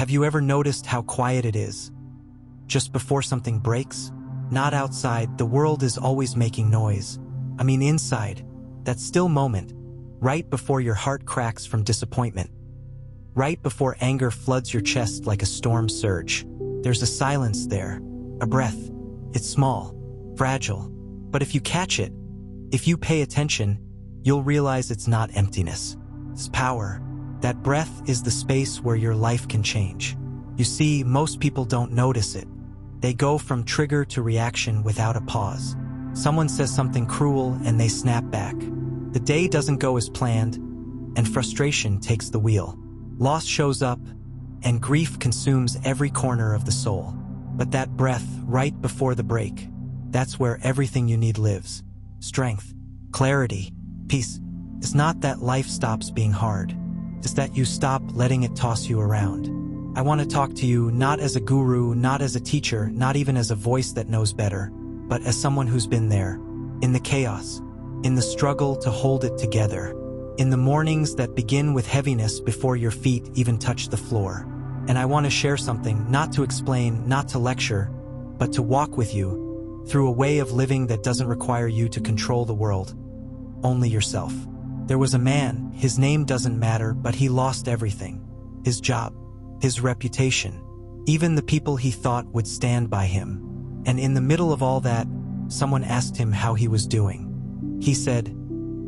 Have you ever noticed how quiet it is just before something breaks? Not outside, the world is always making noise. I mean inside, that still moment, right before your heart cracks from disappointment, right before anger floods your chest like a storm surge. There's a silence there, a breath. It's small, fragile, but if you catch it, if you pay attention, you'll realize it's not emptiness. It's power. That breath is the space where your life can change. You see, most people don't notice it. They go from trigger to reaction without a pause. Someone says something cruel and they snap back. The day doesn't go as planned, and frustration takes the wheel. Loss shows up, and grief consumes every corner of the soul. But that breath, right before the break, that's where everything you need lives. Strength, clarity, peace. It's not that life stops being hard. It's that you stop letting it toss you around. I want to talk to you not as a guru, not as a teacher, not even as a voice that knows better, but as someone who's been there, in the chaos, in the struggle to hold it together, in the mornings that begin with heaviness before your feet even touch the floor. And I want to share something, not to explain, not to lecture, but to walk with you through a way of living that doesn't require you to control the world, only yourself. There was a man, his name doesn't matter, but he lost everything. His job, his reputation, even the people he thought would stand by him. And in the middle of all that, someone asked him how he was doing. He said,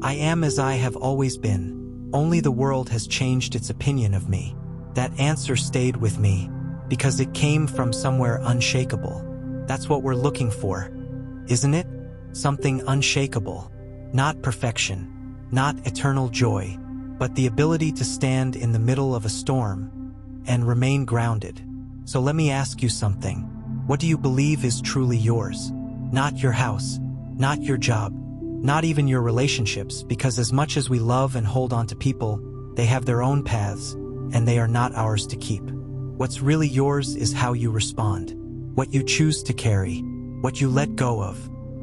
"I am as I have always been, only the world has changed its opinion of me." That answer stayed with me, because it came from somewhere unshakable. That's what we're looking for, isn't it? Something unshakable. Not perfection, not eternal joy, but the ability to stand in the middle of a storm and remain grounded. So let me ask you something. What do you believe is truly yours? Not your house, not your job, not even your relationships, because as much as we love and hold on to people, they have their own paths, and they are not ours to keep. What's really yours is how you respond, what you choose to carry, what you let go of.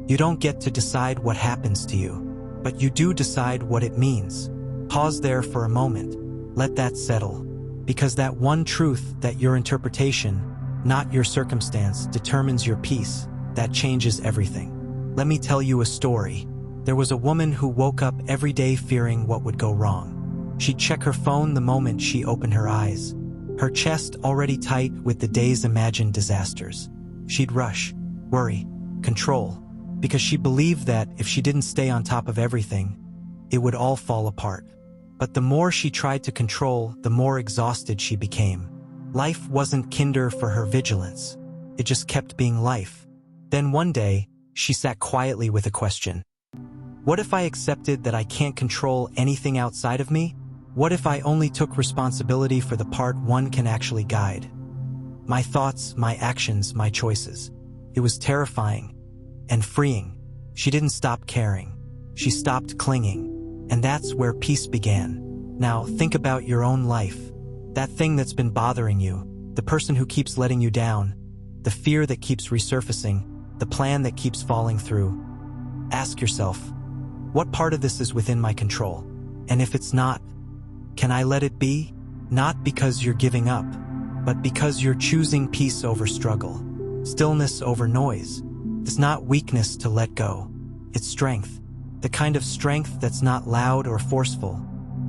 You don't get to decide what happens to you, but you do decide what it means. Pause there for a moment. Let that settle. Because that one truth, that your interpretation, not your circumstance, determines your peace, that changes everything. Let me tell you a story. There was a woman who woke up every day fearing what would go wrong. She'd check her phone the moment she opened her eyes, her chest already tight with the day's imagined disasters. She'd rush, worry, control, because she believed that if she didn't stay on top of everything, it would all fall apart. But the more she tried to control, the more exhausted she became. Life wasn't kinder for her vigilance. It just kept being life. Then one day, she sat quietly with a question. What if I accepted that I can't control anything outside of me? What if I only took responsibility for the part one can actually guide? My thoughts, my actions, my choices. It was terrifying and freeing. She didn't stop caring. She stopped clinging. And that's where peace began. Now, think about your own life. That thing that's been bothering you, the person who keeps letting you down, the fear that keeps resurfacing, the plan that keeps falling through. Ask yourself, what part of this is within my control? And if it's not, can I let it be? Not because you're giving up, but because you're choosing peace over struggle, stillness over noise. It's not weakness to let go. It's strength. The kind of strength that's not loud or forceful,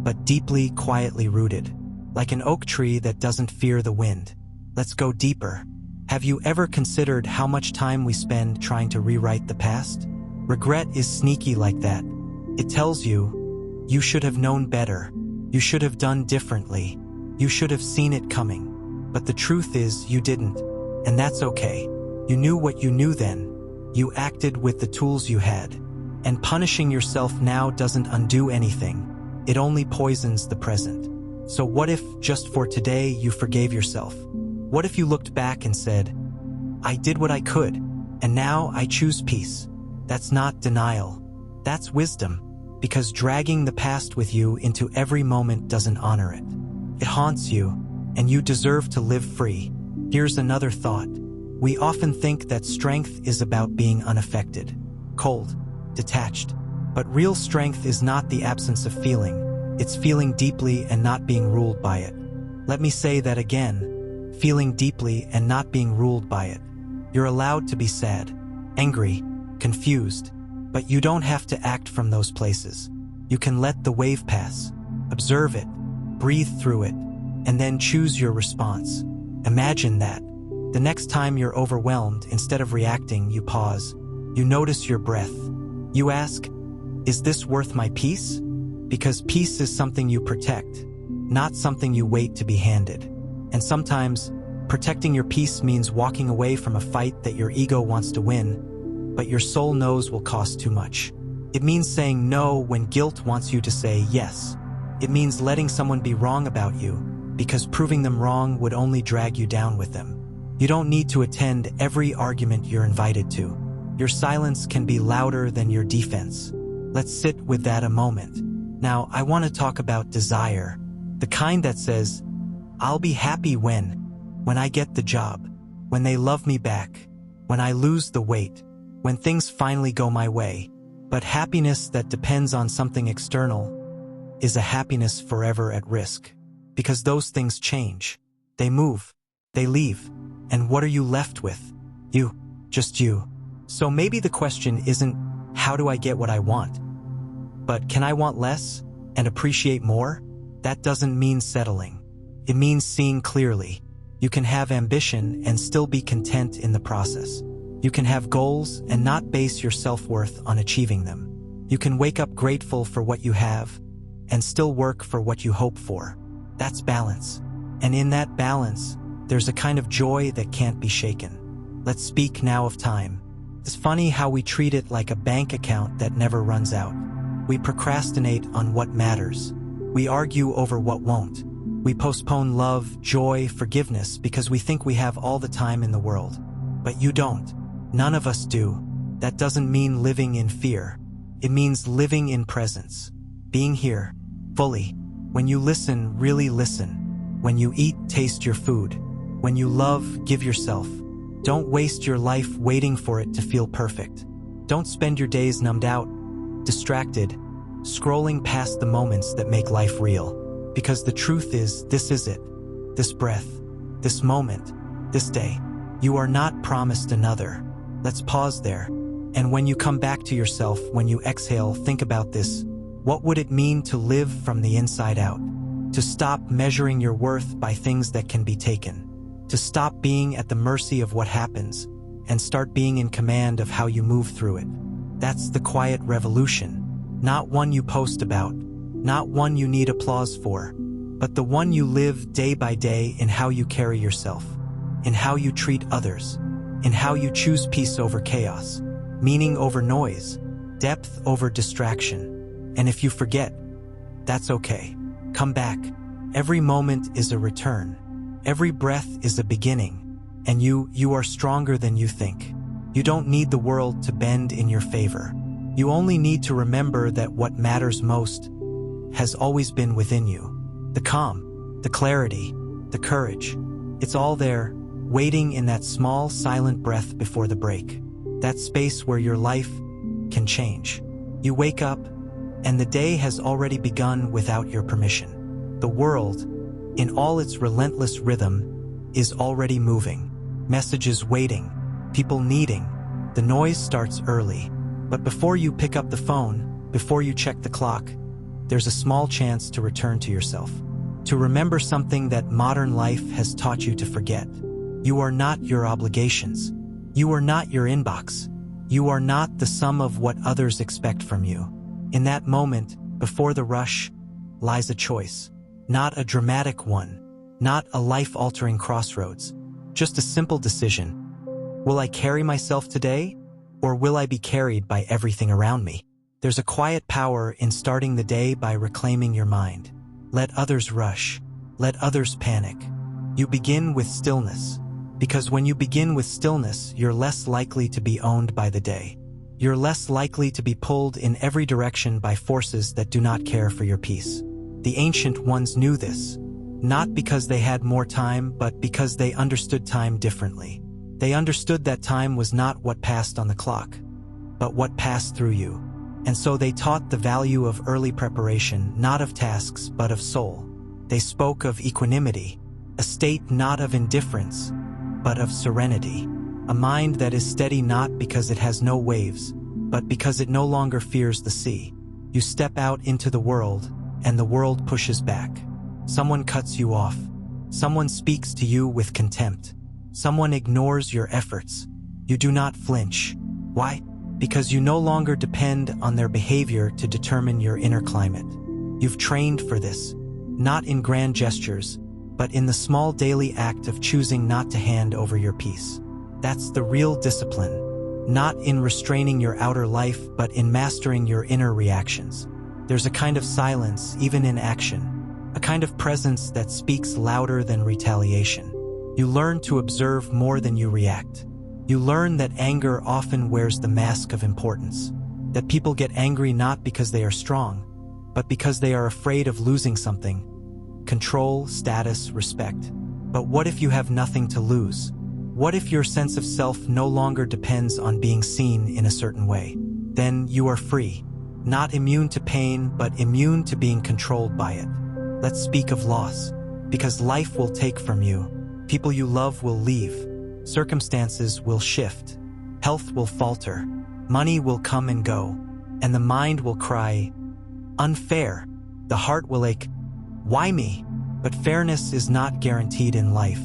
but deeply, quietly rooted, like an oak tree that doesn't fear the wind. Let's go deeper. Have you ever considered how much time we spend trying to rewrite the past? Regret is sneaky like that. It tells you, you should have known better. You should have done differently. You should have seen it coming. But the truth is, you didn't. And that's okay. You knew what you knew then. You acted with the tools you had. And punishing yourself now doesn't undo anything. It only poisons the present. So what if, just for today, you forgave yourself? What if you looked back and said, I did what I could, and now I choose peace? That's not denial. That's wisdom, because dragging the past with you into every moment doesn't honor it. It haunts you, and you deserve to live free. Here's another thought. We often think that strength is about being unaffected, cold, detached. But real strength is not the absence of feeling. It's feeling deeply and not being ruled by it. Let me say that again. feeling deeply and not being ruled by it. You're allowed to be sad, angry, confused, but you don't have to act from those places. You can let the wave pass, observe it, breathe through it, and then choose your response. Imagine that. The next time you're overwhelmed, instead of reacting, you pause. You notice your breath. You ask, is this worth my peace? Because peace is something you protect, not something you wait to be handed. And sometimes, protecting your peace means walking away from a fight that your ego wants to win, but your soul knows will cost too much. It means saying no when guilt wants you to say yes. It means letting someone be wrong about you, because proving them wrong would only drag you down with them. You don't need to attend every argument you're invited to. Your silence can be louder than your defense. Let's sit with that a moment. Now, I want to talk about desire, the kind that says, I'll be happy when I get the job, when they love me back, when I lose the weight, when things finally go my way. But happiness that depends on something external is a happiness forever at risk. Because those things change. They move. They leave. And what are you left with? You. Just you. So maybe the question isn't, how do I get what I want? But can I want less and appreciate more? That doesn't mean settling. It means seeing clearly. You can have ambition and still be content in the process. You can have goals and not base your self-worth on achieving them. You can wake up grateful for what you have and still work for what you hope for. That's balance. And in that balance, there's a kind of joy that can't be shaken. Let's speak now of time. It's funny how we treat it like a bank account that never runs out. We procrastinate on what matters. We argue over what won't. We postpone love, joy, forgiveness because we think we have all the time in the world. But you don't. None of us do. That doesn't mean living in fear. It means living in presence. Being here, fully. When you listen, really listen. When you eat, taste your food. When you love, give yourself. Don't waste your life waiting for it to feel perfect. Don't spend your days numbed out, distracted, scrolling past the moments that make life real. Because the truth is, this is it. This breath, this moment, this day. You are not promised another. Let's pause there. And when you come back to yourself, when you exhale, think about this. What would it mean to live from the inside out? To stop measuring your worth by things that can be taken. To stop being at the mercy of what happens and start being in command of how you move through it. That's the quiet revolution. Not one you post about, not one you need applause for, but the one you live day by day in how you carry yourself, in how you treat others, in how you choose peace over chaos, meaning over noise, depth over distraction. And if you forget, that's okay. Come back. Every moment is a return. Every breath is a beginning. And you are stronger than you think. You don't need the world to bend in your favor. You only need to remember that what matters most has always been within you. The calm, the clarity, the courage. It's all there, waiting in that small, silent breath before the break. That space where your life can change. You wake up, and the day has already begun without your permission. The world, in all its relentless rhythm, is already moving. Messages waiting, people needing. The noise starts early. But before you pick up the phone, before you check the clock, there's a small chance to return to yourself. To remember something that modern life has taught you to forget. You are not your obligations. You are not your inbox. You are not the sum of what others expect from you. In that moment, before the rush, lies a choice. Not a dramatic one. Not a life-altering crossroads. Just a simple decision. Will I carry myself today? Or will I be carried by everything around me? There's a quiet power in starting the day by reclaiming your mind. Let others rush. Let others panic. You begin with stillness. Because when you begin with stillness, you're less likely to be owned by the day. You're less likely to be pulled in every direction by forces that do not care for your peace. The ancient ones knew this, not because they had more time, but because they understood time differently. They understood that time was not what passed on the clock, but what passed through you. And so they taught the value of early preparation, not of tasks, but of soul. They spoke of equanimity, a state not of indifference, but of serenity, a mind that is steady not because it has no waves, but because it no longer fears the sea. You step out into the world, and the world pushes back. Someone cuts you off. Someone speaks to you with contempt. Someone ignores your efforts. You do not flinch. Why? Because you no longer depend on their behavior to determine your inner climate. You've trained for this, not in grand gestures, but in the small daily act of choosing not to hand over your peace. That's the real discipline, not in restraining your outer life, but in mastering your inner reactions. There's a kind of silence, even in action, a kind of presence that speaks louder than retaliation. You learn to observe more than you react. You learn that anger often wears the mask of importance, that people get angry not because they are strong, but because they are afraid of losing something: control, status, respect. But what if you have nothing to lose? What if your sense of self no longer depends on being seen in a certain way? Then you are free, not immune to pain, but immune to being controlled by it. Let's speak of loss, because life will take from you. People you love will leave. Circumstances will shift. Health will falter. Money will come and go. And the mind will cry, unfair. The heart will ache, why me? But fairness is not guaranteed in life.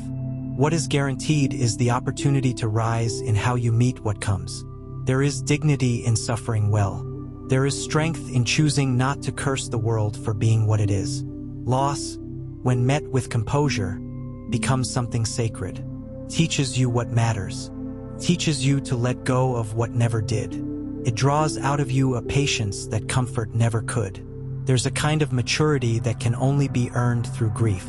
What is guaranteed is the opportunity to rise in how you meet what comes. There is dignity in suffering well. There is strength in choosing not to curse the world for being what it is. Loss, when met with composure, becomes something sacred. Teaches you what matters. Teaches you to let go of what never did. It draws out of you a patience that comfort never could. There's a kind of maturity that can only be earned through grief.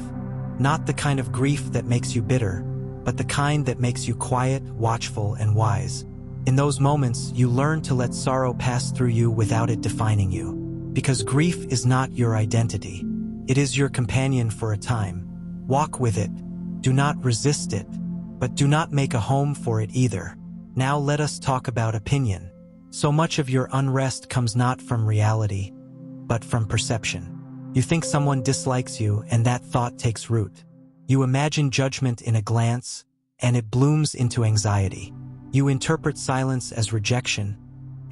Not the kind of grief that makes you bitter, but the kind that makes you quiet, watchful, and wise. In those moments, you learn to let sorrow pass through you without it defining you. Because grief is not your identity. It is your companion for a time. Walk with it. Do not resist it, but do not make a home for it either. Now let us talk about opinion. So much of your unrest comes not from reality, but from perception. You think someone dislikes you, and that thought takes root. You imagine judgment in a glance, and it blooms into anxiety. You interpret silence as rejection,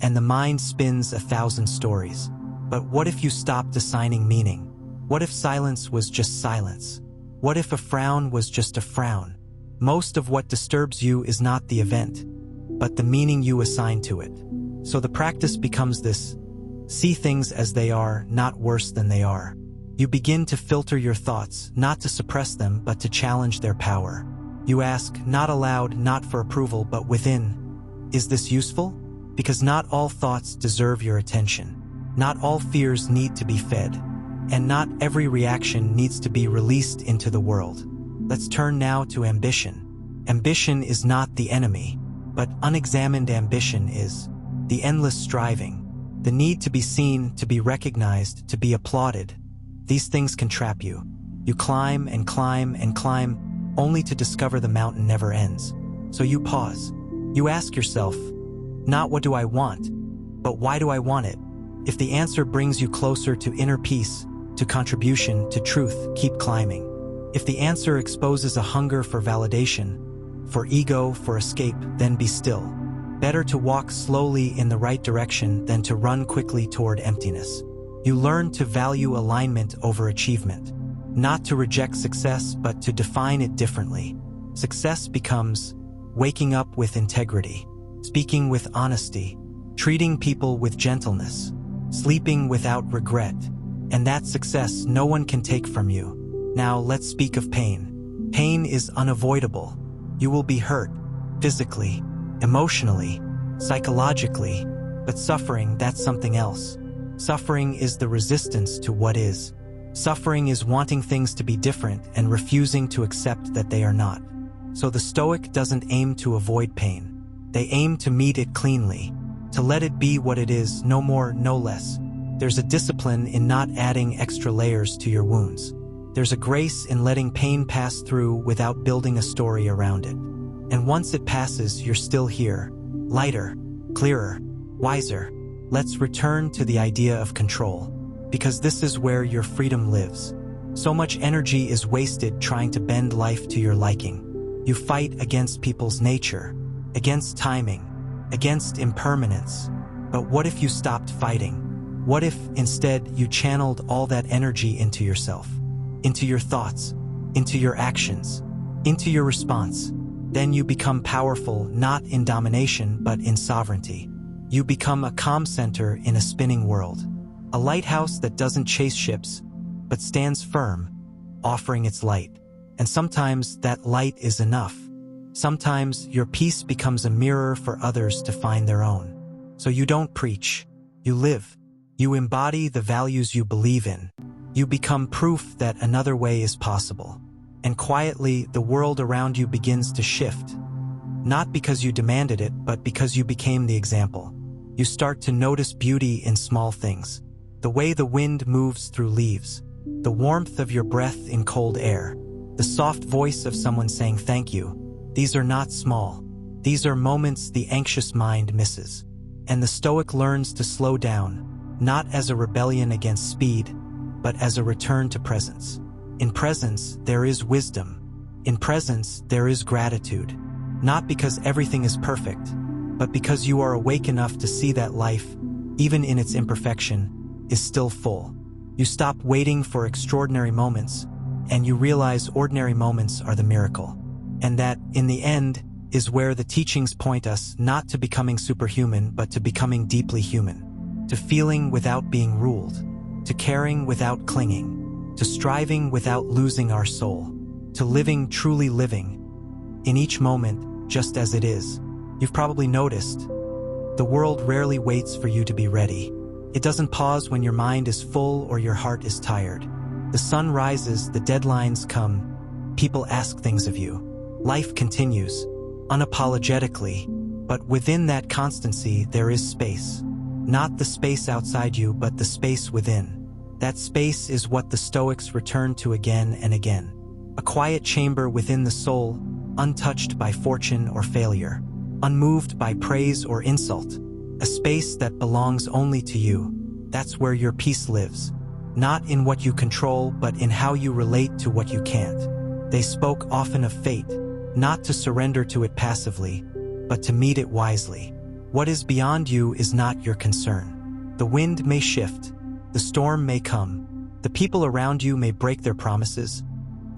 and the mind spins 1,000 stories. But what if you stopped assigning meaning? What if silence was just silence? What if a frown was just a frown? Most of what disturbs you is not the event, but the meaning you assign to it. So the practice becomes this: see things as they are, not worse than they are. You begin to filter your thoughts, not to suppress them, but to challenge their power. You ask, not aloud, not for approval, but within, is this useful? Because not all thoughts deserve your attention. Not all fears need to be fed. And not every reaction needs to be released into the world. Let's turn now to ambition. Ambition is not the enemy, but unexamined ambition is. The endless striving, the need to be seen, to be recognized, to be applauded. These things can trap you. You climb and climb and climb, only to discover the mountain never ends. So you pause. You ask yourself, not what do I want, but why do I want it? If the answer brings you closer to inner peace, to contribution, to truth, keep climbing. If the answer exposes a hunger for validation, for ego, for escape, then be still. Better to walk slowly in the right direction than to run quickly toward emptiness. You learn to value alignment over achievement, not to reject success, but to define it differently. Success becomes waking up with integrity, speaking with honesty, treating people with gentleness, sleeping without regret, and that success no one can take from you. Now let's speak of pain. Pain is unavoidable. You will be hurt, physically, emotionally, psychologically, but suffering, that's something else. Suffering is the resistance to what is. Suffering is wanting things to be different and refusing to accept that they are not. So the Stoic doesn't aim to avoid pain. They aim to meet it cleanly, to let it be what it is, no more, no less. There's a discipline in not adding extra layers to your wounds. There's a grace in letting pain pass through without building a story around it. And once it passes, you're still here, lighter, clearer, wiser. Let's return to the idea of control, because this is where your freedom lives. So much energy is wasted trying to bend life to your liking. You fight against people's nature, against timing, against impermanence. But what if you stopped fighting? What if, instead, you channeled all that energy into yourself, into your thoughts, into your actions, into your response? Then you become powerful not in domination but in sovereignty. You become a calm center in a spinning world, a lighthouse that doesn't chase ships but stands firm, offering its light. And sometimes that light is enough. Sometimes your peace becomes a mirror for others to find their own. So you don't preach, you live. You embody the values you believe in. You become proof that another way is possible. And quietly, the world around you begins to shift. Not because you demanded it, but because you became the example. You start to notice beauty in small things. The way the wind moves through leaves. The warmth of your breath in cold air. The soft voice of someone saying thank you. These are not small. These are moments the anxious mind misses. And the Stoic learns to slow down, not as a rebellion against speed, but as a return to presence. In presence, there is wisdom. In presence, there is gratitude. Not because everything is perfect, but because you are awake enough to see that life, even in its imperfection, is still full. You stop waiting for extraordinary moments, and you realize ordinary moments are the miracle. And that, in the end, is where the teachings point us not to becoming superhuman, but to becoming deeply human. To feeling without being ruled. To caring without clinging. To striving without losing our soul. To living truly living. In each moment, just as it is. You've probably noticed, the world rarely waits for you to be ready. It doesn't pause when your mind is full or your heart is tired. The sun rises, the deadlines come, people ask things of you. Life continues, unapologetically, but within that constancy there is space. Not the space outside you, but the space within. That space is what the Stoics return to again and again. A quiet chamber within the soul, untouched by fortune or failure, unmoved by praise or insult. A space that belongs only to you. That's where your peace lives. Not in what you control, but in how you relate to what you can't. They spoke often of fate, not to surrender to it passively, but to meet it wisely. What is beyond you is not your concern. The wind may shift, the storm may come, the people around you may break their promises,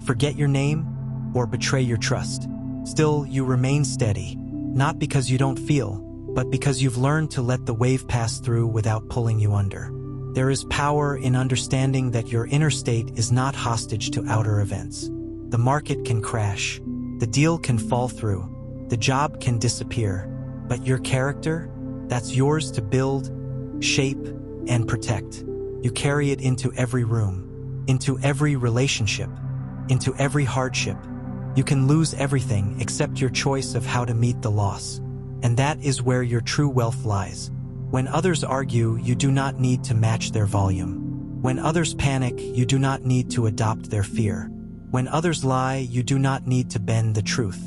forget your name, or betray your trust. Still, you remain steady, not because you don't feel, but because you've learned to let the wave pass through without pulling you under. There is power in understanding that your inner state is not hostage to outer events. The market can crash, the deal can fall through, the job can disappear, but your character, that's yours to build, shape, and protect. You carry it into every room, into every relationship, into every hardship. You can lose everything except your choice of how to meet the loss. And that is where your true wealth lies. When others argue, you do not need to match their volume. When others panic, you do not need to adopt their fear. When others lie, you do not need to bend the truth.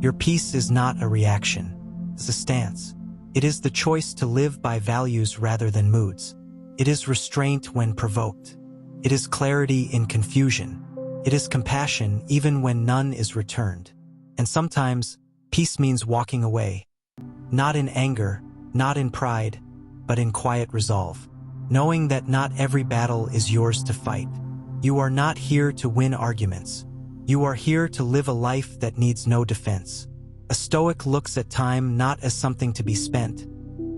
Your peace is not a reaction. It's a stance. It is the choice to live by values rather than moods. It is restraint when provoked. It is clarity in confusion. It is compassion even when none is returned. And sometimes, peace means walking away. Not in anger, not in pride, but in quiet resolve. Knowing that not every battle is yours to fight. You are not here to win arguments. You are here to live a life that needs no defense. A Stoic looks at time not as something to be spent,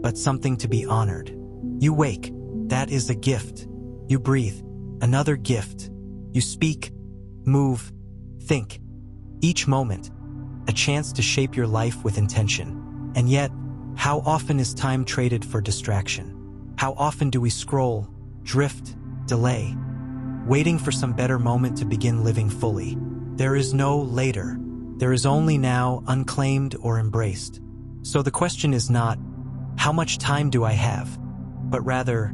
but something to be honored. You wake, that is a gift. You breathe, another gift. You speak, move, think. Each moment, a chance to shape your life with intention. And yet, how often is time traded for distraction? How often do we scroll, drift, delay, waiting for some better moment to begin living fully? There is no later. There is only now, unclaimed or embraced. So the question is not, how much time do I have? But rather,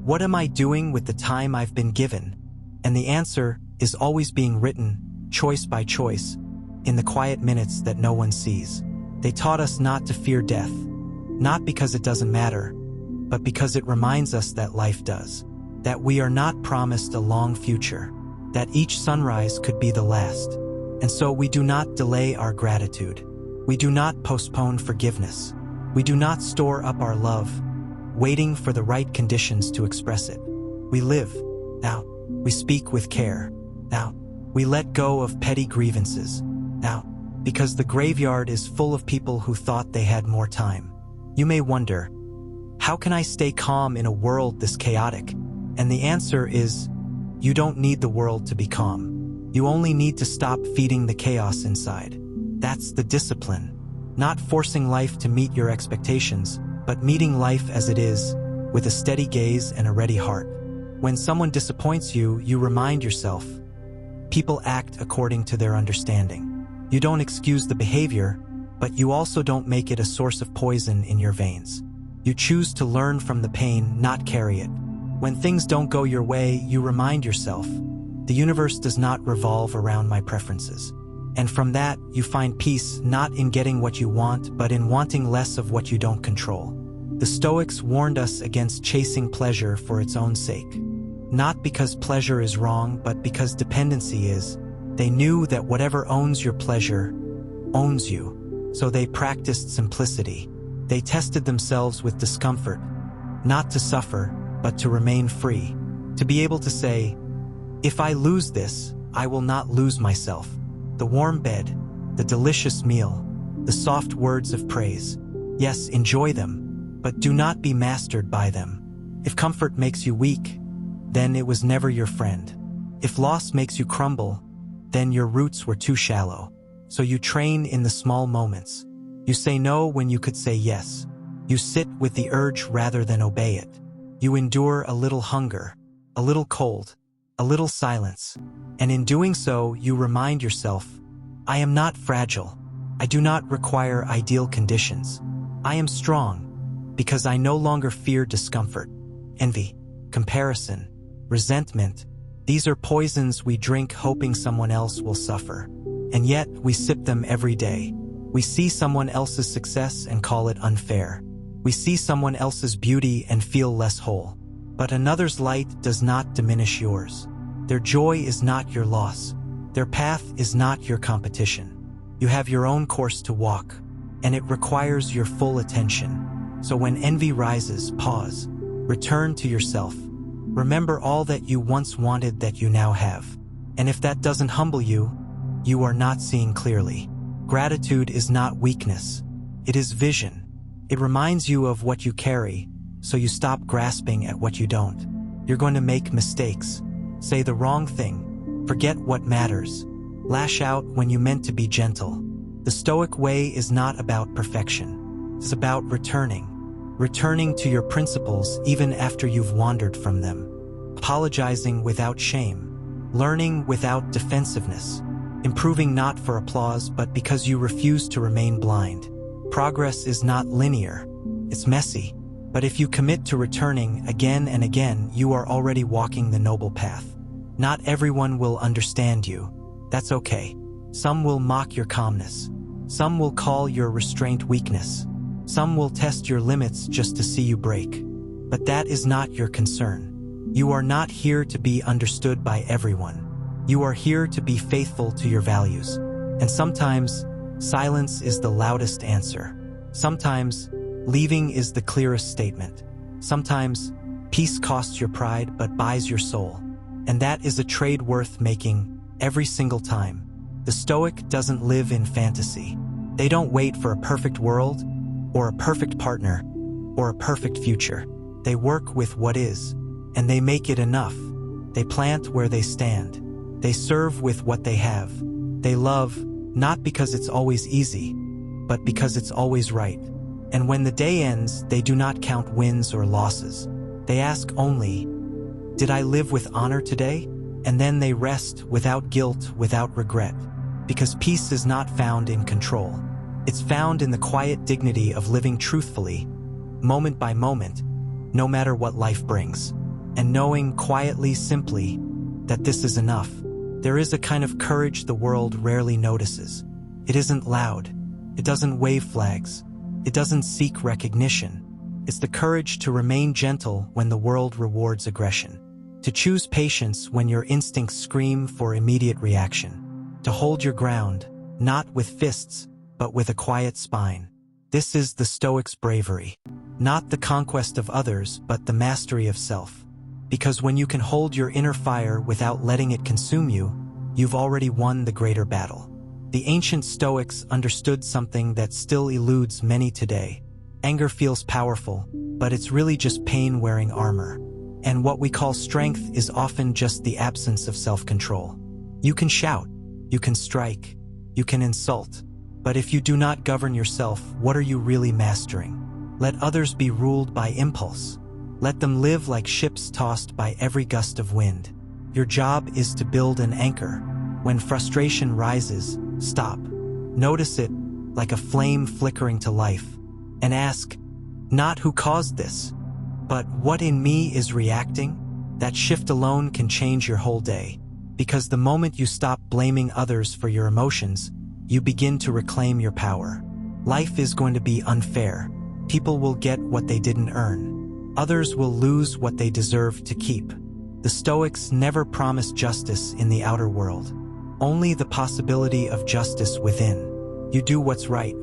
what am I doing with the time I've been given? And the answer is always being written, choice by choice, in the quiet minutes that no one sees. They taught us not to fear death, not because it doesn't matter, but because it reminds us that life does, that we are not promised a long future, that each sunrise could be the last. And so we do not delay our gratitude. We do not postpone forgiveness. We do not store up our love, waiting for the right conditions to express it. We live, now. We speak with care, now. We let go of petty grievances, now. Because the graveyard is full of people who thought they had more time. You may wonder, how can I stay calm in a world this chaotic? And the answer is, you don't need the world to be calm. You only need to stop feeding the chaos inside. That's the discipline. Not forcing life to meet your expectations, but meeting life as it is, with a steady gaze and a ready heart. When someone disappoints you, you remind yourself, people act according to their understanding. You don't excuse the behavior, but you also don't make it a source of poison in your veins. You choose to learn from the pain, not carry it. When things don't go your way, you remind yourself, the universe does not revolve around my preferences. And from that, you find peace not in getting what you want, but in wanting less of what you don't control. The Stoics warned us against chasing pleasure for its own sake. Not because pleasure is wrong, but because dependency is. They knew that whatever owns your pleasure owns you. So they practiced simplicity. They tested themselves with discomfort, not to suffer, but to remain free. To be able to say, if I lose this, I will not lose myself. The warm bed, the delicious meal, the soft words of praise. Yes, enjoy them, but do not be mastered by them. If comfort makes you weak, then it was never your friend. If loss makes you crumble, then your roots were too shallow. So you train in the small moments. You say no when you could say yes. You sit with the urge rather than obey it. You endure a little hunger, a little cold, a little silence. And in doing so, you remind yourself, I am not fragile. I do not require ideal conditions. I am strong because I no longer fear discomfort, envy, comparison, resentment. These are poisons we drink hoping someone else will suffer. And yet, we sip them every day. We see someone else's success and call it unfair. We see someone else's beauty and feel less whole. But another's light does not diminish yours. Their joy is not your loss. Their path is not your competition. You have your own course to walk, and it requires your full attention. So when envy rises, pause. Return to yourself. Remember all that you once wanted that you now have. And if that doesn't humble you, you are not seeing clearly. Gratitude is not weakness. It is vision. It reminds you of what you carry, so you stop grasping at what you don't. You're going to make mistakes, say the wrong thing, forget what matters, lash out when you meant to be gentle. The Stoic way is not about perfection. It's about returning to your principles even after you've wandered from them, apologizing without shame, learning without defensiveness, improving not for applause but because you refuse to remain blind. Progress is not linear, it's messy, but if you commit to returning again and again, you are already walking the noble path. Not everyone will understand you. That's okay. Some will mock your calmness. Some will call your restraint weakness. Some will test your limits just to see you break. But that is not your concern. You are not here to be understood by everyone. You are here to be faithful to your values. And sometimes, silence is the loudest answer. Sometimes, leaving is the clearest statement. Sometimes, peace costs your pride but buys your soul. And that is a trade worth making every single time. The Stoic doesn't live in fantasy. They don't wait for a perfect world, or a perfect partner, or a perfect future. They work with what is, and they make it enough. They plant where they stand. They serve with what they have. They love, not because it's always easy, but because it's always right. And when the day ends, they do not count wins or losses. They ask only, did I live with honor today? And then they rest without guilt, without regret. Because peace is not found in control. It's found in the quiet dignity of living truthfully, moment by moment, no matter what life brings. And knowing quietly, simply, that this is enough. There is a kind of courage the world rarely notices. It isn't loud. It doesn't wave flags. It doesn't seek recognition. It's the courage to remain gentle when the world rewards aggression. to choose patience when your instincts scream for immediate reaction, to hold your ground, not with fists, but with a quiet spine. This is the Stoic's bravery, not the conquest of others, but the mastery of self. Because when you can hold your inner fire without letting it consume you, you've already won the greater battle. The ancient Stoics understood something that still eludes many today. Anger feels powerful, but it's really just pain wearing armor. And what we call strength is often just the absence of self-control. You can shout, you can strike, you can insult, but if you do not govern yourself, what are you really mastering? Let others be ruled by impulse. Let them live like ships tossed by every gust of wind. Your job is to build an anchor. When frustration rises, stop. Notice it like a flame flickering to life, and ask, not who caused this, but what in me is reacting? That shift alone can change your whole day, because the moment you stop blaming others for your emotions, you begin to reclaim your power. Life is going to be unfair. People will get what they didn't earn. Others will lose what they deserve to keep. The Stoics never promised justice in the outer world, only the possibility of justice within. You do what's right,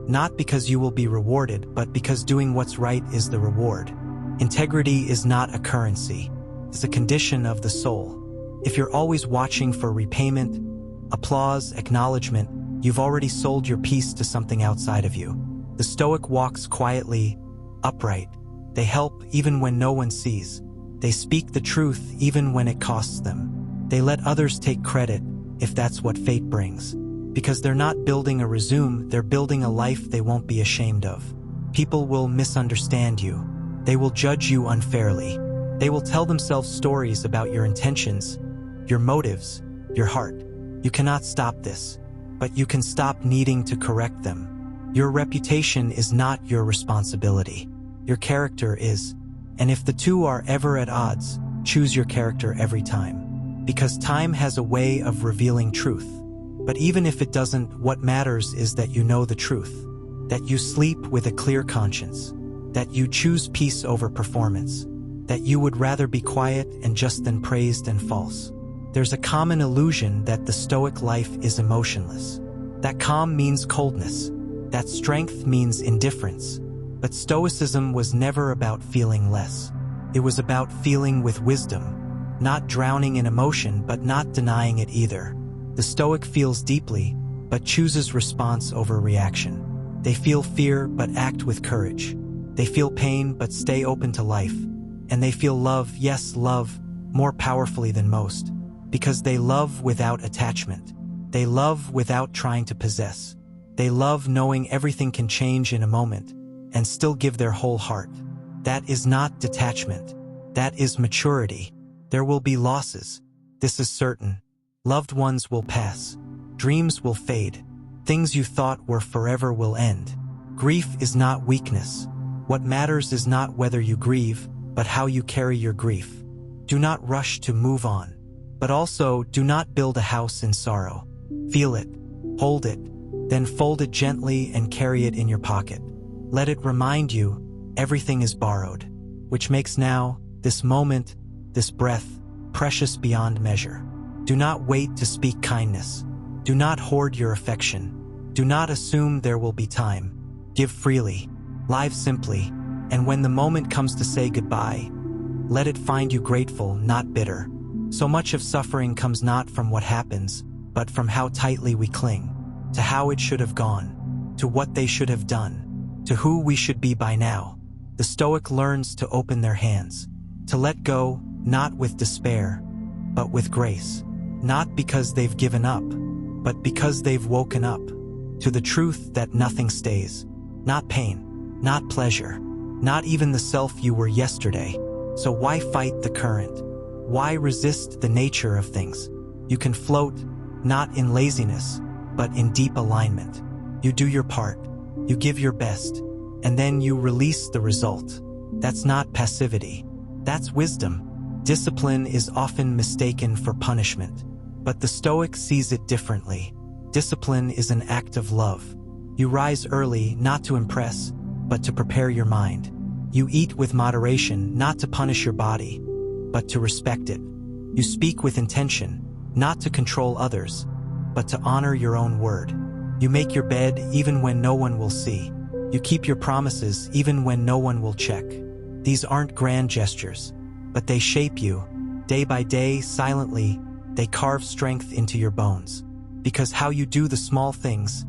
not because you will be rewarded, but because doing what's right is the reward. Integrity is not a currency, it's a condition of the soul. If you're always watching for repayment, applause, acknowledgement, you've already sold your peace to something outside of you. The Stoic walks quietly, upright. They help even when no one sees. They speak the truth even when it costs them. They let others take credit if that's what fate brings. Because they're not building a resume, they're building a life they won't be ashamed of. People will misunderstand you. They will judge you unfairly. They will tell themselves stories about your intentions, your motives, your heart. You cannot stop this, but you can stop needing to correct them. Your reputation is not your responsibility. Your character is. And if the two are ever at odds, choose your character every time. Because time has a way of revealing truth. But even if it doesn't, what matters is that you know the truth. That you sleep with a clear conscience. That you choose peace over performance. That you would rather be quiet and just than praised and false. There's a common illusion that the Stoic life is emotionless. That calm means coldness. That strength means indifference. But Stoicism was never about feeling less. It was about feeling with wisdom, not drowning in emotion but not denying it either. The Stoic feels deeply, but chooses response over reaction. They feel fear but act with courage. They feel pain but stay open to life. And they feel love, yes, love, more powerfully than most. Because they love without attachment. They love without trying to possess. They love knowing everything can change in a moment and still give their whole heart. That is not detachment. That is maturity. There will be losses. This is certain. Loved ones will pass. Dreams will fade. Things you thought were forever will end. Grief is not weakness. What matters is not whether you grieve, but how you carry your grief. Do not rush to move on. But also, do not build a house in sorrow. Feel it, hold it, then fold it gently and carry it in your pocket. Let it remind you, everything is borrowed, which makes now, this moment, this breath, precious beyond measure. Do not wait to speak kindness. Do not hoard your affection. Do not assume there will be time. Give freely, live simply, and when the moment comes to say goodbye, let it find you grateful, not bitter. So much of suffering comes not from what happens, but from how tightly we cling, to how it should have gone, to what they should have done, to who we should be by now. The Stoic learns to open their hands, to let go, not with despair, but with grace. Not because they've given up, but because they've woken up to the truth that nothing stays. Not pain, not pleasure, not even the self you were yesterday. So why fight the current? Why resist the nature of things? You can float, not in laziness, but in deep alignment. You do your part, you give your best, and then you release the result. That's not passivity. That's wisdom. Discipline is often mistaken for punishment, but the Stoic sees it differently. Discipline is an act of love. You rise early, not to impress, but to prepare your mind. You eat with moderation, not to punish your body, but to respect it. You speak with intention, not to control others, but to honor your own word. You make your bed even when no one will see. You keep your promises even when no one will check. These aren't grand gestures, but they shape you. Day by day, silently, they carve strength into your bones. Because how you do the small things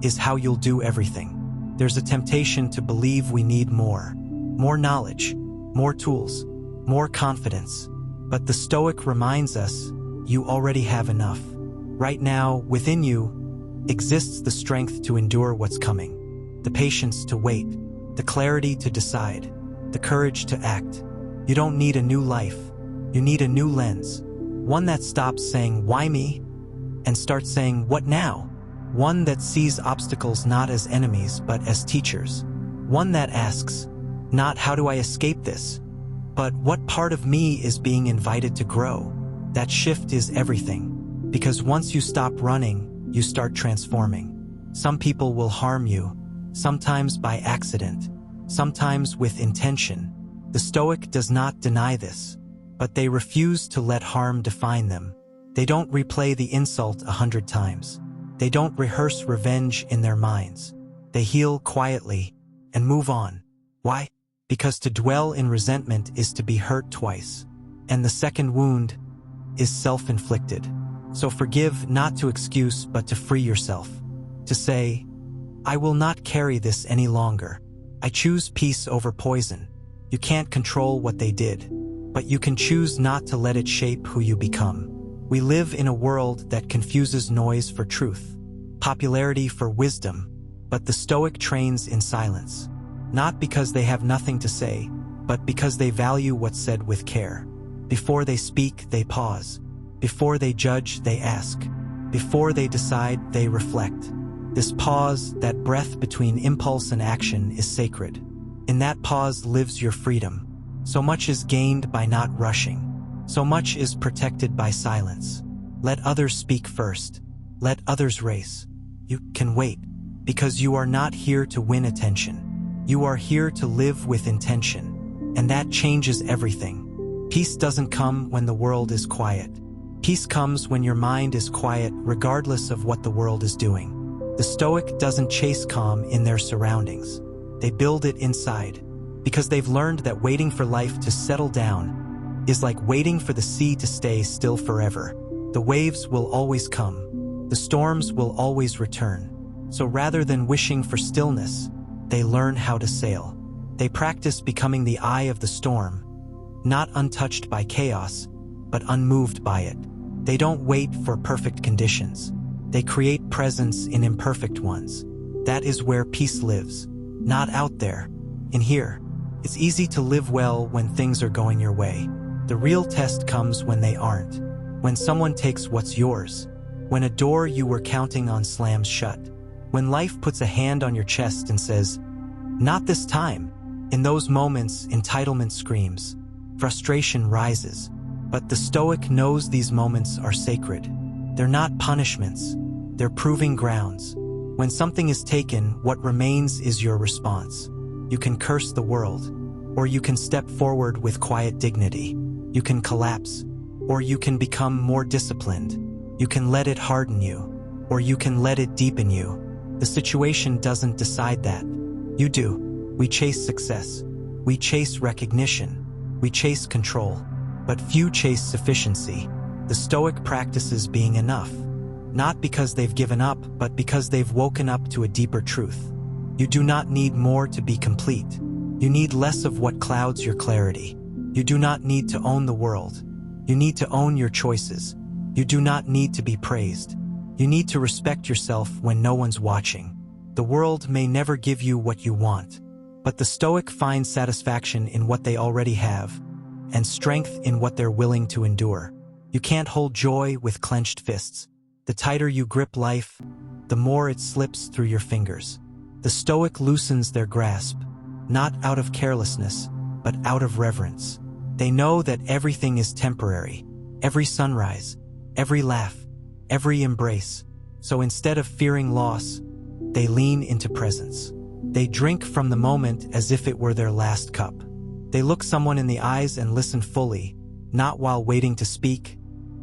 is how you'll do everything. There's a temptation to believe we need more. More knowledge, more tools, more confidence. But the Stoic reminds us, you already have enough. Right now, within you, exists the strength to endure what's coming, the patience to wait, the clarity to decide, the courage to act. You don't need a new life. You need a new lens. One that stops saying, "Why me?" and starts saying, "What now?" One that sees obstacles not as enemies, but as teachers. One that asks, not "How do I escape this?" but "What part of me is being invited to grow?" That shift is everything. Because once you stop running, you start transforming. Some people will harm you, sometimes by accident, sometimes with intention. The Stoic does not deny this, but they refuse to let harm define them. They don't replay the insult 100 times. They don't rehearse revenge in their minds. They heal quietly and move on. Why? Because to dwell in resentment is to be hurt twice. And the second wound is self-inflicted. So forgive not to excuse but to free yourself. To say, "I will not carry this any longer. I choose peace over poison." You can't control what they did, but you can choose not to let it shape who you become. We live in a world that confuses noise for truth, popularity for wisdom, but the Stoic trains in silence. Not because they have nothing to say, but because they value what's said with care. Before they speak, they pause. Before they judge, they ask. Before they decide, they reflect. This pause, that breath between impulse and action, is sacred. In that pause lives your freedom. So much is gained by not rushing. So much is protected by silence. Let others speak first. Let others race. You can wait, because you are not here to win attention. You are here to live with intention, and that changes everything. Peace doesn't come when the world is quiet. Peace comes when your mind is quiet regardless of what the world is doing. The Stoic doesn't chase calm in their surroundings. They build it inside, because they've learned that waiting for life to settle down is like waiting for the sea to stay still forever. The waves will always come. The storms will always return. So rather than wishing for stillness, they learn how to sail. They practice becoming the eye of the storm, not untouched by chaos, but unmoved by it. They don't wait for perfect conditions. They create presence in imperfect ones. That is where peace lives, not out there, in here. It's easy to live well when things are going your way. The real test comes when they aren't. When someone takes what's yours. When a door you were counting on slams shut. When life puts a hand on your chest and says, "Not this time." In those moments, entitlement screams. Frustration rises. But the Stoic knows these moments are sacred. They're not punishments. They're proving grounds. When something is taken, what remains is your response. You can curse the world, or you can step forward with quiet dignity. You can collapse, or you can become more disciplined. You can let it harden you, or you can let it deepen you. The situation doesn't decide that. You do. We chase success. We chase recognition. We chase control. But few chase sufficiency. The Stoic practices being enough. Not because they've given up, but because they've woken up to a deeper truth. You do not need more to be complete. You need less of what clouds your clarity. You do not need to own the world. You need to own your choices. You do not need to be praised. You need to respect yourself when no one's watching. The world may never give you what you want, but the Stoic find satisfaction in what they already have, and strength in what they're willing to endure. You can't hold joy with clenched fists. The tighter you grip life, the more it slips through your fingers. The Stoic loosens their grasp, not out of carelessness, but out of reverence. They know that everything is temporary, every sunrise, every laugh, every embrace. So instead of fearing loss, they lean into presence. They drink from the moment as if it were their last cup. They look someone in the eyes and listen fully, not while waiting to speak,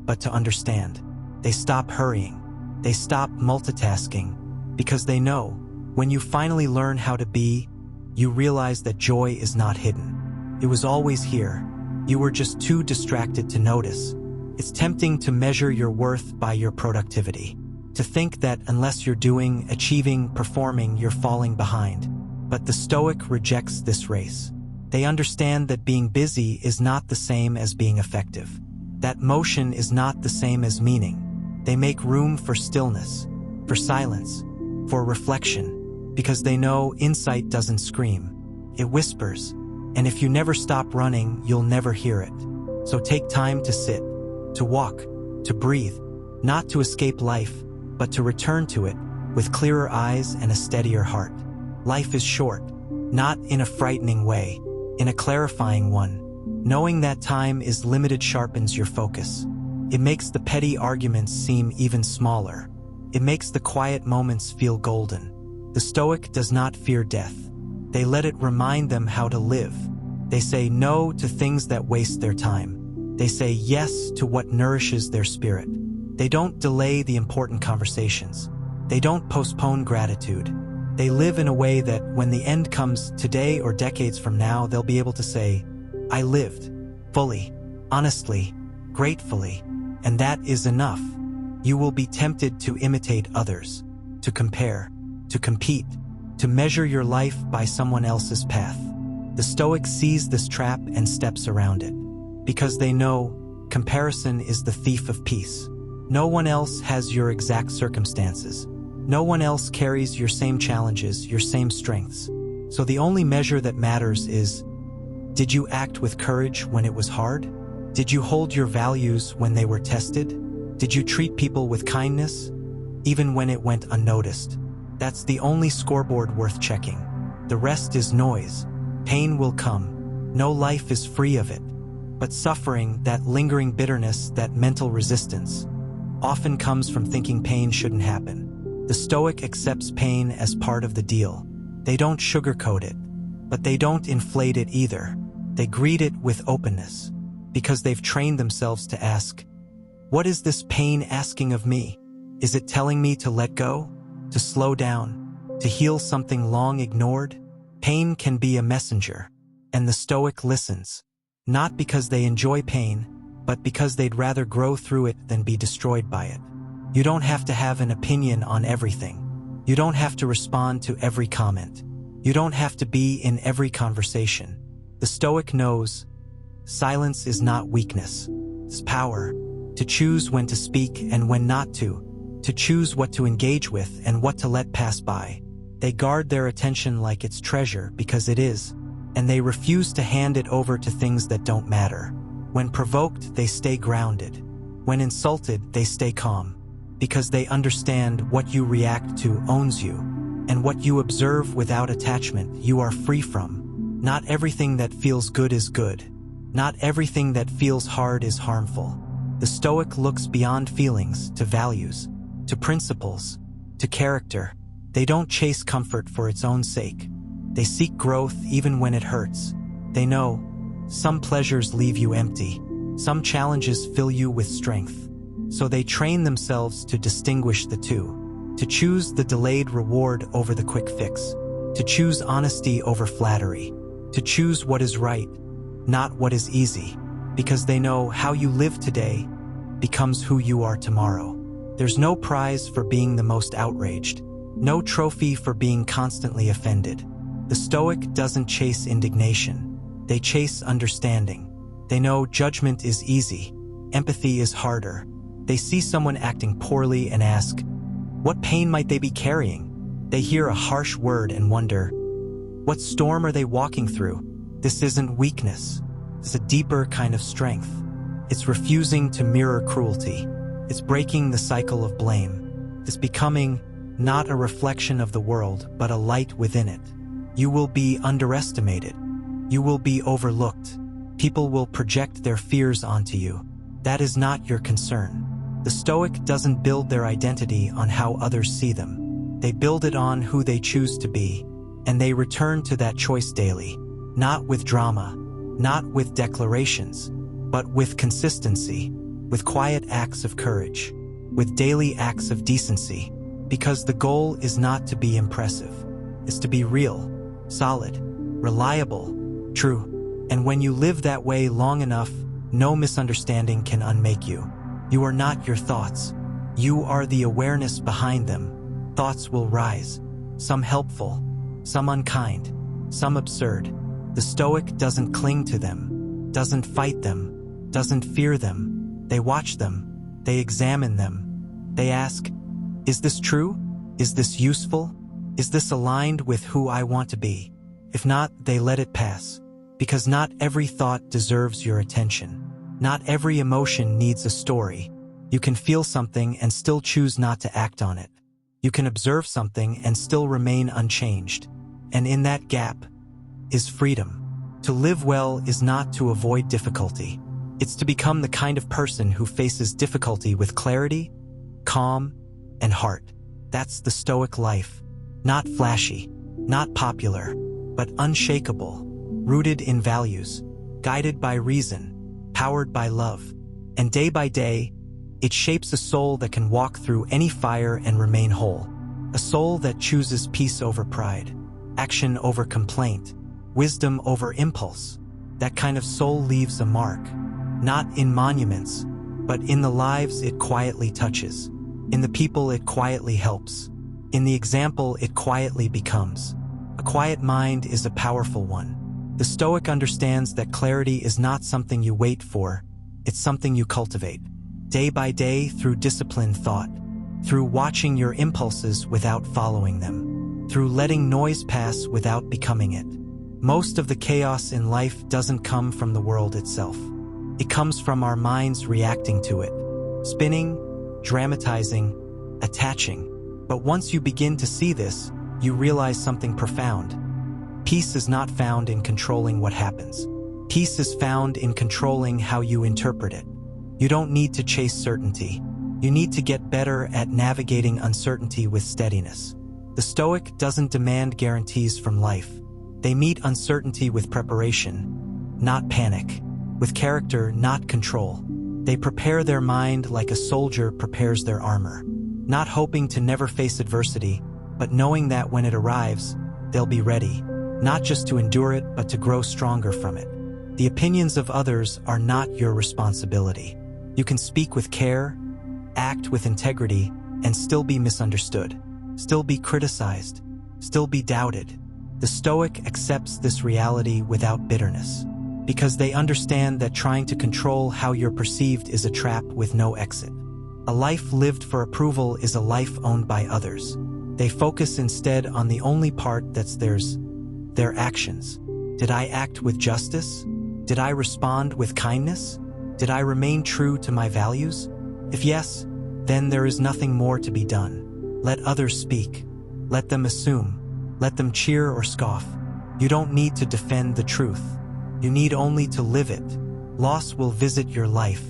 but to understand. They stop hurrying. They stop multitasking, because they know, when you finally learn how to be, you realize that joy is not hidden. It was always here. You were just too distracted to notice. It's tempting to measure your worth by your productivity, to think that unless you're doing, achieving, performing, you're falling behind. But the Stoic rejects this race. They understand that being busy is not the same as being effective. That motion is not the same as meaning. They make room for stillness, for silence, for reflection, because they know insight doesn't scream. It whispers, and if you never stop running, you'll never hear it. So take time to sit, to walk, to breathe, not to escape life, but to return to it with clearer eyes and a steadier heart. Life is short, not in a frightening way, in a clarifying one. Knowing that time is limited sharpens your focus. It makes the petty arguments seem even smaller. It makes the quiet moments feel golden. The Stoic does not fear death. They let it remind them how to live. They say no to things that waste their time. They say yes to what nourishes their spirit. They don't delay the important conversations. They don't postpone gratitude. They live in a way that when the end comes today or decades from now, they'll be able to say, I lived, fully, honestly, gratefully, and that is enough. You will be tempted to imitate others, to compare, to compete, to measure your life by someone else's path. The Stoic sees this trap and steps around it, because they know comparison is the thief of peace. No one else has your exact circumstances. No one else carries your same challenges, your same strengths. So the only measure that matters is, did you act with courage when it was hard? Did you hold your values when they were tested? Did you treat people with kindness, even when it went unnoticed? That's the only scoreboard worth checking. The rest is noise. Pain will come. No life is free of it. But suffering, that lingering bitterness, that mental resistance, often comes from thinking pain shouldn't happen. The Stoic accepts pain as part of the deal. They don't sugarcoat it, but they don't inflate it either. They greet it with openness, because they've trained themselves to ask, what is this pain asking of me? Is it telling me to let go, to slow down, to heal something long ignored? Pain can be a messenger, and the Stoic listens, not because they enjoy pain, but because they'd rather grow through it than be destroyed by it. You don't have to have an opinion on everything. You don't have to respond to every comment. You don't have to be in every conversation. The Stoic knows silence is not weakness. It's power. To choose when to speak and when not to choose what to engage with and what to let pass by. They guard their attention like it's treasure because it is, and they refuse to hand it over to things that don't matter. When provoked, they stay grounded. When insulted, they stay calm, because they understand what you react to owns you, and what you observe without attachment you are free from. Not everything that feels good is good. Not everything that feels hard is harmful. The Stoic looks beyond feelings to values, to principles, to character. They don't chase comfort for its own sake. They seek growth even when it hurts. They know some pleasures leave you empty. Some challenges fill you with strength. So they train themselves to distinguish the two, to choose the delayed reward over the quick fix, to choose honesty over flattery, to choose what is right, not what is easy, because they know how you live today becomes who you are tomorrow. There's no prize for being the most outraged, no trophy for being constantly offended. The Stoic doesn't chase indignation. They chase understanding. They know judgment is easy, empathy is harder. They see someone acting poorly and ask, what pain might they be carrying? They hear a harsh word and wonder, what storm are they walking through? This isn't weakness. It's a deeper kind of strength. It's refusing to mirror cruelty. It's breaking the cycle of blame. It's becoming not a reflection of the world, but a light within it. You will be underestimated. You will be overlooked. People will project their fears onto you. That is not your concern. The Stoic doesn't build their identity on how others see them. They build it on who they choose to be, and they return to that choice daily, not with drama, not with declarations, but with consistency, with quiet acts of courage, with daily acts of decency, because the goal is not to be impressive. It's to be real, solid, reliable, true. And when you live that way long enough, no misunderstanding can unmake you. You are not your thoughts. You are the awareness behind them. Thoughts will rise, some helpful, some unkind, some absurd. The Stoic doesn't cling to them, doesn't fight them, doesn't fear them. They watch them, they examine them. They ask, is this true? Is this useful? Is this aligned with who I want to be? If not, they let it pass. Because not every thought deserves your attention. Not every emotion needs a story. You can feel something and still choose not to act on it. You can observe something and still remain unchanged. And in that gap is freedom. To live well is not to avoid difficulty. It's to become the kind of person who faces difficulty with clarity, calm, and heart. That's the Stoic life. Not flashy, not popular, but unshakable, rooted in values, guided by reason, powered by love. And day by day, it shapes a soul that can walk through any fire and remain whole. A soul that chooses peace over pride, action over complaint, wisdom over impulse. That kind of soul leaves a mark, not in monuments, but in the lives it quietly touches, in the people it quietly helps, in the example it quietly becomes. A quiet mind is a powerful one. The Stoic understands that clarity is not something you wait for, it's something you cultivate. Day by day through disciplined thought, through watching your impulses without following them, through letting noise pass without becoming it. Most of the chaos in life doesn't come from the world itself. It comes from our minds reacting to it, spinning, dramatizing, attaching. But once you begin to see this, you realize something profound. Peace is not found in controlling what happens. Peace is found in controlling how you interpret it. You don't need to chase certainty. You need to get better at navigating uncertainty with steadiness. The Stoic doesn't demand guarantees from life. They meet uncertainty with preparation, not panic, with character, not control. They prepare their mind like a soldier prepares their armor, not hoping to never face adversity, but knowing that when it arrives, they'll be ready, not just to endure it, but to grow stronger from it. The opinions of others are not your responsibility. You can speak with care, act with integrity, and still be misunderstood, still be criticized, still be doubted. The Stoic accepts this reality without bitterness, because they understand that trying to control how you're perceived is a trap with no exit. A life lived for approval is a life owned by others. They focus instead on the only part that's theirs, their actions. Did I act with justice? Did I respond with kindness? Did I remain true to my values? If yes, then there is nothing more to be done. Let others speak. Let them assume. Let them cheer or scoff. You don't need to defend the truth. You need only to live it. Loss will visit your life.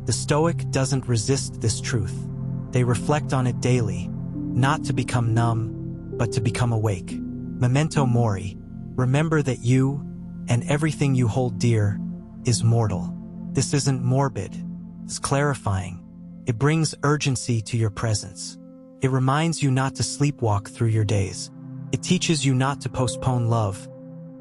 The Stoic doesn't resist this truth. They reflect on it daily, not to become numb, but to become awake. Memento mori. Remember that you, and everything you hold dear, is mortal. This isn't morbid. It's clarifying. It brings urgency to your presence. It reminds you not to sleepwalk through your days. It teaches you not to postpone love,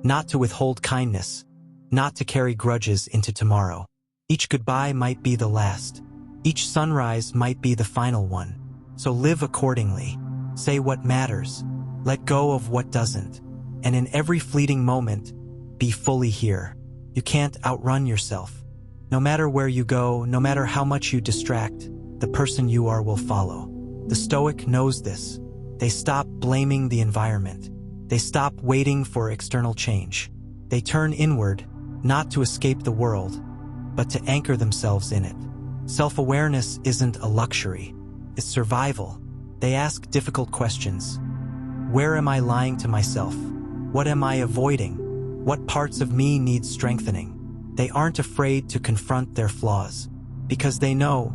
not to withhold kindness, not to carry grudges into tomorrow. Each goodbye might be the last. Each sunrise might be the final one. So live accordingly. Say what matters. Let go of what doesn't. And in every fleeting moment, be fully here. You can't outrun yourself. No matter where you go, no matter how much you distract, the person you are will follow. The Stoic knows this. They stop blaming the environment. They stop waiting for external change. They turn inward, not to escape the world, but to anchor themselves in it. Self-awareness isn't a luxury. It's survival. They ask difficult questions. Where am I lying to myself? What am I avoiding? What parts of me need strengthening? They aren't afraid to confront their flaws, because they know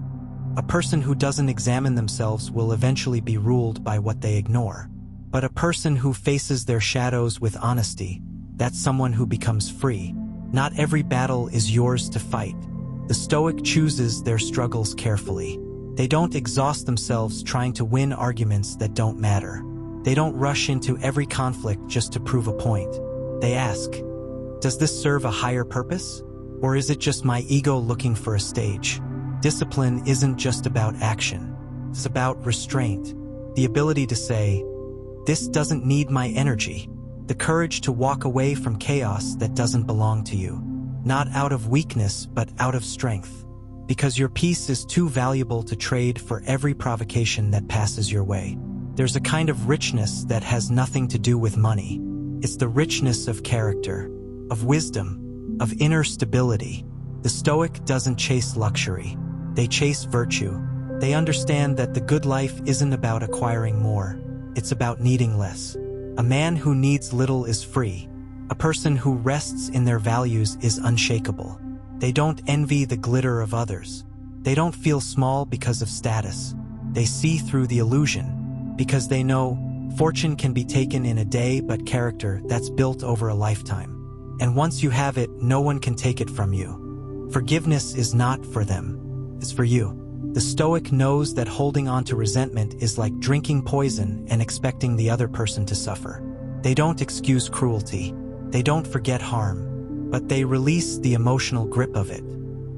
a person who doesn't examine themselves will eventually be ruled by what they ignore. But a person who faces their shadows with honesty, that's someone who becomes free. Not every battle is yours to fight. The Stoic chooses their struggles carefully. They don't exhaust themselves trying to win arguments that don't matter. They don't rush into every conflict just to prove a point. They ask, does this serve a higher purpose? Or is it just my ego looking for a stage? Discipline isn't just about action. It's about restraint. The ability to say, this doesn't need my energy. The courage to walk away from chaos that doesn't belong to you. Not out of weakness, but out of strength. Because your peace is too valuable to trade for every provocation that passes your way. There's a kind of richness that has nothing to do with money. It's the richness of character, of wisdom, of inner stability. The Stoic doesn't chase luxury. They chase virtue. They understand that the good life isn't about acquiring more. It's about needing less. A man who needs little is free. A person who rests in their values is unshakable. They don't envy the glitter of others. They don't feel small because of status. They see through the illusion because they know fortune can be taken in a day, but character, that's built over a lifetime. And once you have it, no one can take it from you. Forgiveness is not for them. It's for you. The Stoic knows that holding on to resentment is like drinking poison and expecting the other person to suffer. They don't excuse cruelty. They don't forget harm. But they release the emotional grip of it,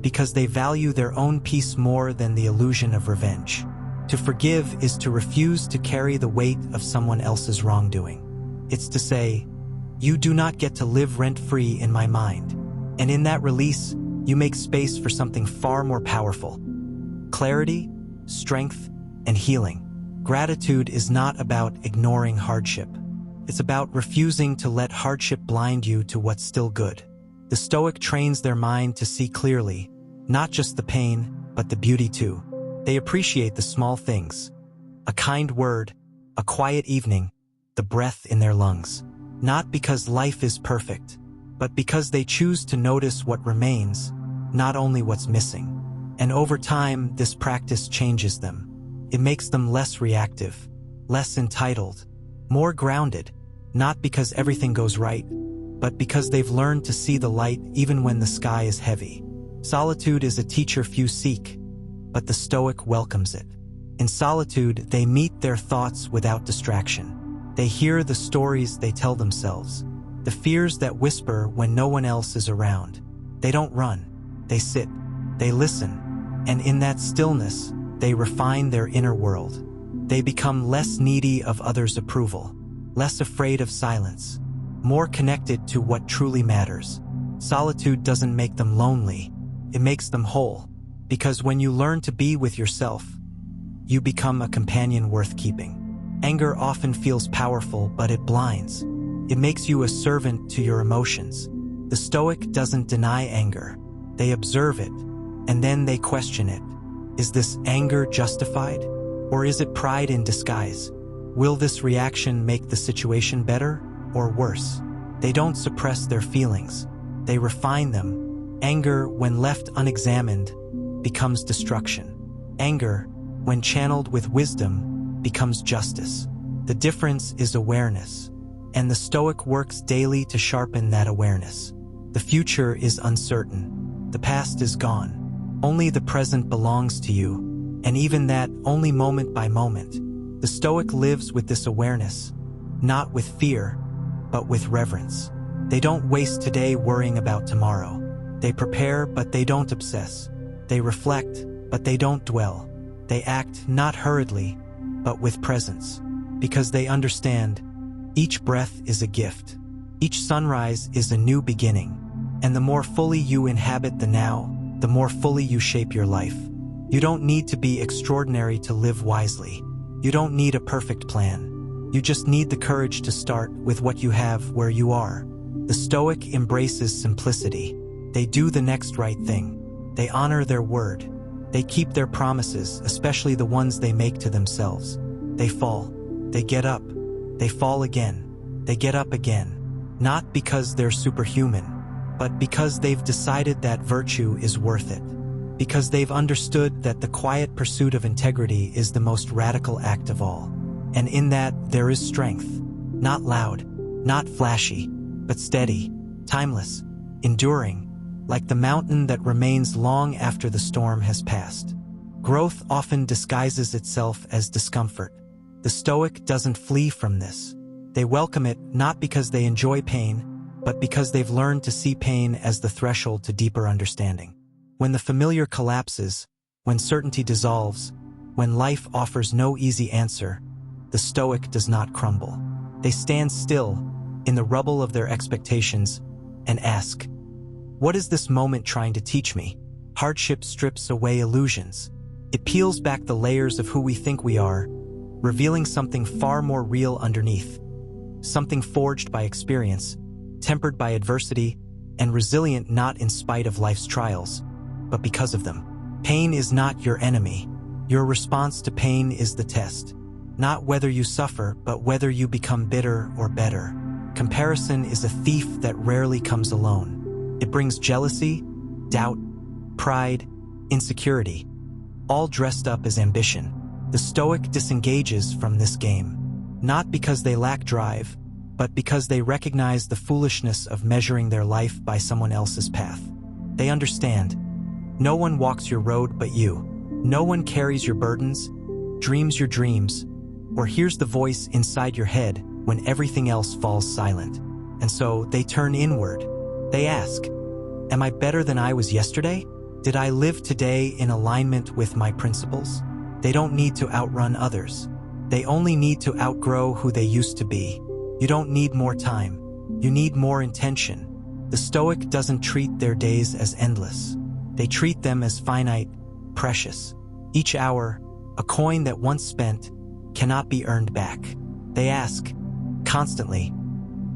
because they value their own peace more than the illusion of revenge. To forgive is to refuse to carry the weight of someone else's wrongdoing. It's to say, you do not get to live rent-free in my mind. And in that release, you make space for something far more powerful. Clarity, strength, and healing. Gratitude is not about ignoring hardship. It's about refusing to let hardship blind you to what's still good. The Stoic trains their mind to see clearly, not just the pain, but the beauty too. They appreciate the small things. A kind word, a quiet evening, the breath in their lungs. Not because life is perfect, but because they choose to notice what remains, not only what's missing. And over time, this practice changes them. It makes them less reactive, less entitled, more grounded, not because everything goes right, but because they've learned to see the light even when the sky is heavy. Solitude is a teacher few seek, but the Stoic welcomes it. In solitude, they meet their thoughts without distraction. They hear the stories they tell themselves, the fears that whisper when no one else is around. They don't run, they sit, they listen, and in that stillness, they refine their inner world. They become less needy of others' approval, less afraid of silence, more connected to what truly matters. Solitude doesn't make them lonely, it makes them whole, because when you learn to be with yourself, you become a companion worth keeping. Anger often feels powerful, but it blinds. It makes you a servant to your emotions. The Stoic doesn't deny anger. They observe it, and then they question it. Is this anger justified? Or is it pride in disguise? Will this reaction make the situation better or worse? They don't suppress their feelings. They refine them. Anger, when left unexamined, becomes destruction. Anger, when channeled with wisdom, becomes justice. The difference is awareness, and the Stoic works daily to sharpen that awareness. The future is uncertain. The past is gone. Only the present belongs to you, and even that only moment by moment. The Stoic lives with this awareness, not with fear, but with reverence. They don't waste today worrying about tomorrow. They prepare, but they don't obsess. They reflect, but they don't dwell. They act not hurriedly, but with presence, because they understand each breath is a gift. Each sunrise is a new beginning, and the more fully you inhabit the now, the more fully you shape your life. You don't need to be extraordinary to live wisely. You don't need a perfect plan. You just need the courage to start with what you have where you are. The Stoic embraces simplicity. They do the next right thing. They honor their word. They keep their promises, especially the ones they make to themselves. They fall. They get up. They fall again. They get up again. Not because they're superhuman, but because they've decided that virtue is worth it. Because they've understood that the quiet pursuit of integrity is the most radical act of all. And in that, there is strength. Not loud, not flashy, but steady, timeless, enduring. like the mountain that remains long after the storm has passed. Growth often disguises itself as discomfort. The Stoic doesn't flee from this. They welcome it not because they enjoy pain, but because they've learned to see pain as the threshold to deeper understanding. When the familiar collapses, when certainty dissolves, when life offers no easy answer, the Stoic does not crumble. They stand still in the rubble of their expectations and ask, "What is this moment trying to teach me?" Hardship strips away illusions. It peels back the layers of who we think we are, revealing something far more real underneath. Something forged by experience, tempered by adversity, and resilient not in spite of life's trials, but because of them. Pain is not your enemy. Your response to pain is the test. Not whether you suffer, but whether you become bitter or better. Comparison is a thief that rarely comes alone. It brings jealousy, doubt, pride, insecurity, all dressed up as ambition. The Stoic disengages from this game, not because they lack drive, but because they recognize the foolishness of measuring their life by someone else's path. They understand, no one walks your road but you. No one carries your burdens, dreams your dreams, or hears the voice inside your head when everything else falls silent. And so they turn inward. They ask, am I better than I was yesterday? Did I live today in alignment with my principles? They don't need to outrun others. They only need to outgrow who they used to be. You don't need more time. You need more intention. The Stoic doesn't treat their days as endless. They treat them as finite, precious. Each hour, a coin that once spent, cannot be earned back. They ask, constantly,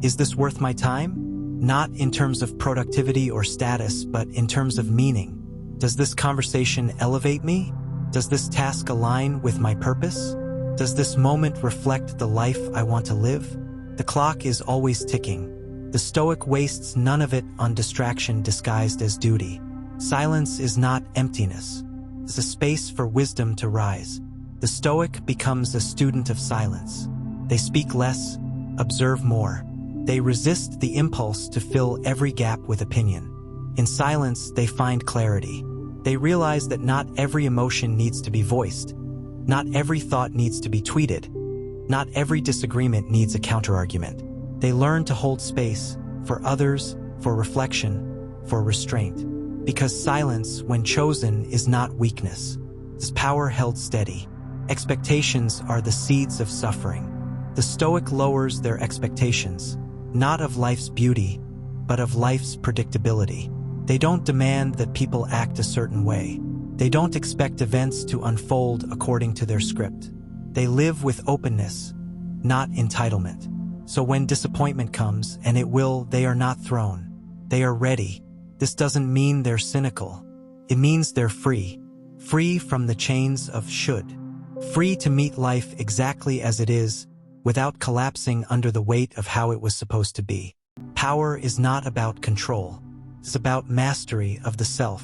is this worth my time? Not in terms of productivity or status, but in terms of meaning. Does this conversation elevate me? Does this task align with my purpose? Does this moment reflect the life I want to live? The clock is always ticking. The Stoic wastes none of it on distraction disguised as duty. Silence is not emptiness. It's a space for wisdom to rise. The Stoic becomes a student of silence. They speak less, observe more. They resist the impulse to fill every gap with opinion. In silence, they find clarity. They realize that not every emotion needs to be voiced. Not every thought needs to be tweeted. Not every disagreement needs a counterargument. They learn to hold space for others, for reflection, for restraint. Because silence, when chosen, is not weakness. It's power held steady. Expectations are the seeds of suffering. The Stoic lowers their expectations, not of life's beauty, but of life's predictability. They don't demand that people act a certain way. They don't expect events to unfold according to their script. They live with openness, not entitlement. So when disappointment comes, and it will, they are not thrown. They are ready. This doesn't mean they're cynical. It means they're free. Free from the chains of should. Free to meet life exactly as it is, without collapsing under the weight of how it was supposed to be. Power is not about control. It's about mastery of the self.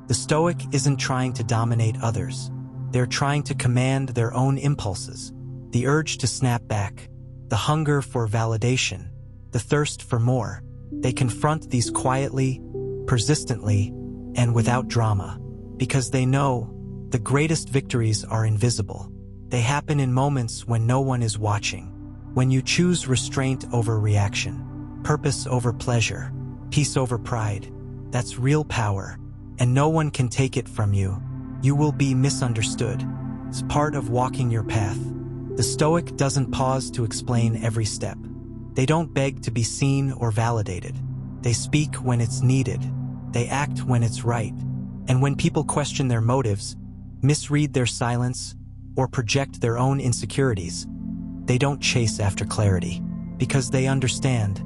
The Stoic isn't trying to dominate others. They're trying to command their own impulses, the urge to snap back, the hunger for validation, the thirst for more. They confront these quietly, persistently, and without drama, because they know the greatest victories are invisible. They happen in moments when no one is watching, when you choose restraint over reaction, purpose over pleasure, peace over pride. That's real power, and no one can take it from you. You will be misunderstood. It's part of walking your path. The Stoic doesn't pause to explain every step. They don't beg to be seen or validated. They speak when it's needed. They act when it's right. And when people question their motives, misread their silence, or project their own insecurities, they don't chase after clarity, because they understand.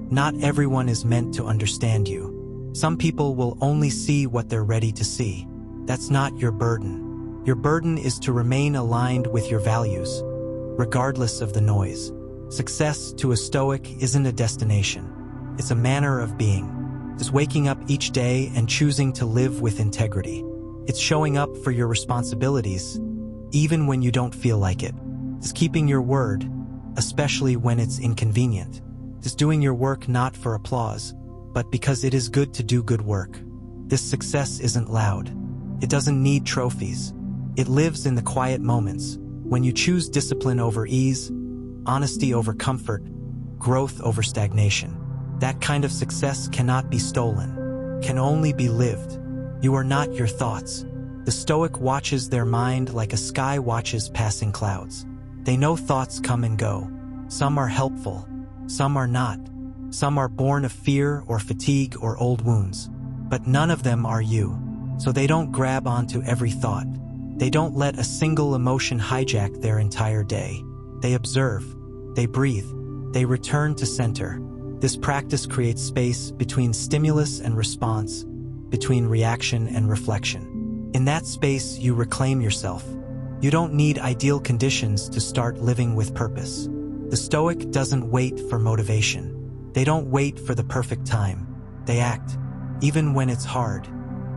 Not everyone is meant to understand you. Some people will only see what they're ready to see. That's not your burden. Your burden is to remain aligned with your values, regardless of the noise. Success to a Stoic isn't a destination. It's a manner of being. It's waking up each day and choosing to live with integrity. It's showing up for your responsibilities, even when you don't feel like it. It's keeping your word, especially when it's inconvenient. It's doing your work not for applause, but because it is good to do good work. This success isn't loud. It doesn't need trophies. It lives in the quiet moments, when you choose discipline over ease, honesty over comfort, growth over stagnation. That kind of success cannot be stolen, can only be lived. You are not your thoughts. The Stoic watches their mind like a sky watches passing clouds. They know thoughts come and go. Some are helpful, some are not. Some are born of fear or fatigue or old wounds. But none of them are you. So they don't grab onto every thought. They don't let a single emotion hijack their entire day. They observe, they breathe, they return to center. This practice creates space between stimulus and response, between reaction and reflection. In that space, you reclaim yourself. You don't need ideal conditions to start living with purpose. The Stoic doesn't wait for motivation. They don't wait for the perfect time. They act, even when it's hard,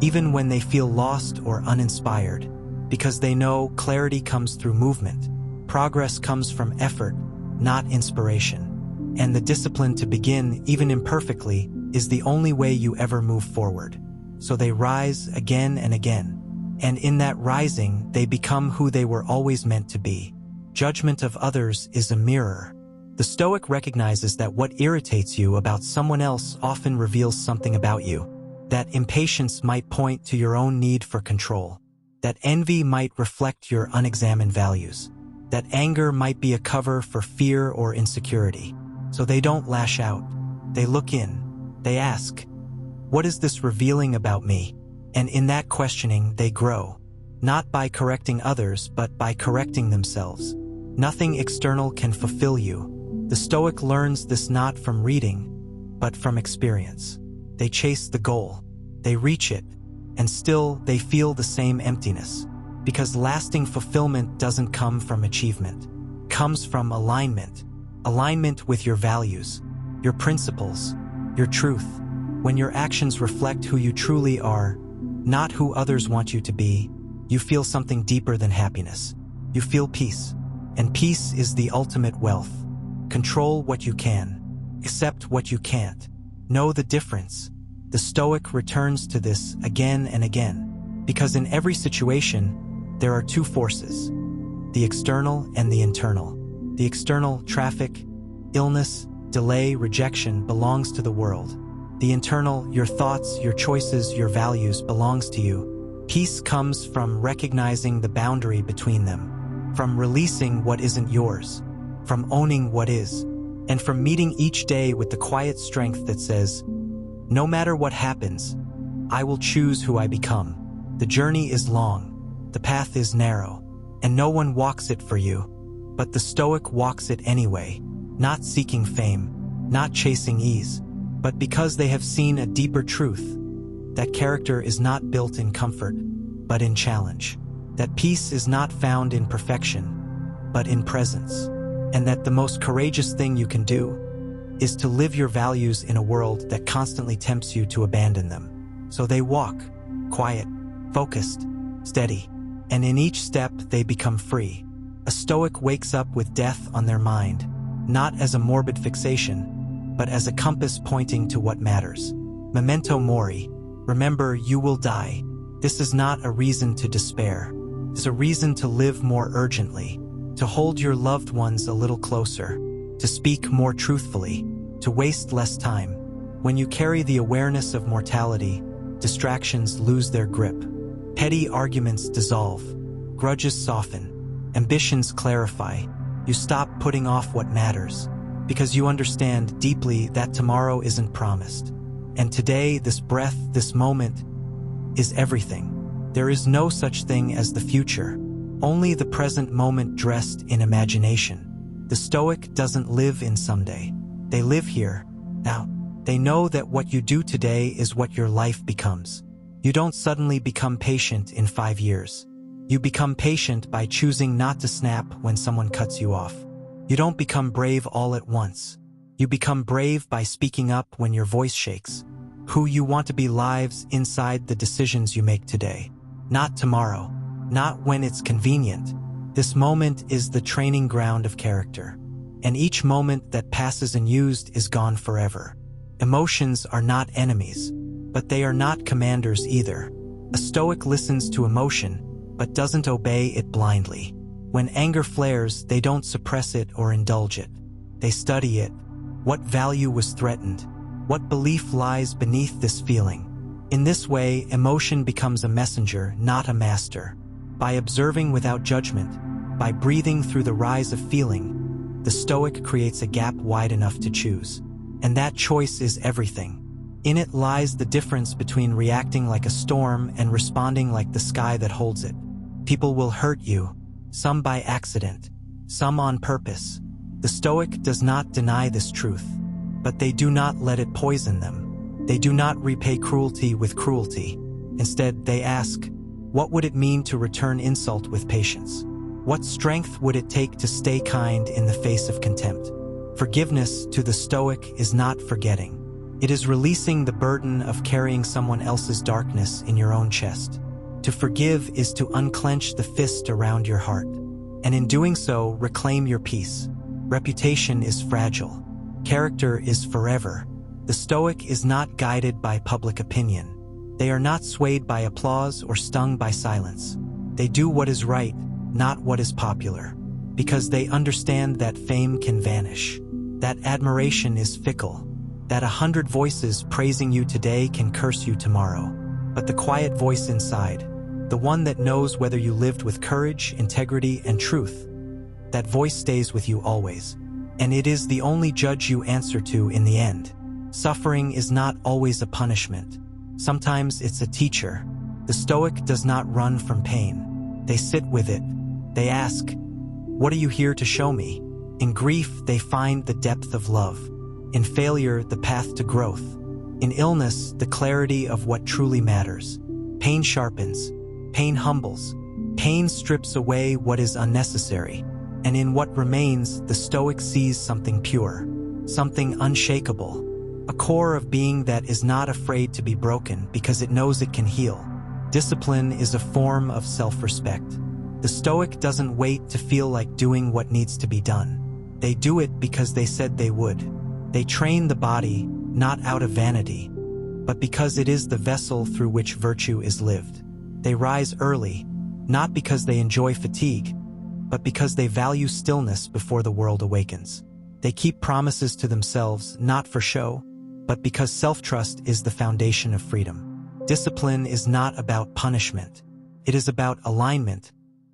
even when they feel lost or uninspired, because they know clarity comes through movement. Progress comes from effort, not inspiration. And the discipline to begin, even imperfectly, is the only way you ever move forward. So they rise again and again. And in that rising, they become who they were always meant to be. Judgment of others is a mirror. The Stoic recognizes that what irritates you about someone else often reveals something about you. That impatience might point to your own need for control. That envy might reflect your unexamined values. That anger might be a cover for fear or insecurity. So they don't lash out. They look in. They ask, what is this revealing about me? And in that questioning, they grow. Not by correcting others, but by correcting themselves. Nothing external can fulfill you. The Stoic learns this not from reading, but from experience. They chase the goal. They reach it. And still, they feel the same emptiness. Because lasting fulfillment doesn't come from achievement. It comes from alignment. Alignment with your values, your principles, your truth. When your actions reflect who you truly are, not who others want you to be, you feel something deeper than happiness. You feel peace. And peace is the ultimate wealth. Control what you can. Accept what you can't. Know the difference. The Stoic returns to this again and again. Because in every situation, there are two forces. The external and the internal. The external, traffic, illness, delay, rejection, belongs to the world. The internal, your thoughts, your choices, your values, belongs to you. Peace comes from recognizing the boundary between them, from releasing what isn't yours, from owning what is, and from meeting each day with the quiet strength that says, no matter what happens, I will choose who I become. The journey is long, the path is narrow, and no one walks it for you. But the Stoic walks it anyway, not seeking fame, not chasing ease, but because they have seen a deeper truth, that character is not built in comfort, but in challenge, that peace is not found in perfection, but in presence, and that the most courageous thing you can do is to live your values in a world that constantly tempts you to abandon them. So they walk, quiet, focused, steady, and in each step they become free. A Stoic wakes up with death on their mind, not as a morbid fixation, but as a compass pointing to what matters. Memento mori, remember you will die. This is not a reason to despair. It's a reason to live more urgently, to hold your loved ones a little closer, to speak more truthfully, to waste less time. When you carry the awareness of mortality, distractions lose their grip. Petty arguments dissolve, grudges soften, ambitions clarify. You stop putting off what matters, because you understand deeply that tomorrow isn't promised. And today, this breath, this moment, is everything. There is no such thing as the future, only the present moment dressed in imagination. The Stoic doesn't live in someday. They live here, now. They know that what you do today is what your life becomes. You don't suddenly become patient in 5 years. You become patient by choosing not to snap when someone cuts you off. You don't become brave all at once. You become brave by speaking up when your voice shakes. Who you want to be lives inside the decisions you make today. Not tomorrow. Not when it's convenient. This moment is the training ground of character. And each moment that passes unused is gone forever. Emotions are not enemies, but they are not commanders either. A Stoic listens to emotion, but doesn't obey it blindly. When anger flares, they don't suppress it or indulge it. They study it. What value was threatened? What belief lies beneath this feeling? In this way, emotion becomes a messenger, not a master. By observing without judgment, by breathing through the rise of feeling, the Stoic creates a gap wide enough to choose. And that choice is everything. In it lies the difference between reacting like a storm and responding like the sky that holds it. People will hurt you, some by accident, some on purpose. The Stoic does not deny this truth, but they do not let it poison them. They do not repay cruelty with cruelty. Instead, they ask, what would it mean to return insult with patience? What strength would it take to stay kind in the face of contempt? Forgiveness to the Stoic is not forgetting. It is releasing the burden of carrying someone else's darkness in your own chest. To forgive is to unclench the fist around your heart, and in doing so, reclaim your peace. Reputation is fragile. Character is forever. The Stoic is not guided by public opinion. They are not swayed by applause or stung by silence. They do what is right, not what is popular, because they understand that fame can vanish, that admiration is fickle, that 100 voices praising you today can curse you tomorrow. But the quiet voice inside, the one that knows whether you lived with courage, integrity, and truth, that voice stays with you always. And it is the only judge you answer to in the end. Suffering is not always a punishment. Sometimes it's a teacher. The Stoic does not run from pain. They sit with it. They ask, what are you here to show me? In grief, they find the depth of love. In failure, the path to growth. In illness, the clarity of what truly matters. Pain sharpens. Pain humbles. Pain strips away what is unnecessary. And in what remains, the Stoic sees something pure, something unshakable, a core of being that is not afraid to be broken because it knows it can heal. Discipline is a form of self-respect. The Stoic doesn't wait to feel like doing what needs to be done. They do it because they said they would. They train the body, not out of vanity, but because it is the vessel through which virtue is lived. They rise early, not because they enjoy fatigue, but because they value stillness before the world awakens. They keep promises to themselves, not for show, but because self-trust is the foundation of freedom. Discipline is not about punishment. It is about alignment,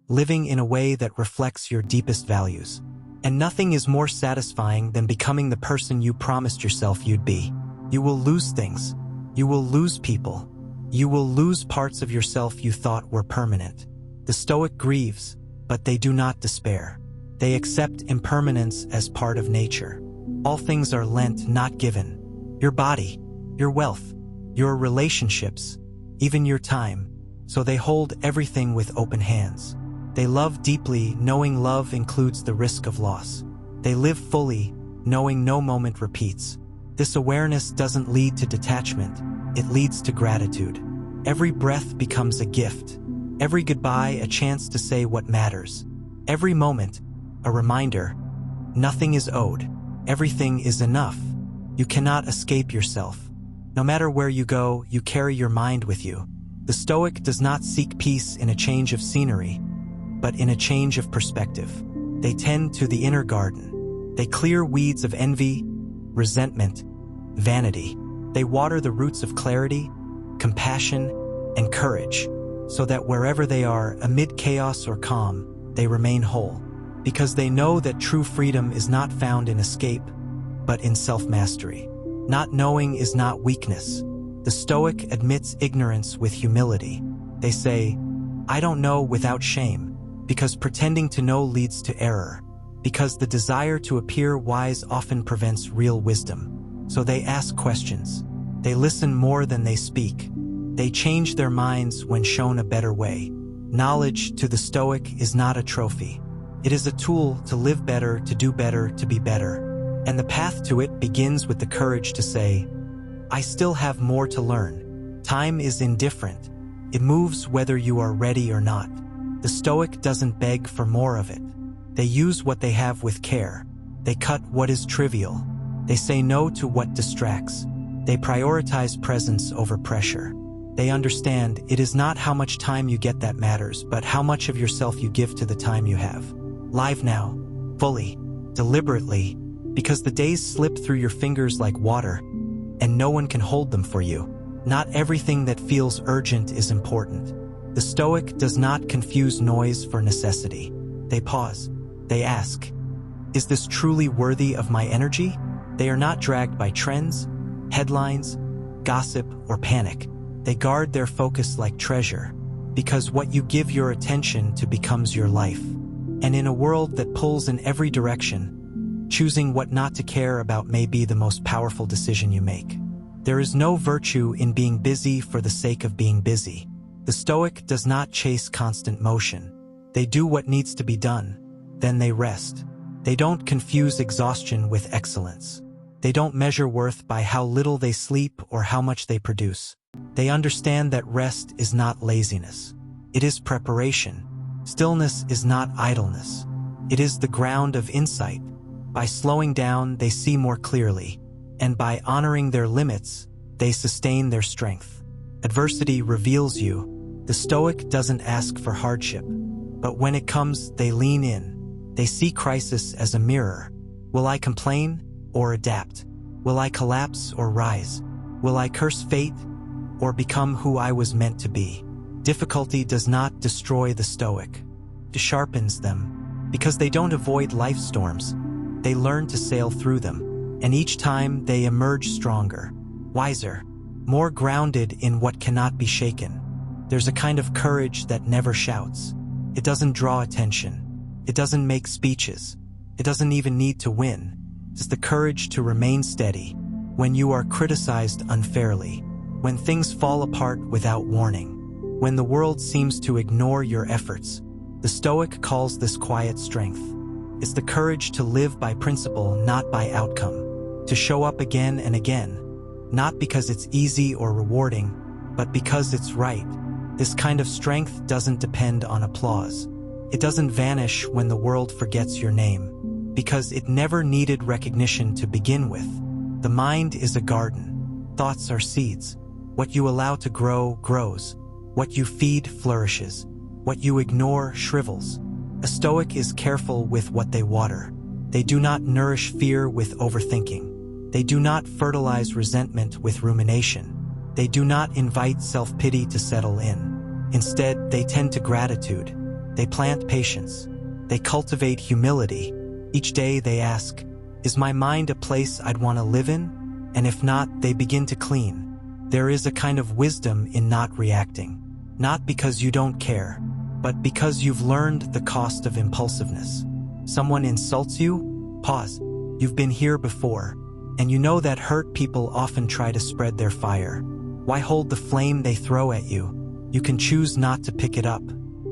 living in a way that reflects your deepest values. And nothing is more satisfying than becoming the person you promised yourself you'd be. You will lose things. You will lose people. You will lose parts of yourself you thought were permanent. The Stoic grieves, but they do not despair. They accept impermanence as part of nature. All things are lent, not given. Your body, your wealth, your relationships, even your time. So they hold everything with open hands. They love deeply, knowing love includes the risk of loss. They live fully, knowing no moment repeats. This awareness doesn't lead to detachment, it leads to gratitude. Every breath becomes a gift. Every goodbye a chance to say what matters. Every moment, a reminder. Nothing is owed. Everything is enough. You cannot escape yourself. No matter where you go, you carry your mind with you. The Stoic does not seek peace in a change of scenery, but in a change of perspective. They tend to the inner garden. They clear weeds of envy, resentment, vanity. They water the roots of clarity, compassion, and courage, so that wherever they are, amid chaos or calm, they remain whole. Because they know that true freedom is not found in escape, but in self-mastery. Not knowing is not weakness. The Stoic admits ignorance with humility. They say, I don't know without shame, because pretending to know leads to error, because the desire to appear wise often prevents real wisdom. So they ask questions. They listen more than they speak. They change their minds when shown a better way. Knowledge to the Stoic is not a trophy. It is a tool to live better, to do better, to be better. And the path to it begins with the courage to say, I still have more to learn. Time is indifferent. It moves whether you are ready or not. The Stoic doesn't beg for more of it. They use what they have with care. They cut what is trivial. They say no to what distracts. They prioritize presence over pressure. They understand it is not how much time you get that matters, but how much of yourself you give to the time you have. Live now, fully, deliberately, because the days slip through your fingers like water, and no one can hold them for you. Not everything that feels urgent is important. The Stoic does not confuse noise for necessity. They pause. They ask, is this truly worthy of my energy? They are not dragged by trends, headlines, gossip, or panic. They guard their focus like treasure, because what you give your attention to becomes your life. And in a world that pulls in every direction, choosing what not to care about may be the most powerful decision you make. There is no virtue in being busy for the sake of being busy. The Stoic does not chase constant motion. They do what needs to be done, then they rest. They don't confuse exhaustion with excellence. They don't measure worth by how little they sleep or how much they produce. They understand that rest is not laziness. It is preparation. Stillness is not idleness. It is the ground of insight. By slowing down, they see more clearly, and by honoring their limits, they sustain their strength. Adversity reveals you. The Stoic doesn't ask for hardship, but when it comes, they lean in. They see crisis as a mirror. Will I complain or adapt? Will I collapse or rise? Will I curse fate or become who I was meant to be? Difficulty does not destroy the Stoic. It sharpens them. Because they don't avoid life storms, they learn to sail through them. And each time they emerge stronger, wiser, more grounded in what cannot be shaken. There's a kind of courage that never shouts. It doesn't draw attention. It doesn't make speeches. It doesn't even need to win. It's the courage to remain steady when you are criticized unfairly, when things fall apart without warning, when the world seems to ignore your efforts. The Stoic calls this quiet strength. It's the courage to live by principle, not by outcome, to show up again and again, not because it's easy or rewarding, but because it's right. This kind of strength doesn't depend on applause. It doesn't vanish when the world forgets your name, because it never needed recognition to begin with. The mind is a garden. Thoughts are seeds. What you allow to grow, grows. What you feed, flourishes. What you ignore, shrivels. A Stoic is careful with what they water. They do not nourish fear with overthinking. They do not fertilize resentment with rumination. They do not invite self-pity to settle in. Instead, they tend to gratitude. They plant patience. They cultivate humility. Each day they ask, is my mind a place I'd want to live in? And if not, they begin to clean. There is a kind of wisdom in not reacting. Not because you don't care, but because you've learned the cost of impulsiveness. Someone insults you? Pause. You've been here before, and you know that hurt people often try to spread their fire. Why hold the flame they throw at you? You can choose not to pick it up.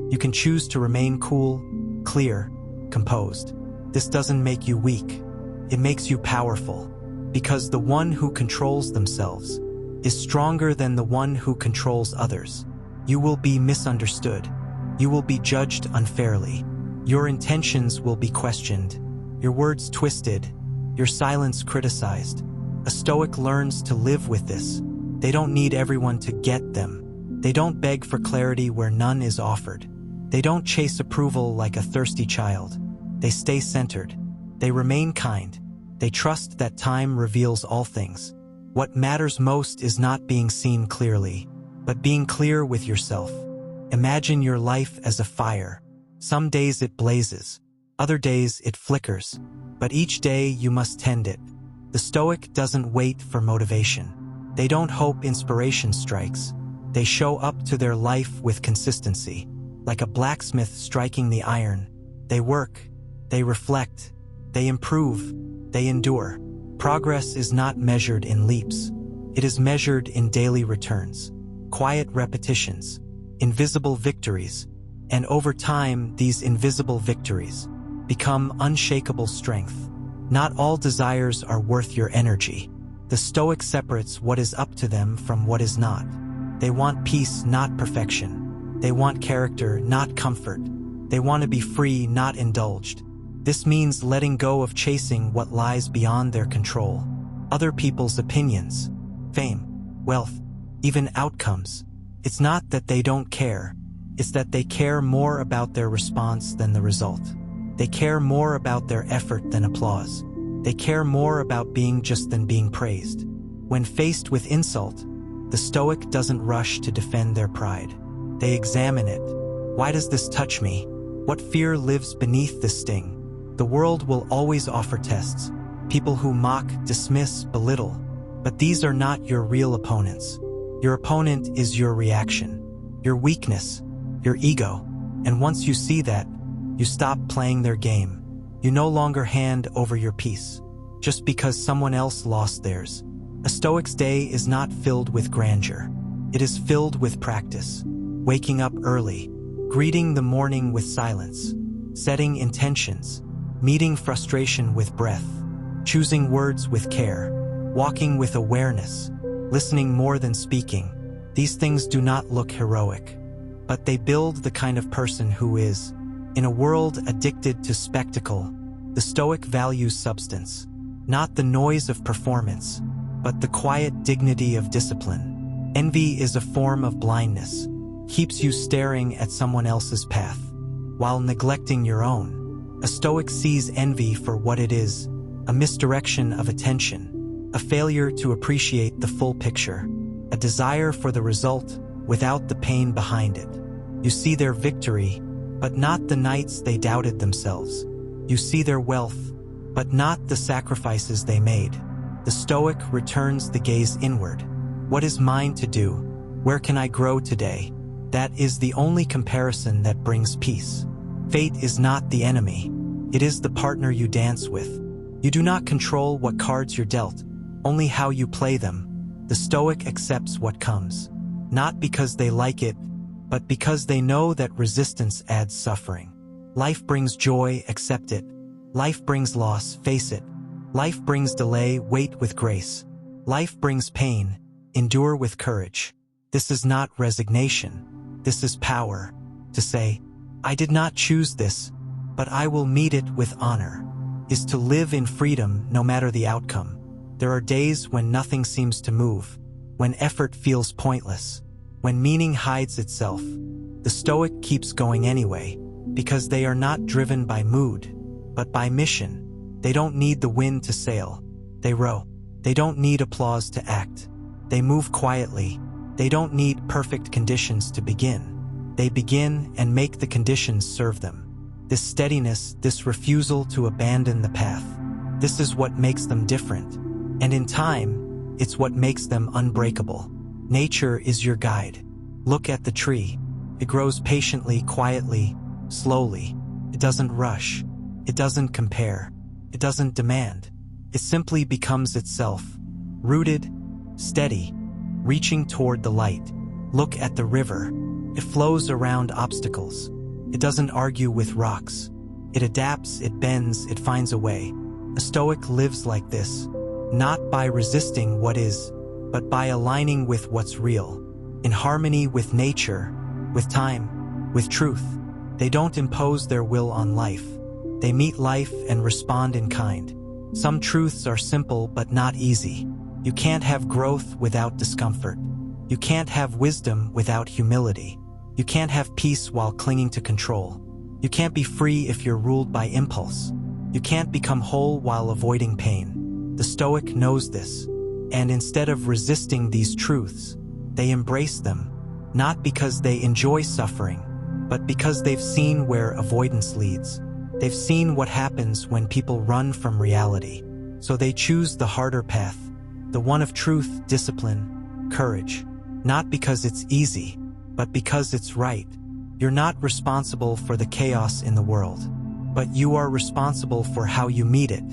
You can choose to remain cool, clear, composed. This doesn't make you weak. It makes you powerful, because the one who controls themselves is stronger than the one who controls others. You will be misunderstood. You will be judged unfairly. Your intentions will be questioned, your words twisted, your silence criticized. A Stoic learns to live with this. They don't need everyone to get them. They don't beg for clarity where none is offered. They don't chase approval like a thirsty child. They stay centered. They remain kind. They trust that time reveals all things. What matters most is not being seen clearly, but being clear with yourself. Imagine your life as a fire. Some days it blazes, other days it flickers, but each day you must tend it. The Stoic doesn't wait for motivation. They don't hope inspiration strikes. They show up to their life with consistency, like a blacksmith striking the iron. They work, they reflect, they improve, they endure. Progress is not measured in leaps. It is measured in daily returns, quiet repetitions, invisible victories, and over time, these invisible victories become unshakable strength. Not all desires are worth your energy. The Stoic separates what is up to them from what is not. They want peace, not perfection. They want character, not comfort. They want to be free, not indulged. This means letting go of chasing what lies beyond their control. Other people's opinions, fame, wealth, even outcomes. It's not that they don't care, it's that they care more about their response than the result. They care more about their effort than applause. They care more about being just than being praised. When faced with insult, the Stoic doesn't rush to defend their pride. They examine it. Why does this touch me? What fear lives beneath this sting? The world will always offer tests, people who mock, dismiss, belittle. But these are not your real opponents. Your opponent is your reaction, your weakness, your ego. And once you see that, you stop playing their game. You no longer hand over your peace, just because someone else lost theirs. A Stoic's day is not filled with grandeur. It is filled with practice. Waking up early, greeting the morning with silence, setting intentions, meeting frustration with breath, choosing words with care, walking with awareness, listening more than speaking. These things do not look heroic, but they build the kind of person who is. In a world addicted to spectacle, the Stoic values substance, not the noise of performance, but the quiet dignity of discipline. Envy is a form of blindness, keeps you staring at someone else's path, while neglecting your own. A Stoic sees envy for what it is, a misdirection of attention, a failure to appreciate the full picture, a desire for the result without the pain behind it. You see their victory, but not the nights they doubted themselves. You see their wealth, but not the sacrifices they made. The Stoic returns the gaze inward. What is mine to do? Where can I grow today? That is the only comparison that brings peace. Fate is not the enemy. It is the partner you dance with. You do not control what cards you're dealt, only how you play them. The Stoic accepts what comes, not because they like it, but because they know that resistance adds suffering. Life brings joy, accept it. Life brings loss, face it. Life brings delay, wait with grace. Life brings pain, endure with courage. This is not resignation. This is power. To say, I did not choose this, but I will meet it with honor, is to live in freedom no matter the outcome. There are days when nothing seems to move, when effort feels pointless, when meaning hides itself. The Stoic keeps going anyway, because they are not driven by mood, but by mission. They don't need the wind to sail. They row. They don't need applause to act. They move quietly. They don't need perfect conditions to begin. They begin and make the conditions serve them. This steadiness, this refusal to abandon the path, this is what makes them different. And in time, it's what makes them unbreakable. Nature is your guide. Look at the tree. It grows patiently, quietly, slowly. It doesn't rush. It doesn't compare. It doesn't demand. It simply becomes itself, rooted, steady, reaching toward the light. Look at the river. It flows around obstacles. It doesn't argue with rocks. It adapts, it bends, it finds a way. A Stoic lives like this, not by resisting what is, but by aligning with what's real, in harmony with nature, with time, with truth. They don't impose their will on life. They meet life and respond in kind. Some truths are simple but not easy. You can't have growth without discomfort. You can't have wisdom without humility. You can't have peace while clinging to control. You can't be free if you're ruled by impulse. You can't become whole while avoiding pain. The Stoic knows this, and instead of resisting these truths, they embrace them, not because they enjoy suffering, but because they've seen where avoidance leads. They've seen what happens when people run from reality. So they choose the harder path, the one of truth, discipline, courage, not because it's easy, but because it's right. You're not responsible for the chaos in the world, but you are responsible for how you meet it.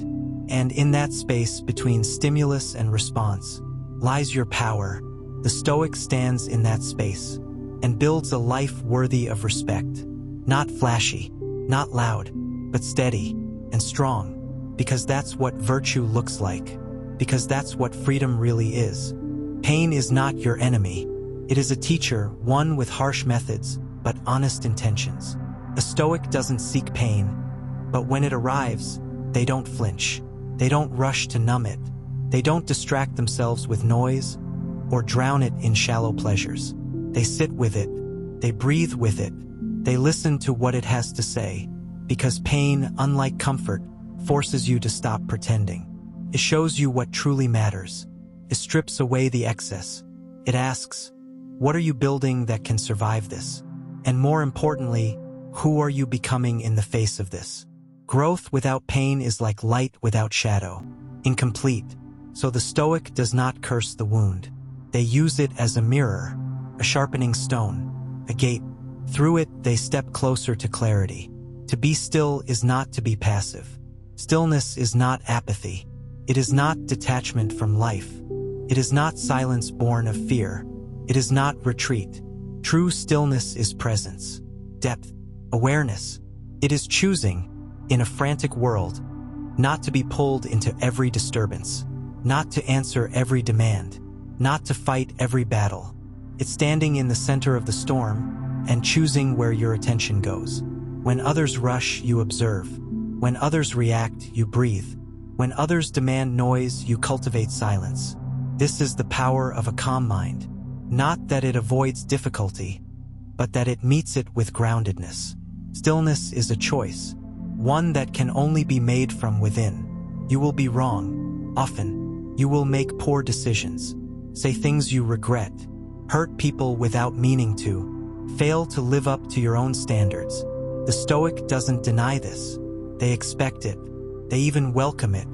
And in that space between stimulus and response lies your power. The Stoic stands in that space and builds a life worthy of respect. Not flashy, not loud, but steady and strong, because that's what virtue looks like, because that's what freedom really is. Pain is not your enemy. It is a teacher, one with harsh methods, but honest intentions. A Stoic doesn't seek pain, but when it arrives, they don't flinch. They don't rush to numb it. They don't distract themselves with noise, or drown it in shallow pleasures. They sit with it, they breathe with it, they listen to what it has to say, because pain, unlike comfort, forces you to stop pretending. It shows you what truly matters. It strips away the excess. It asks, what are you building that can survive this? And more importantly, who are you becoming in the face of this? Growth without pain is like light without shadow, incomplete. So the Stoic does not curse the wound. They use it as a mirror, a sharpening stone, a gate. Through it, they step closer to clarity. To be still is not to be passive. Stillness is not apathy. It is not detachment from life. It is not silence born of fear. It is not retreat. True stillness is presence, depth, awareness. It is choosing, in a frantic world, not to be pulled into every disturbance, not to answer every demand, not to fight every battle. It's standing in the center of the storm and choosing where your attention goes. When others rush, you observe. When others react, you breathe. When others demand noise, you cultivate silence. This is the power of a calm mind. Not that it avoids difficulty, but that it meets it with groundedness. Stillness is a choice, one that can only be made from within. You will be wrong, often. You will make poor decisions, say things you regret, hurt people without meaning to, fail to live up to your own standards. The Stoic doesn't deny this. They expect it. They even welcome it,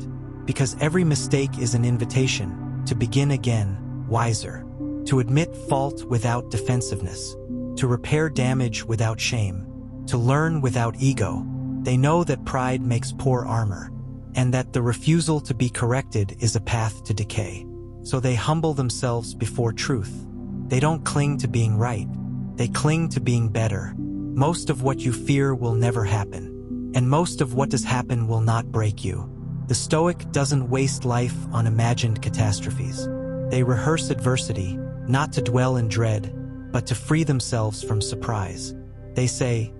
because every mistake is an invitation to begin again, wiser, to admit fault without defensiveness, to repair damage without shame, to learn without ego. They know that pride makes poor armor, and that the refusal to be corrected is a path to decay. So they humble themselves before truth. They don't cling to being right. They cling to being better. Most of what you fear will never happen, and most of what does happen will not break you. The Stoic doesn't waste life on imagined catastrophes. They rehearse adversity, not to dwell in dread, but to free themselves from surprise. They say,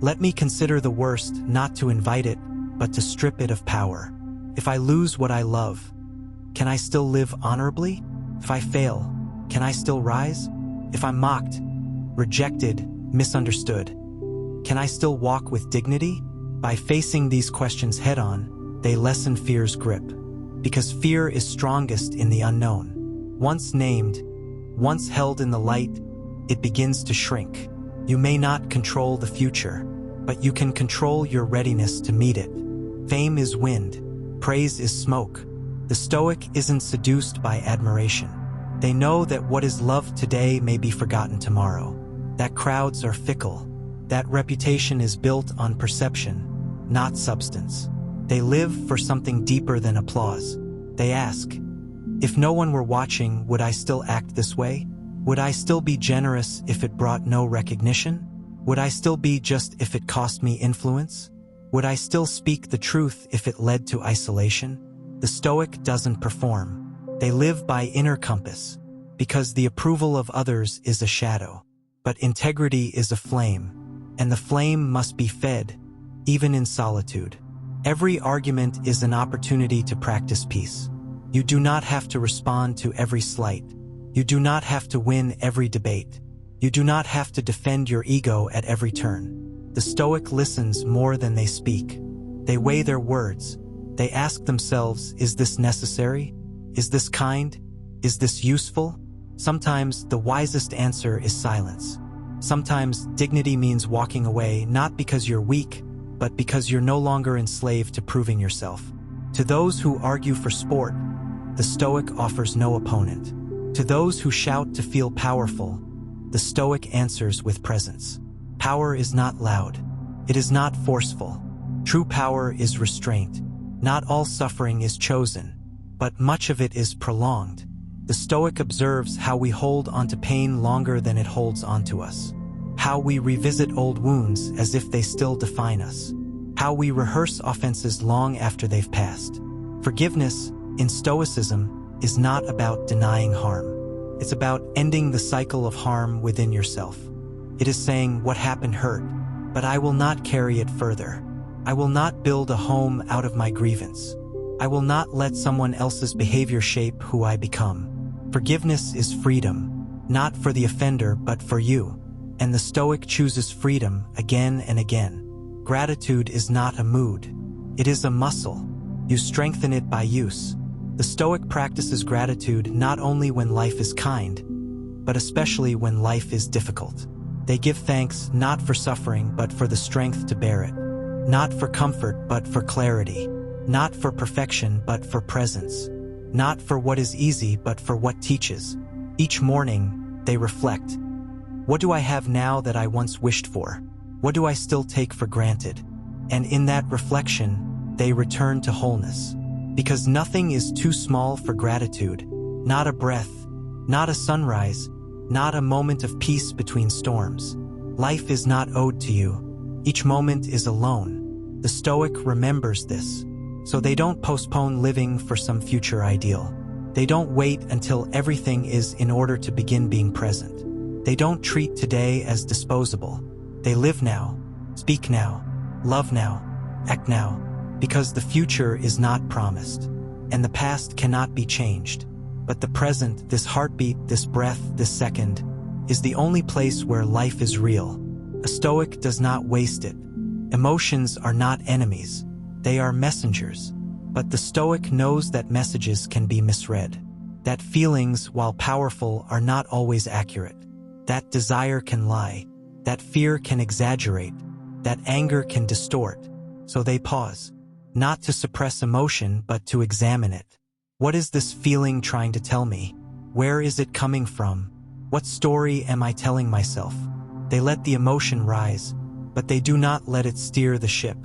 let me consider the worst, not to invite it, but to strip it of power. If I lose what I love, can I still live honorably? If I fail, can I still rise? If I'm mocked, rejected, misunderstood, can I still walk with dignity? By facing these questions head-on, they lessen fear's grip. Because fear is strongest in the unknown. Once named, once held in the light, it begins to shrink. You may not control the future, but you can control your readiness to meet it. Fame is wind, praise is smoke. The Stoic isn't seduced by admiration. They know that what is loved today may be forgotten tomorrow, that crowds are fickle, that reputation is built on perception, not substance. They live for something deeper than applause. They ask, if no one were watching, would I still act this way? Would I still be generous if it brought no recognition? Would I still be just if it cost me influence? Would I still speak the truth if it led to isolation? The Stoic doesn't perform. They live by inner compass, because the approval of others is a shadow. But integrity is a flame, and the flame must be fed, even in solitude. Every argument is an opportunity to practice peace. You do not have to respond to every slight. You do not have to win every debate. You do not have to defend your ego at every turn. The Stoic listens more than they speak. They weigh their words. They ask themselves, is this necessary? Is this kind? Is this useful? Sometimes the wisest answer is silence. Sometimes dignity means walking away, not because you're weak, but because you're no longer enslaved to proving yourself. To those who argue for sport, the Stoic offers no opponent. To those who shout to feel powerful, the Stoic answers with presence. Power is not loud. It is not forceful. True power is restraint. Not all suffering is chosen, but much of it is prolonged. The Stoic observes how we hold onto pain longer than it holds onto us. How we revisit old wounds as if they still define us. How we rehearse offenses long after they've passed. Forgiveness, in Stoicism, is not about denying harm. It's about ending the cycle of harm within yourself. It is saying, what happened hurt, but I will not carry it further. I will not build a home out of my grievance. I will not let someone else's behavior shape who I become. Forgiveness is freedom, not for the offender but for you. And the Stoic chooses freedom again and again. Gratitude is not a mood. It is a muscle. You strengthen it by use. The Stoic practices gratitude not only when life is kind, but especially when life is difficult. They give thanks not for suffering but for the strength to bear it. Not for comfort but for clarity. Not for perfection but for presence. Not for what is easy but for what teaches. Each morning, they reflect. What do I have now that I once wished for? What do I still take for granted? And in that reflection, they return to wholeness. Because nothing is too small for gratitude. Not a breath, not a sunrise, not a moment of peace between storms. Life is not owed to you. Each moment is alone. The Stoic remembers this. So they don't postpone living for some future ideal. They don't wait until everything is in order to begin being present. They don't treat today as disposable. They live now, speak now, love now, act now, because the future is not promised, and the past cannot be changed. But the present, this heartbeat, this breath, this second, is the only place where life is real. A Stoic does not waste it. Emotions are not enemies. They are messengers. But the Stoic knows that messages can be misread. That feelings, while powerful, are not always accurate. That desire can lie. That fear can exaggerate. That anger can distort. So they pause. Not to suppress emotion, but to examine it. What is this feeling trying to tell me? Where is it coming from? What story am I telling myself? They let the emotion rise, but they do not let it steer the ship.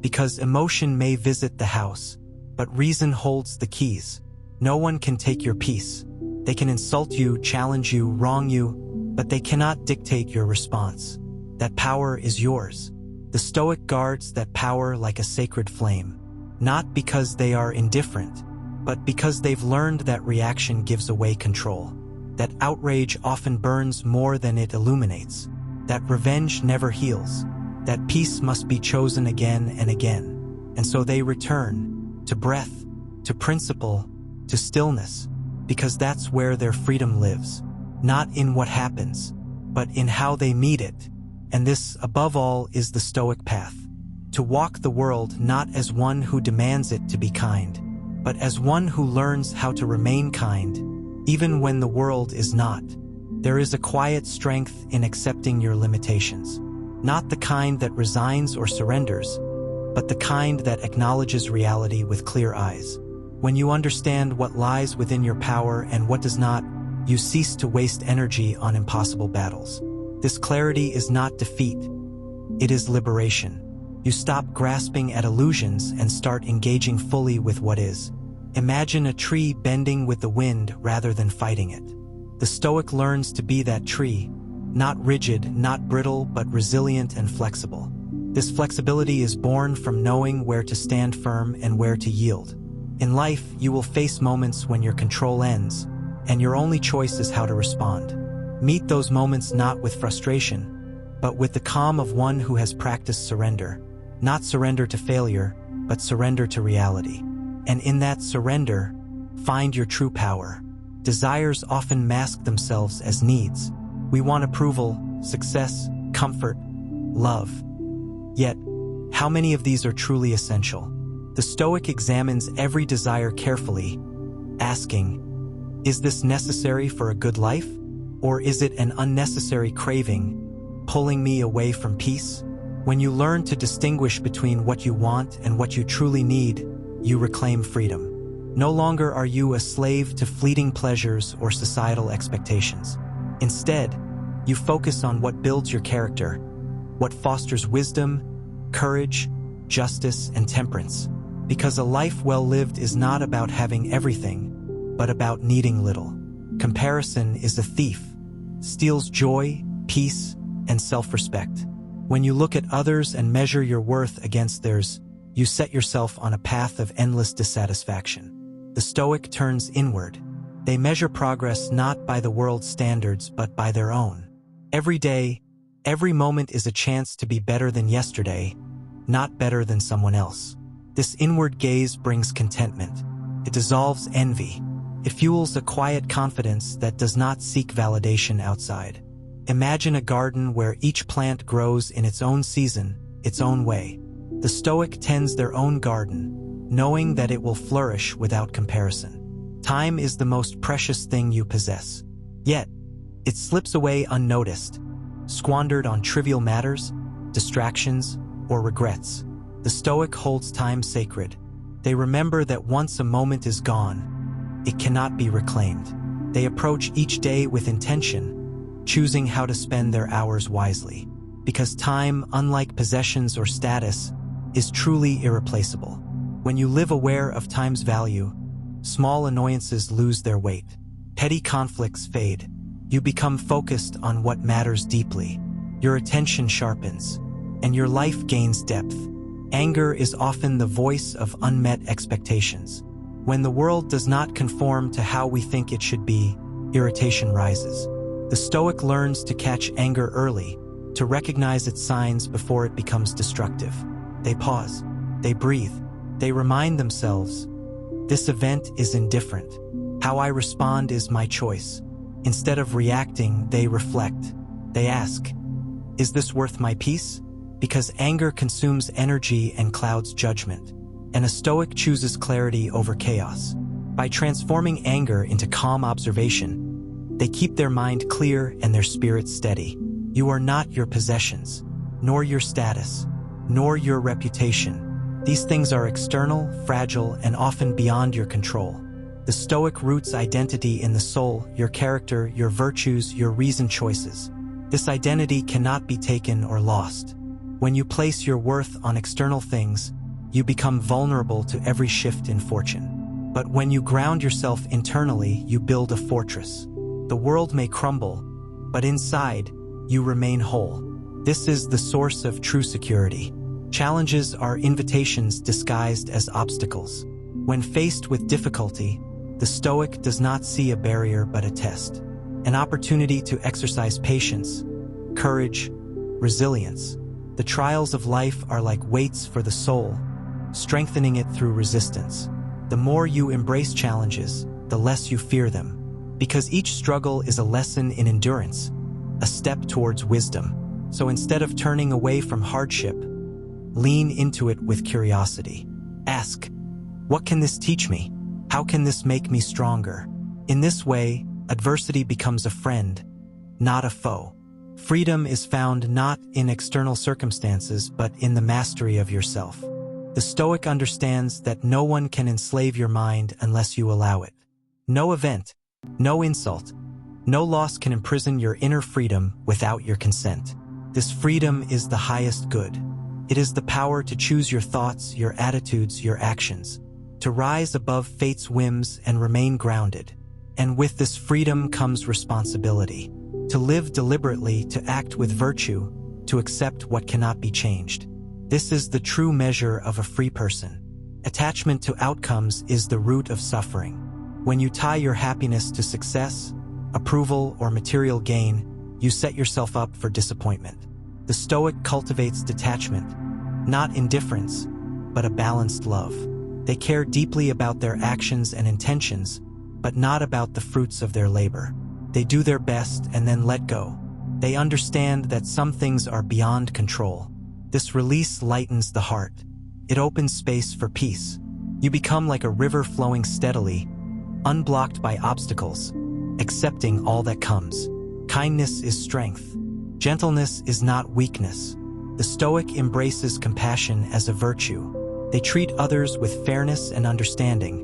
Because emotion may visit the house, but reason holds the keys. No one can take your peace. They can insult you, challenge you, wrong you, but they cannot dictate your response. That power is yours. The Stoic guards that power like a sacred flame, not because they are indifferent, but because they've learned that reaction gives away control. That outrage often burns more than it illuminates. That revenge never heals. That peace must be chosen again and again. And so they return to breath, to principle, to stillness, because that's where their freedom lives. Not in what happens, but in how they meet it. And this, above all, is the Stoic path. To walk the world not as one who demands it to be kind, but as one who learns how to remain kind, even when the world is not. There is a quiet strength in accepting your limitations. Not the kind that resigns or surrenders, but the kind that acknowledges reality with clear eyes. When you understand what lies within your power and what does not, you cease to waste energy on impossible battles. This clarity is not defeat. It is liberation. You stop grasping at illusions and start engaging fully with what is. Imagine a tree bending with the wind rather than fighting it. The Stoic learns to be that tree, not rigid, not brittle, but resilient and flexible. This flexibility is born from knowing where to stand firm and where to yield. In life, you will face moments when your control ends, and your only choice is how to respond. Meet those moments not with frustration, but with the calm of one who has practiced surrender. Not surrender to failure, but surrender to reality. And in that surrender, find your true power. Desires often mask themselves as needs. We want approval, success, comfort, love. Yet, how many of these are truly essential? The Stoic examines every desire carefully, asking, is this necessary for a good life? Or is it an unnecessary craving, pulling me away from peace? When you learn to distinguish between what you want and what you truly need, you reclaim freedom. No longer are you a slave to fleeting pleasures or societal expectations. Instead, you focus on what builds your character, what fosters wisdom, courage, justice, and temperance. Because a life well lived is not about having everything, but about needing little. Comparison is a thief, steals joy, peace, and self-respect. When you look at others and measure your worth against theirs, you set yourself on a path of endless dissatisfaction. The Stoic turns inward. They measure progress not by the world's standards, but by their own. Every day, every moment is a chance to be better than yesterday, not better than someone else. This inward gaze brings contentment. It dissolves envy. It fuels a quiet confidence that does not seek validation outside. Imagine a garden where each plant grows in its own season, its own way. The Stoic tends their own garden, knowing that it will flourish without comparison. Time is the most precious thing you possess. Yet, it slips away unnoticed, squandered on trivial matters, distractions, or regrets. The Stoic holds time sacred. They remember that once a moment is gone, it cannot be reclaimed. They approach each day with intention, choosing how to spend their hours wisely. Because time, unlike possessions or status, is truly irreplaceable. When you live aware of time's value, small annoyances lose their weight. Petty conflicts fade. You become focused on what matters deeply. Your attention sharpens, and your life gains depth. Anger is often the voice of unmet expectations. When the world does not conform to how we think it should be, irritation rises. The Stoic learns to catch anger early, to recognize its signs before it becomes destructive. They pause, they breathe, they remind themselves, this event is indifferent. How I respond is my choice. Instead of reacting, they reflect. They ask, is this worth my peace? Because anger consumes energy and clouds judgment, and a Stoic chooses clarity over chaos. By transforming anger into calm observation, they keep their mind clear and their spirit steady. You are not your possessions, nor your status, nor your reputation. These things are external, fragile, and often beyond your control. The Stoic roots identity in the soul, your character, your virtues, your reasoned choices. This identity cannot be taken or lost. When you place your worth on external things, you become vulnerable to every shift in fortune. But when you ground yourself internally, you build a fortress. The world may crumble, but inside, you remain whole. This is the source of true security. Challenges are invitations disguised as obstacles. When faced with difficulty, the Stoic does not see a barrier but a test, an opportunity to exercise patience, courage, resilience. The trials of life are like weights for the soul, strengthening it through resistance. The more you embrace challenges, the less you fear them, because each struggle is a lesson in endurance, a step towards wisdom. So instead of turning away from hardship, lean into it with curiosity. Ask, what can this teach me? How can this make me stronger? In this way, adversity becomes a friend, not a foe. Freedom is found not in external circumstances, but in the mastery of yourself. The Stoic understands that no one can enslave your mind unless you allow it. No event, no insult, no loss can imprison your inner freedom without your consent. This freedom is the highest good. It is the power to choose your thoughts, your attitudes, your actions, to rise above fate's whims and remain grounded. And with this freedom comes responsibility. To live deliberately, to act with virtue, to accept what cannot be changed. This is the true measure of a free person. Attachment to outcomes is the root of suffering. When you tie your happiness to success, approval, or material gain, you set yourself up for disappointment. The Stoic cultivates detachment, not indifference, but a balanced love. They care deeply about their actions and intentions, but not about the fruits of their labor. They do their best and then let go. They understand that some things are beyond control. This release lightens the heart. It opens space for peace. You become like a river flowing steadily, unblocked by obstacles, accepting all that comes. Kindness is strength. Gentleness is not weakness. The Stoic embraces compassion as a virtue. They treat others with fairness and understanding,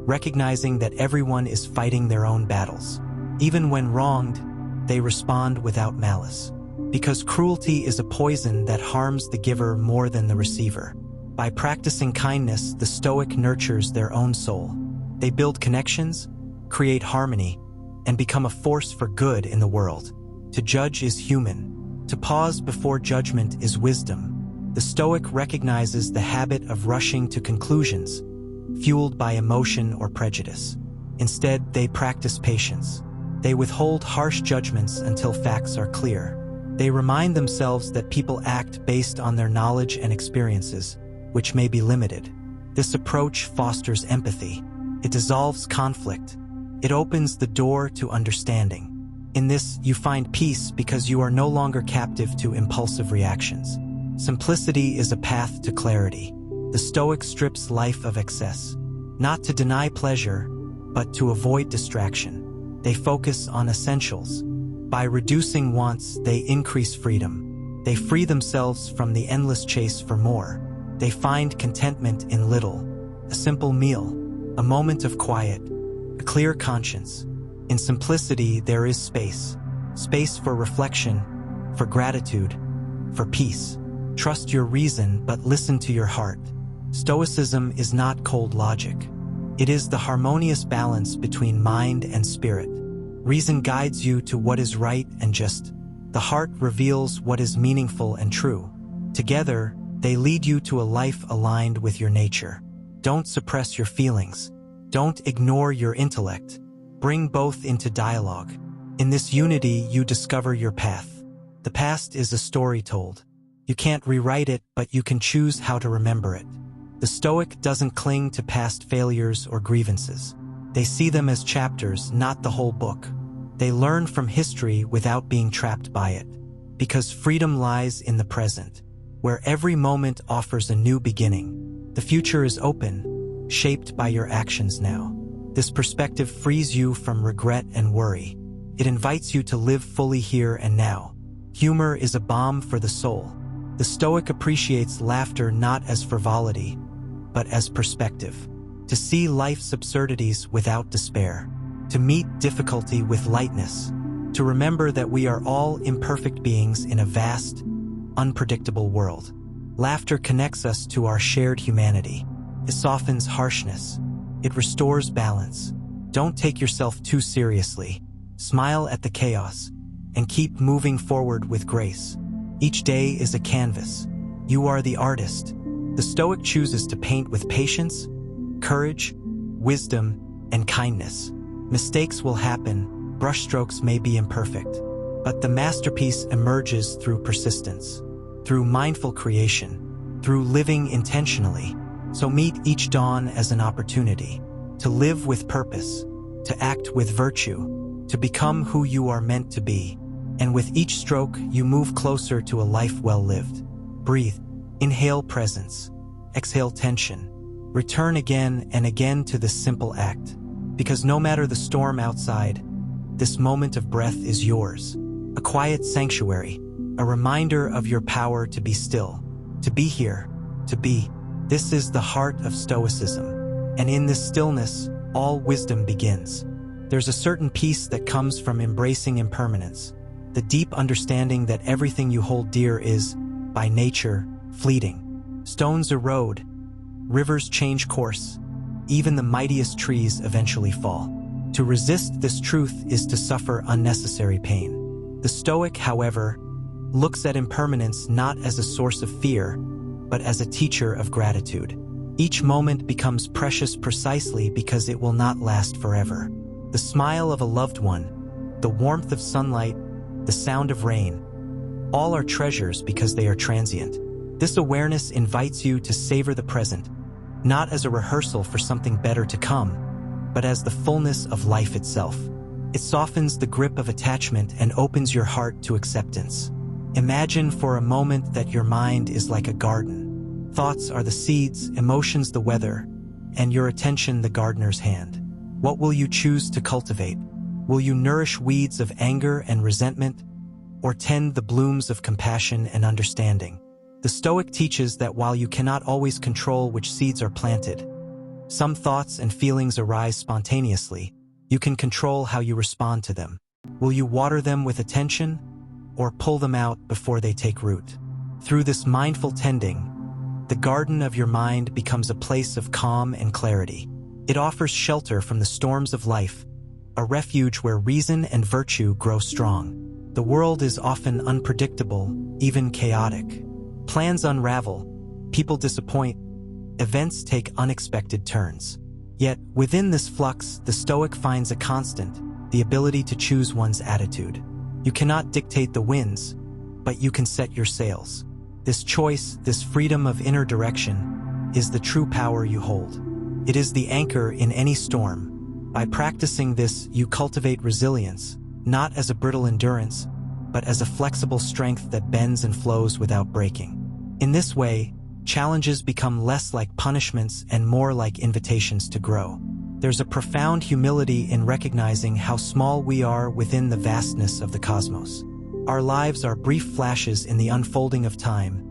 recognizing that everyone is fighting their own battles. Even when wronged, they respond without malice. Because cruelty is a poison that harms the giver more than the receiver. By practicing kindness, the Stoic nurtures their own soul. They build connections, create harmony, and become a force for good in the world. To judge is human. To pause before judgment is wisdom. The Stoic recognizes the habit of rushing to conclusions, fueled by emotion or prejudice. Instead, they practice patience. They withhold harsh judgments until facts are clear. They remind themselves that people act based on their knowledge and experiences, which may be limited. This approach fosters empathy. It dissolves conflict, It opens the door to understanding. In this, you find peace because you are no longer captive to impulsive reactions. Simplicity is a path to clarity. The Stoic strips life of excess, not to deny pleasure, but to avoid distraction. They focus on essentials. By reducing wants, they increase freedom. They free themselves from the endless chase for more. They find contentment in little. A simple meal, a moment of quiet, a clear conscience. In simplicity, there is space. Space for reflection, for gratitude, for peace. Trust your reason, but listen to your heart. Stoicism is not cold logic. It is the harmonious balance between mind and spirit. Reason guides you to what is right and just. The heart reveals what is meaningful and true. Together, they lead you to a life aligned with your nature. Don't suppress your feelings. Don't ignore your intellect. Bring both into dialogue. In this unity, you discover your path. The past is a story told. You can't rewrite it, but you can choose how to remember it. The Stoic doesn't cling to past failures or grievances. They see them as chapters, not the whole book. They learn from history without being trapped by it. Because freedom lies in the present, where every moment offers a new beginning. The future is open, shaped by your actions now. This perspective frees you from regret and worry. It invites you to live fully here and now. Humor is a balm for the soul. The Stoic appreciates laughter not as frivolity, but as perspective. To see life's absurdities without despair. To meet difficulty with lightness. To remember that we are all imperfect beings in a vast, unpredictable world. Laughter connects us to our shared humanity. It softens harshness. It restores balance. Don't take yourself too seriously. Smile at the chaos and keep moving forward with grace. Each day is a canvas. You are the artist. The Stoic chooses to paint with patience, courage, wisdom, and kindness. Mistakes will happen, brushstrokes may be imperfect, but the masterpiece emerges through persistence, through mindful creation, through living intentionally. So meet each dawn as an opportunity to live with purpose, to act with virtue, to become who you are meant to be. And with each stroke, you move closer to a life well lived. Breathe. Inhale presence. Exhale tension. Return again and again to this simple act. Because no matter the storm outside, this moment of breath is yours. A quiet sanctuary, a reminder of your power to be still, to be here, to be. This is the heart of Stoicism. And in this stillness, all wisdom begins. There's a certain peace that comes from embracing impermanence. The deep understanding that everything you hold dear is, by nature, fleeting. Stones erode, rivers change course, even the mightiest trees eventually fall. To resist this truth is to suffer unnecessary pain. The Stoic, however, looks at impermanence not as a source of fear, but as a teacher of gratitude. Each moment becomes precious precisely because it will not last forever. The smile of a loved one, the warmth of sunlight, the sound of rain, all are treasures because they are transient. This awareness invites you to savor the present, not as a rehearsal for something better to come, but as the fullness of life itself. It softens the grip of attachment and opens your heart to acceptance. Imagine for a moment that your mind is like a garden. Thoughts are the seeds, emotions the weather, and your attention the gardener's hand. What will you choose to cultivate? Will you nourish weeds of anger and resentment, or tend the blooms of compassion and understanding? The Stoic teaches that while you cannot always control which seeds are planted, some thoughts and feelings arise spontaneously. You can control how you respond to them. Will you water them with attention, or pull them out before they take root? Through this mindful tending, the garden of your mind becomes a place of calm and clarity. It offers shelter from the storms of life, a refuge where reason and virtue grow strong. The world is often unpredictable, even chaotic. Plans unravel, people disappoint, events take unexpected turns. Yet, within this flux, the Stoic finds a constant, the ability to choose one's attitude. You cannot dictate the winds, but you can set your sails. This choice, this freedom of inner direction, is the true power you hold. It is the anchor in any storm, By practicing this, you cultivate resilience, not as a brittle endurance, but as a flexible strength that bends and flows without breaking. In this way, challenges become less like punishments and more like invitations to grow. There's a profound humility in recognizing how small we are within the vastness of the cosmos. Our lives are brief flashes in the unfolding of time,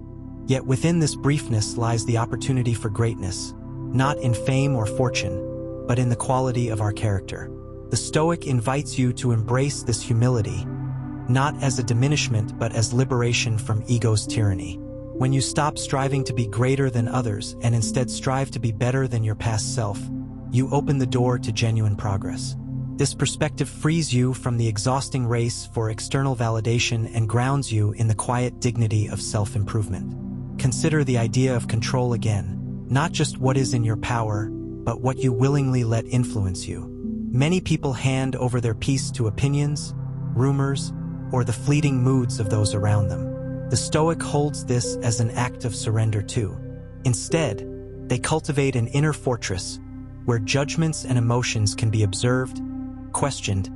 yet within this briefness lies the opportunity for greatness, not in fame or fortune, but in the quality of our character. The Stoic invites you to embrace this humility, not as a diminishment but as liberation from ego's tyranny. When you stop striving to be greater than others and instead strive to be better than your past self, you open the door to genuine progress. This perspective frees you from the exhausting race for external validation and grounds you in the quiet dignity of self-improvement. Consider the idea of control again, not just what is in your power, but what you willingly let influence you. Many people hand over their peace to opinions, rumors, or the fleeting moods of those around them. The Stoic holds this as an act of surrender too. Instead, they cultivate an inner fortress where judgments and emotions can be observed, questioned,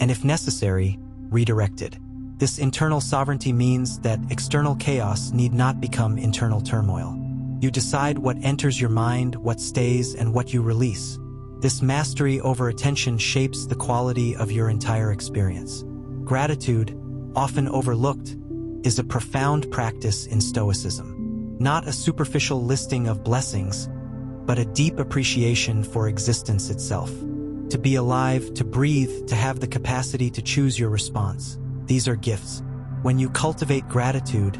and if necessary, redirected. This internal sovereignty means that external chaos need not become internal turmoil. You decide what enters your mind, what stays, and what you release. This mastery over attention shapes the quality of your entire experience. Gratitude, often overlooked, is a profound practice in Stoicism. Not a superficial listing of blessings, but a deep appreciation for existence itself. To be alive, to breathe, to have the capacity to choose your response. These are gifts. When you cultivate gratitude,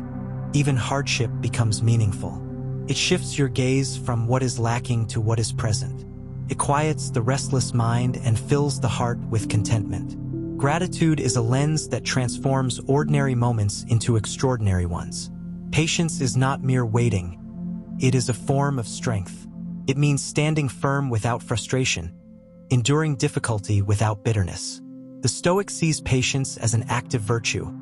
even hardship becomes meaningful. It shifts your gaze from what is lacking to what is present. It quiets the restless mind and fills the heart with contentment. Gratitude is a lens that transforms ordinary moments into extraordinary ones. Patience is not mere waiting. It is a form of strength. It means standing firm without frustration, enduring difficulty without bitterness. The Stoic sees patience as an active virtue,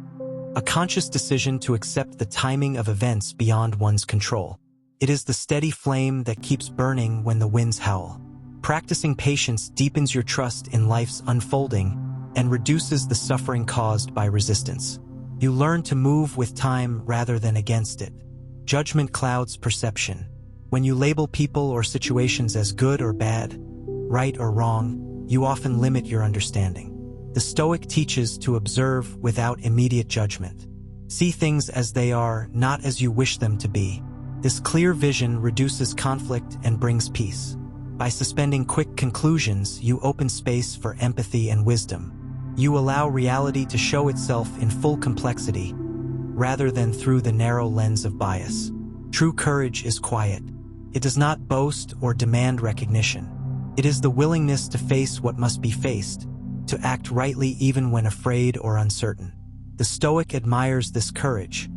a conscious decision to accept the timing of events beyond one's control. It is the steady flame that keeps burning when the winds howl. Practicing patience deepens your trust in life's unfolding and reduces the suffering caused by resistance. You learn to move with time rather than against it. Judgment clouds perception. When you label people or situations as good or bad, right or wrong, you often limit your understanding. The Stoic teaches to observe without immediate judgment. See things as they are, not as you wish them to be. This clear vision reduces conflict and brings peace. By suspending quick conclusions, you open space for empathy and wisdom. You allow reality to show itself in full complexity, rather than through the narrow lens of bias. True courage is quiet. It does not boast or demand recognition. It is the willingness to face what must be faced, to act rightly even when afraid or uncertain. The Stoic admires this courage,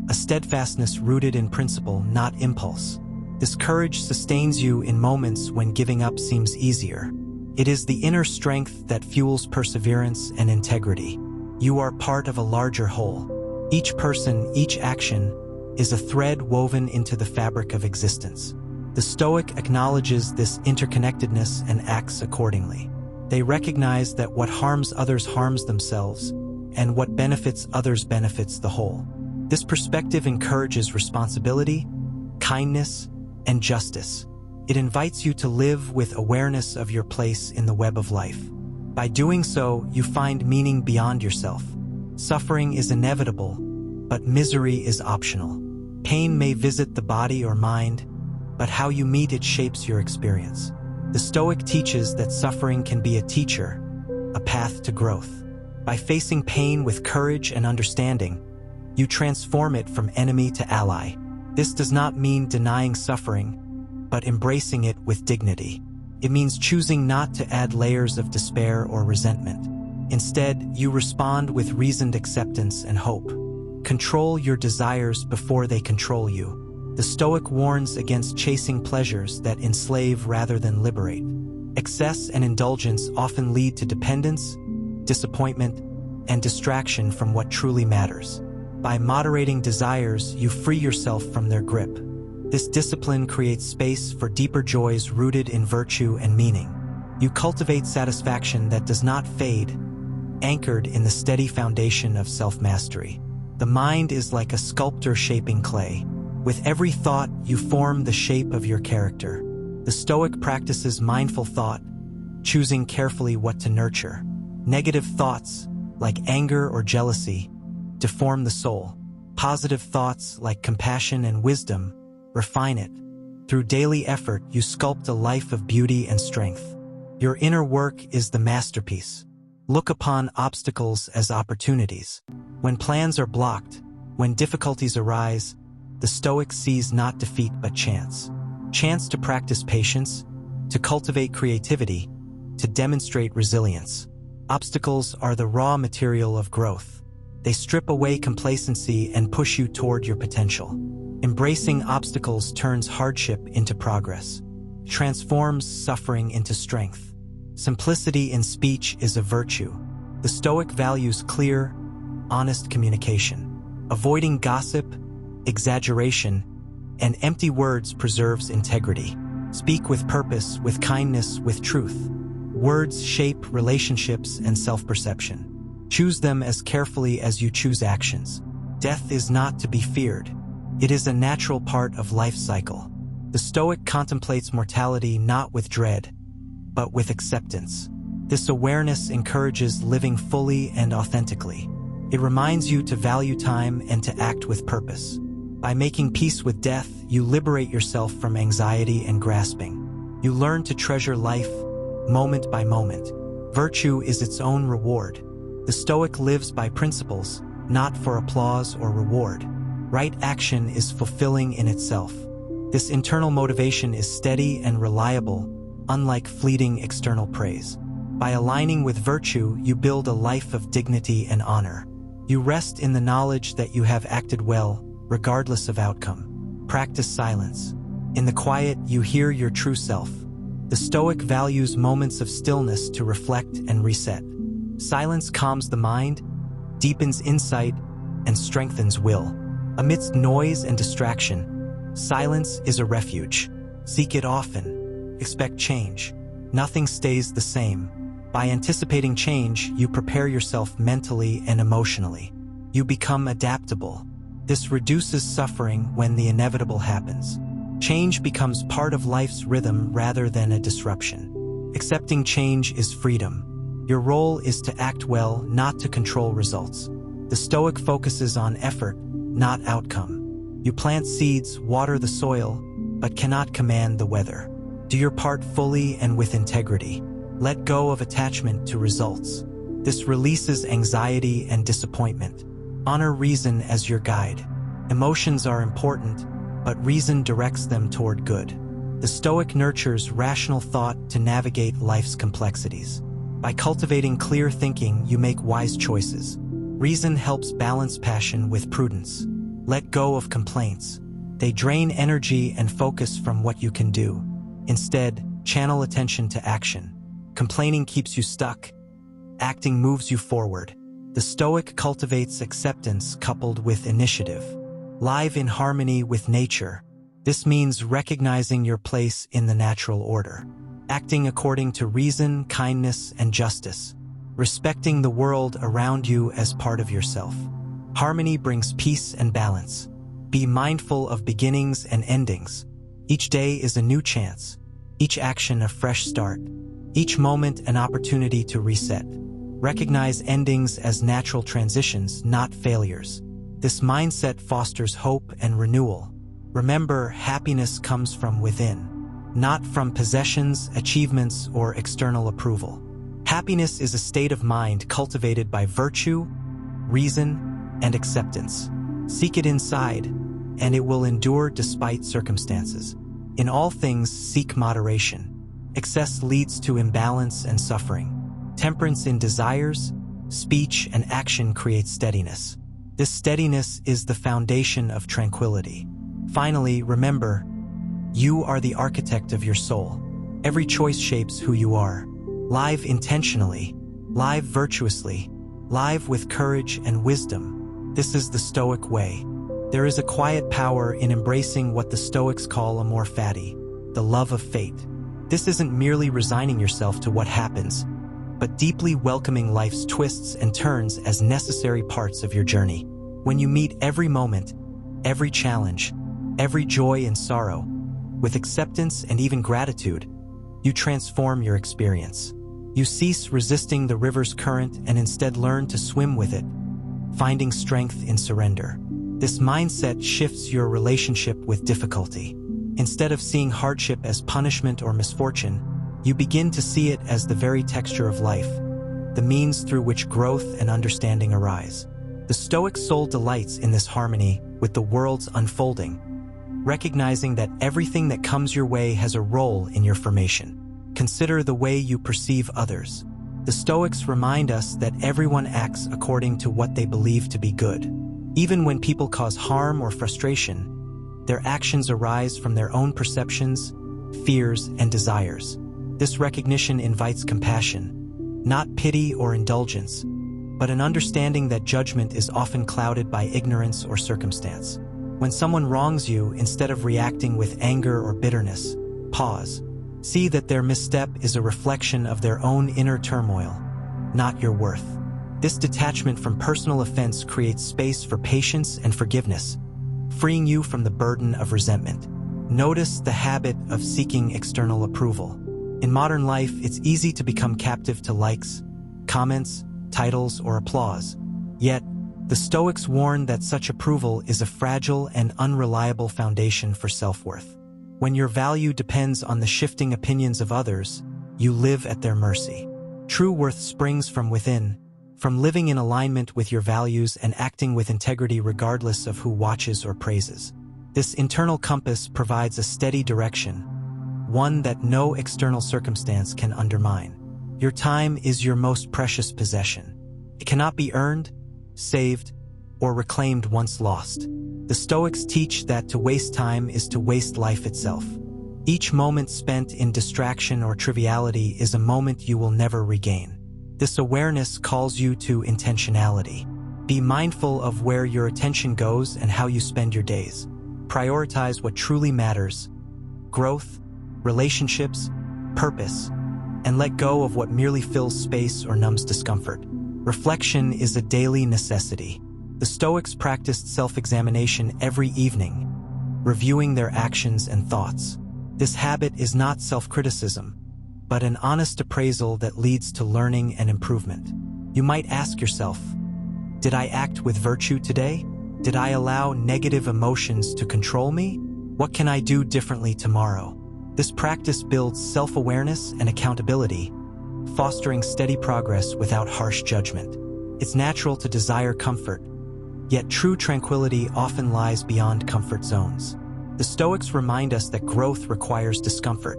a steadfastness rooted in principle, not impulse. This courage sustains you in moments when giving up seems easier. It is the inner strength that fuels perseverance and integrity. You are part of a larger whole. Each person, each action, is a thread woven into the fabric of existence. The Stoic acknowledges this interconnectedness and acts accordingly. They recognize that what harms others harms themselves, and what benefits others benefits the whole. This perspective encourages responsibility, kindness, and justice. It invites you to live with awareness of your place in the web of life. By doing so, you find meaning beyond yourself. Suffering is inevitable, but misery is optional. Pain may visit the body or mind, but how you meet it shapes your experience. The Stoic teaches that suffering can be a teacher, a path to growth. By facing pain with courage and understanding, you transform it from enemy to ally. This does not mean denying suffering, but embracing it with dignity. It means choosing not to add layers of despair or resentment. Instead, you respond with reasoned acceptance and hope. Control your desires before they control you. The Stoic warns against chasing pleasures that enslave rather than liberate. Excess and indulgence often lead to dependence, disappointment, and distraction from what truly matters. By moderating desires, you free yourself from their grip. This discipline creates space for deeper joys rooted in virtue and meaning. You cultivate satisfaction that does not fade, anchored in the steady foundation of self-mastery. The mind is like a sculptor shaping clay. With every thought, you form the shape of your character. The Stoic practices mindful thought, choosing carefully what to nurture. Negative thoughts, like anger or jealousy, deform the soul. Positive thoughts, like compassion and wisdom, refine it. Through daily effort, you sculpt a life of beauty and strength. Your inner work is the masterpiece. Look upon obstacles as opportunities. When plans are blocked, when difficulties arise, the Stoic sees not defeat but chance. Chance to practice patience, to cultivate creativity, to demonstrate resilience. Obstacles are the raw material of growth. They strip away complacency and push you toward your potential. Embracing obstacles turns hardship into progress, transforms suffering into strength. Simplicity in speech is a virtue. The Stoic values clear, honest communication. Avoiding gossip, exaggeration, and empty words preserves integrity. Speak with purpose, with kindness, with truth. Words shape relationships and self-perception. Choose them as carefully as you choose actions. Death is not to be feared. It is a natural part of life's cycle. The Stoic contemplates mortality not with dread, but with acceptance. This awareness encourages living fully and authentically. It reminds you to value time and to act with purpose. By making peace with death, you liberate yourself from anxiety and grasping. You learn to treasure life, moment by moment. Virtue is its own reward. The Stoic lives by principles, not for applause or reward. Right action is fulfilling in itself. This internal motivation is steady and reliable, unlike fleeting external praise. By aligning with virtue, you build a life of dignity and honor. You rest in the knowledge that you have acted well, regardless of outcome. Practice silence. In the quiet, you hear your true self. The Stoic values moments of stillness to reflect and reset. Silence calms the mind, deepens insight, and strengthens will. Amidst noise and distraction, silence is a refuge. Seek it often. Expect change. Nothing stays the same. By anticipating change, you prepare yourself mentally and emotionally. You become adaptable. This reduces suffering when the inevitable happens. Change becomes part of life's rhythm rather than a disruption. Accepting change is freedom. Your role is to act well, not to control results. The Stoic focuses on effort, not outcome. You plant seeds, water the soil, but cannot command the weather. Do your part fully and with integrity. Let go of attachment to results. This releases anxiety and disappointment. Honor reason as your guide. Emotions are important, but reason directs them toward good. The Stoic nurtures rational thought to navigate life's complexities. By cultivating clear thinking, you make wise choices. Reason helps balance passion with prudence. Let go of complaints. They drain energy and focus from what you can do. Instead, channel attention to action. Complaining keeps you stuck. Acting moves you forward. The Stoic cultivates acceptance coupled with initiative. Live in harmony with nature. This means recognizing your place in the natural order. Acting according to reason, kindness, and justice. Respecting the world around you as part of yourself. Harmony brings peace and balance. Be mindful of beginnings and endings. Each day is a new chance. Each action a fresh start. Each moment an opportunity to reset. Recognize endings as natural transitions, not failures. This mindset fosters hope and renewal. Remember, happiness comes from within, not from possessions, achievements, or external approval. Happiness is a state of mind cultivated by virtue, reason, and acceptance. Seek it inside, and it will endure despite circumstances. In all things, seek moderation. Excess leads to imbalance and suffering. Temperance in desires, speech, and action creates steadiness. This steadiness is the foundation of tranquility. Finally, remember, you are the architect of your soul. Every choice shapes who you are. Live intentionally, live virtuously, live with courage and wisdom. This is the Stoic way. There is a quiet power in embracing what the Stoics call amor fati, the love of fate. This isn't merely resigning yourself to what happens, but deeply welcoming life's twists and turns as necessary parts of your journey. When you meet every moment, every challenge, every joy and sorrow, with acceptance and even gratitude, you transform your experience. You cease resisting the river's current and instead learn to swim with it, finding strength in surrender. This mindset shifts your relationship with difficulty. Instead of seeing hardship as punishment or misfortune, you begin to see it as the very texture of life, the means through which growth and understanding arise. The Stoic soul delights in this harmony with the world's unfolding, recognizing that everything that comes your way has a role in your formation. Consider the way you perceive others. The Stoics remind us that everyone acts according to what they believe to be good. Even when people cause harm or frustration, their actions arise from their own perceptions, fears, and desires. This recognition invites compassion, not pity or indulgence, but an understanding that judgment is often clouded by ignorance or circumstance. When someone wrongs you, instead of reacting with anger or bitterness, pause. See that their misstep is a reflection of their own inner turmoil, not your worth. This detachment from personal offense creates space for patience and forgiveness, freeing you from the burden of resentment. Notice the habit of seeking external approval. In modern life, it's easy to become captive to likes, comments, titles, or applause. Yet, the Stoics warn that such approval is a fragile and unreliable foundation for self-worth. When your value depends on the shifting opinions of others, you live at their mercy. True worth springs from within, from living in alignment with your values and acting with integrity regardless of who watches or praises. This internal compass provides a steady direction, one that no external circumstance can undermine. Your time is your most precious possession. It cannot be earned, saved, or reclaimed once lost. The Stoics teach that to waste time is to waste life itself. Each moment spent in distraction or triviality is a moment you will never regain. This awareness calls you to intentionality. Be mindful of where your attention goes and how you spend your days. Prioritize what truly matters: growth, relationships, purpose, and let go of what merely fills space or numbs discomfort. Reflection is a daily necessity. The Stoics practiced self-examination every evening, reviewing their actions and thoughts. This habit is not self-criticism, but an honest appraisal that leads to learning and improvement. You might ask yourself, did I act with virtue today? Did I allow negative emotions to control me? What can I do differently tomorrow? This practice builds self-awareness and accountability, fostering steady progress without harsh judgment. It's natural to desire comfort, yet true tranquility often lies beyond comfort zones. The Stoics remind us that growth requires discomfort,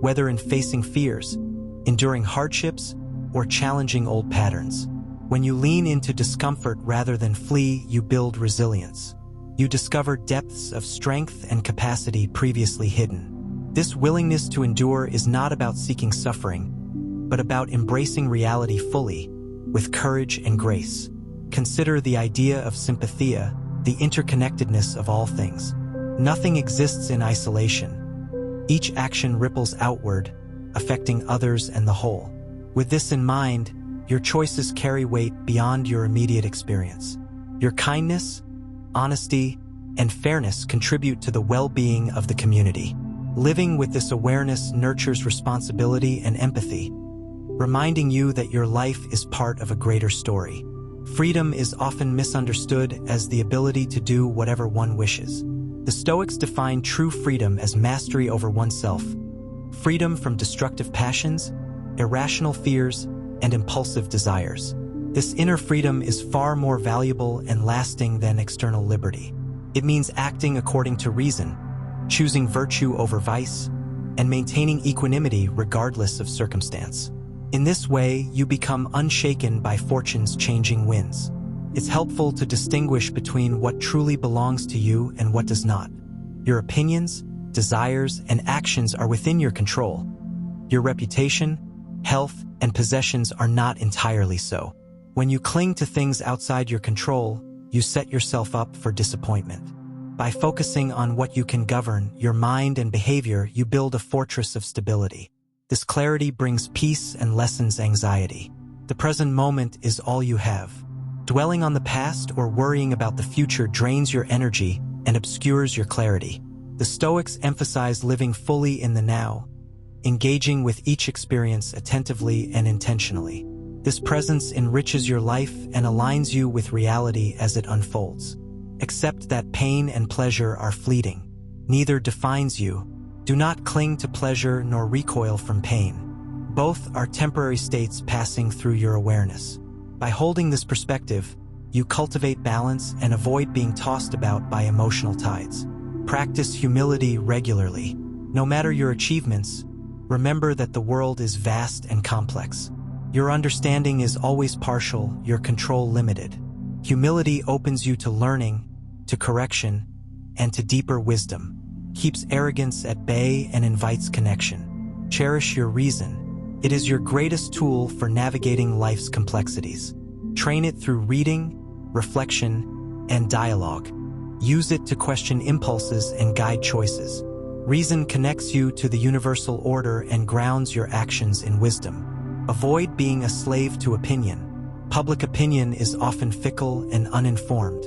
whether in facing fears, enduring hardships, or challenging old patterns. When you lean into discomfort rather than flee, you build resilience. You discover depths of strength and capacity previously hidden. This willingness to endure is not about seeking suffering, but about embracing reality fully, with courage and grace. Consider the idea of sympathia, the interconnectedness of all things. Nothing exists in isolation. Each action ripples outward, affecting others and the whole. With this in mind, your choices carry weight beyond your immediate experience. Your kindness, honesty, and fairness contribute to the well-being of the community. Living with this awareness nurtures responsibility and empathy, reminding you that your life is part of a greater story. Freedom is often misunderstood as the ability to do whatever one wishes. The Stoics define true freedom as mastery over oneself, freedom from destructive passions, irrational fears, and impulsive desires. This inner freedom is far more valuable and lasting than external liberty. It means acting according to reason, choosing virtue over vice, and maintaining equanimity regardless of circumstance. In this way, you become unshaken by fortune's changing winds. It's helpful to distinguish between what truly belongs to you and what does not. Your opinions, desires, and actions are within your control. Your reputation, health, and possessions are not entirely so. When you cling to things outside your control, you set yourself up for disappointment. By focusing on what you can govern, your mind and behavior, you build a fortress of stability. This clarity brings peace and lessens anxiety. The present moment is all you have. Dwelling on the past or worrying about the future drains your energy and obscures your clarity. The Stoics emphasize living fully in the now, engaging with each experience attentively and intentionally. This presence enriches your life and aligns you with reality as it unfolds. Accept that pain and pleasure are fleeting. Neither defines you. Do not cling to pleasure nor recoil from pain. Both are temporary states passing through your awareness. By holding this perspective, you cultivate balance and avoid being tossed about by emotional tides. Practice humility regularly. No matter your achievements, remember that the world is vast and complex. Your understanding is always partial, your control limited. Humility opens you to learning, to correction, and to deeper wisdom. Keeps arrogance at bay and invites connection. Cherish your reason. It is your greatest tool for navigating life's complexities. Train it through reading, reflection, and dialogue. Use it to question impulses and guide choices. Reason connects you to the universal order and grounds your actions in wisdom. Avoid being a slave to opinion. Public opinion is often fickle and uninformed.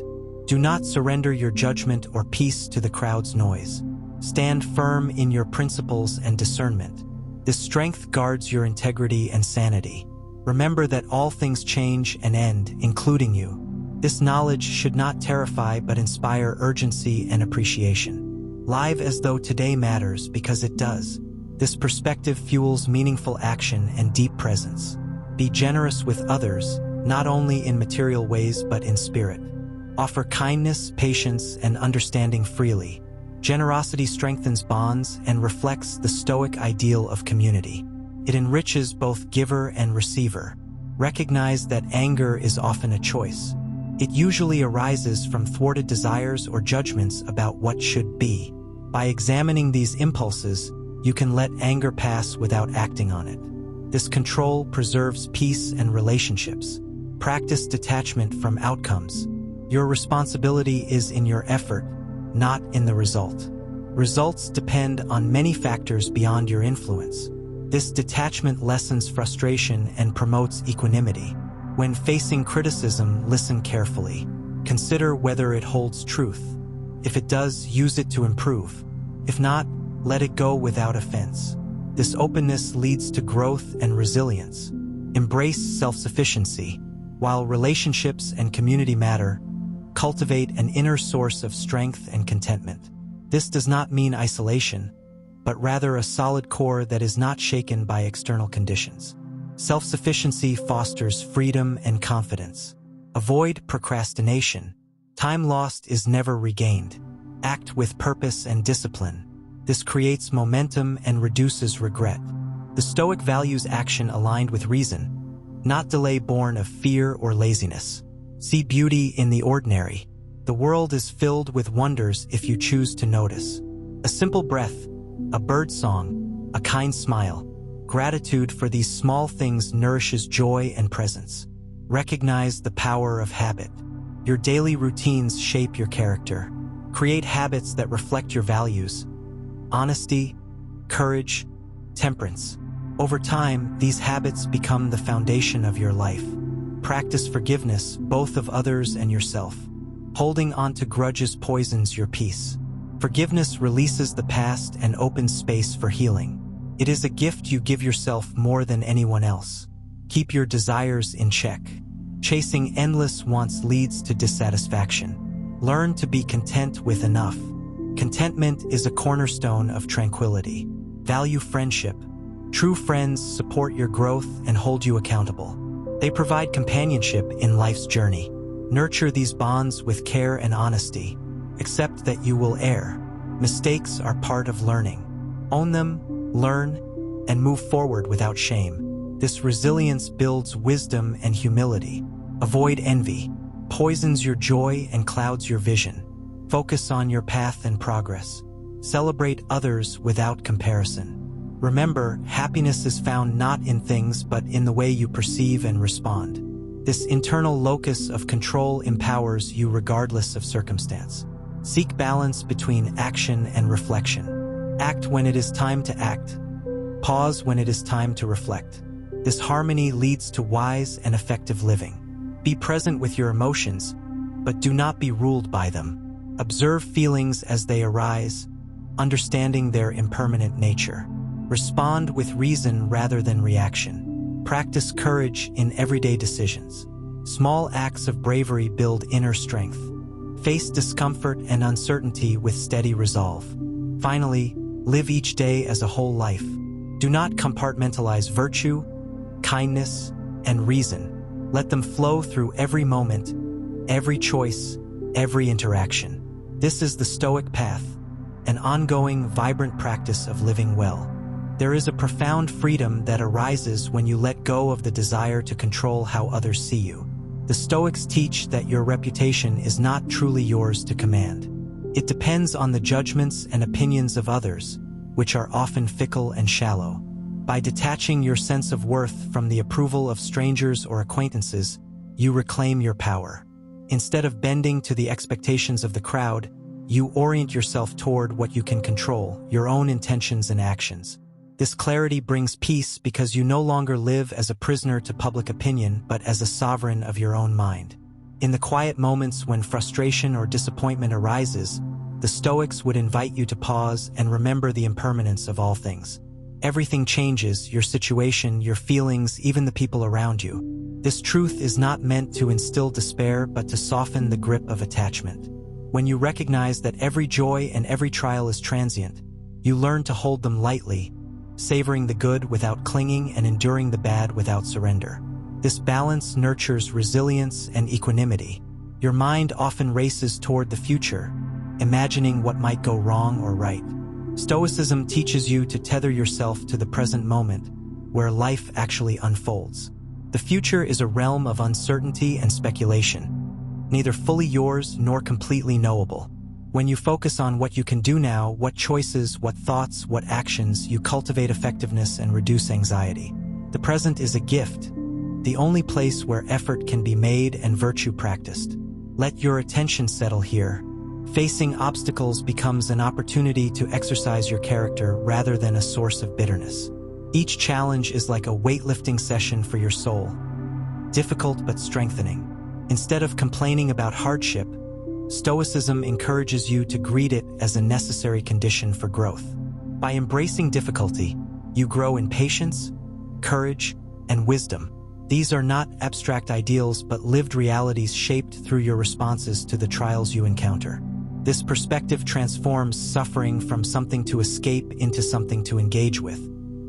Do not surrender your judgment or peace to the crowd's noise. Stand firm in your principles and discernment. This strength guards your integrity and sanity. Remember that all things change and end, including you. This knowledge should not terrify but inspire urgency and appreciation. Live as though today matters because it does. This perspective fuels meaningful action and deep presence. Be generous with others, not only in material ways but in spirit. Offer kindness, patience, and understanding freely. Generosity strengthens bonds and reflects the Stoic ideal of community. It enriches both giver and receiver. Recognize that anger is often a choice. It usually arises from thwarted desires or judgments about what should be. By examining these impulses, you can let anger pass without acting on it. This control preserves peace and relationships. Practice detachment from outcomes. Your responsibility is in your effort, not in the result. Results depend on many factors beyond your influence. This detachment lessens frustration and promotes equanimity. When facing criticism, listen carefully. Consider whether it holds truth. If it does, use it to improve. If not, let it go without offense. This openness leads to growth and resilience. Embrace self-sufficiency. While relationships and community matter, cultivate an inner source of strength and contentment. This does not mean isolation, but rather a solid core that is not shaken by external conditions. Self-sufficiency fosters freedom and confidence. Avoid procrastination. Time lost is never regained. Act with purpose and discipline. This creates momentum and reduces regret. The Stoic values action aligned with reason, not delay born of fear or laziness. See beauty in the ordinary. The world is filled with wonders if you choose to notice. A simple breath, a bird song, a kind smile. Gratitude for these small things nourishes joy and presence. Recognize the power of habit. Your daily routines shape your character. Create habits that reflect your values: honesty, courage, temperance. Over time, these habits become the foundation of your life. Practice forgiveness, both of others and yourself. Holding on to grudges poisons your peace. Forgiveness releases the past and opens space for healing. It is a gift you give yourself more than anyone else. Keep your desires in check. Chasing endless wants leads to dissatisfaction. Learn to be content with enough. Contentment is a cornerstone of tranquility. Value friendship. True friends support your growth and hold you accountable. They provide companionship in life's journey. Nurture these bonds with care and honesty. Accept that you will err. Mistakes are part of learning. Own them, learn, and move forward without shame. This resilience builds wisdom and humility. Avoid envy. Poisons your joy and clouds your vision. Focus on your path and progress. Celebrate others without comparison. Remember, happiness is found not in things but in the way you perceive and respond. This internal locus of control empowers you regardless of circumstance. Seek balance between action and reflection. Act when it is time to act. Pause when it is time to reflect. This harmony leads to wise and effective living. Be present with your emotions, but do not be ruled by them. Observe feelings as they arise, understanding their impermanent nature. Respond with reason rather than reaction. Practice courage in everyday decisions. Small acts of bravery build inner strength. Face discomfort and uncertainty with steady resolve. Finally, live each day as a whole life. Do not compartmentalize virtue, kindness, and reason. Let them flow through every moment, every choice, every interaction. This is the Stoic path, an ongoing, vibrant practice of living well. There is a profound freedom that arises when you let go of the desire to control how others see you. The Stoics teach that your reputation is not truly yours to command. It depends on the judgments and opinions of others, which are often fickle and shallow. By detaching your sense of worth from the approval of strangers or acquaintances, you reclaim your power. Instead of bending to the expectations of the crowd, you orient yourself toward what you can control, your own intentions and actions. This clarity brings peace because you no longer live as a prisoner to public opinion, but as a sovereign of your own mind. In the quiet moments when frustration or disappointment arises, the Stoics would invite you to pause and remember the impermanence of all things. Everything changes, your situation, your feelings, even the people around you. This truth is not meant to instill despair, but to soften the grip of attachment. When you recognize that every joy and every trial is transient, you learn to hold them lightly, savoring the good without clinging and enduring the bad without surrender. This balance nurtures resilience and equanimity. Your mind often races toward the future, imagining what might go wrong or right. Stoicism teaches you to tether yourself to the present moment, where life actually unfolds. The future is a realm of uncertainty and speculation, neither fully yours nor completely knowable. When you focus on what you can do now, what choices, what thoughts, what actions, you cultivate effectiveness and reduce anxiety. The present is a gift, the only place where effort can be made and virtue practiced. Let your attention settle here. Facing obstacles becomes an opportunity to exercise your character rather than a source of bitterness. Each challenge is like a weightlifting session for your soul, difficult but strengthening. Instead of complaining about hardship, Stoicism encourages you to greet it as a necessary condition for growth. By embracing difficulty, you grow in patience, courage, and wisdom. These are not abstract ideals but lived realities shaped through your responses to the trials you encounter. This perspective transforms suffering from something to escape into something to engage with.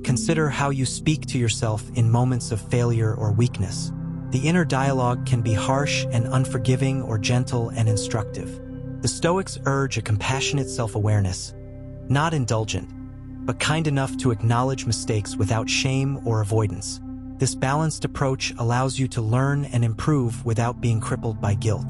Consider how you speak to yourself in moments of failure or weakness. The inner dialogue can be harsh and unforgiving or gentle and instructive. The Stoics urge a compassionate self-awareness, not indulgent, but kind enough to acknowledge mistakes without shame or avoidance. This balanced approach allows you to learn and improve without being crippled by guilt.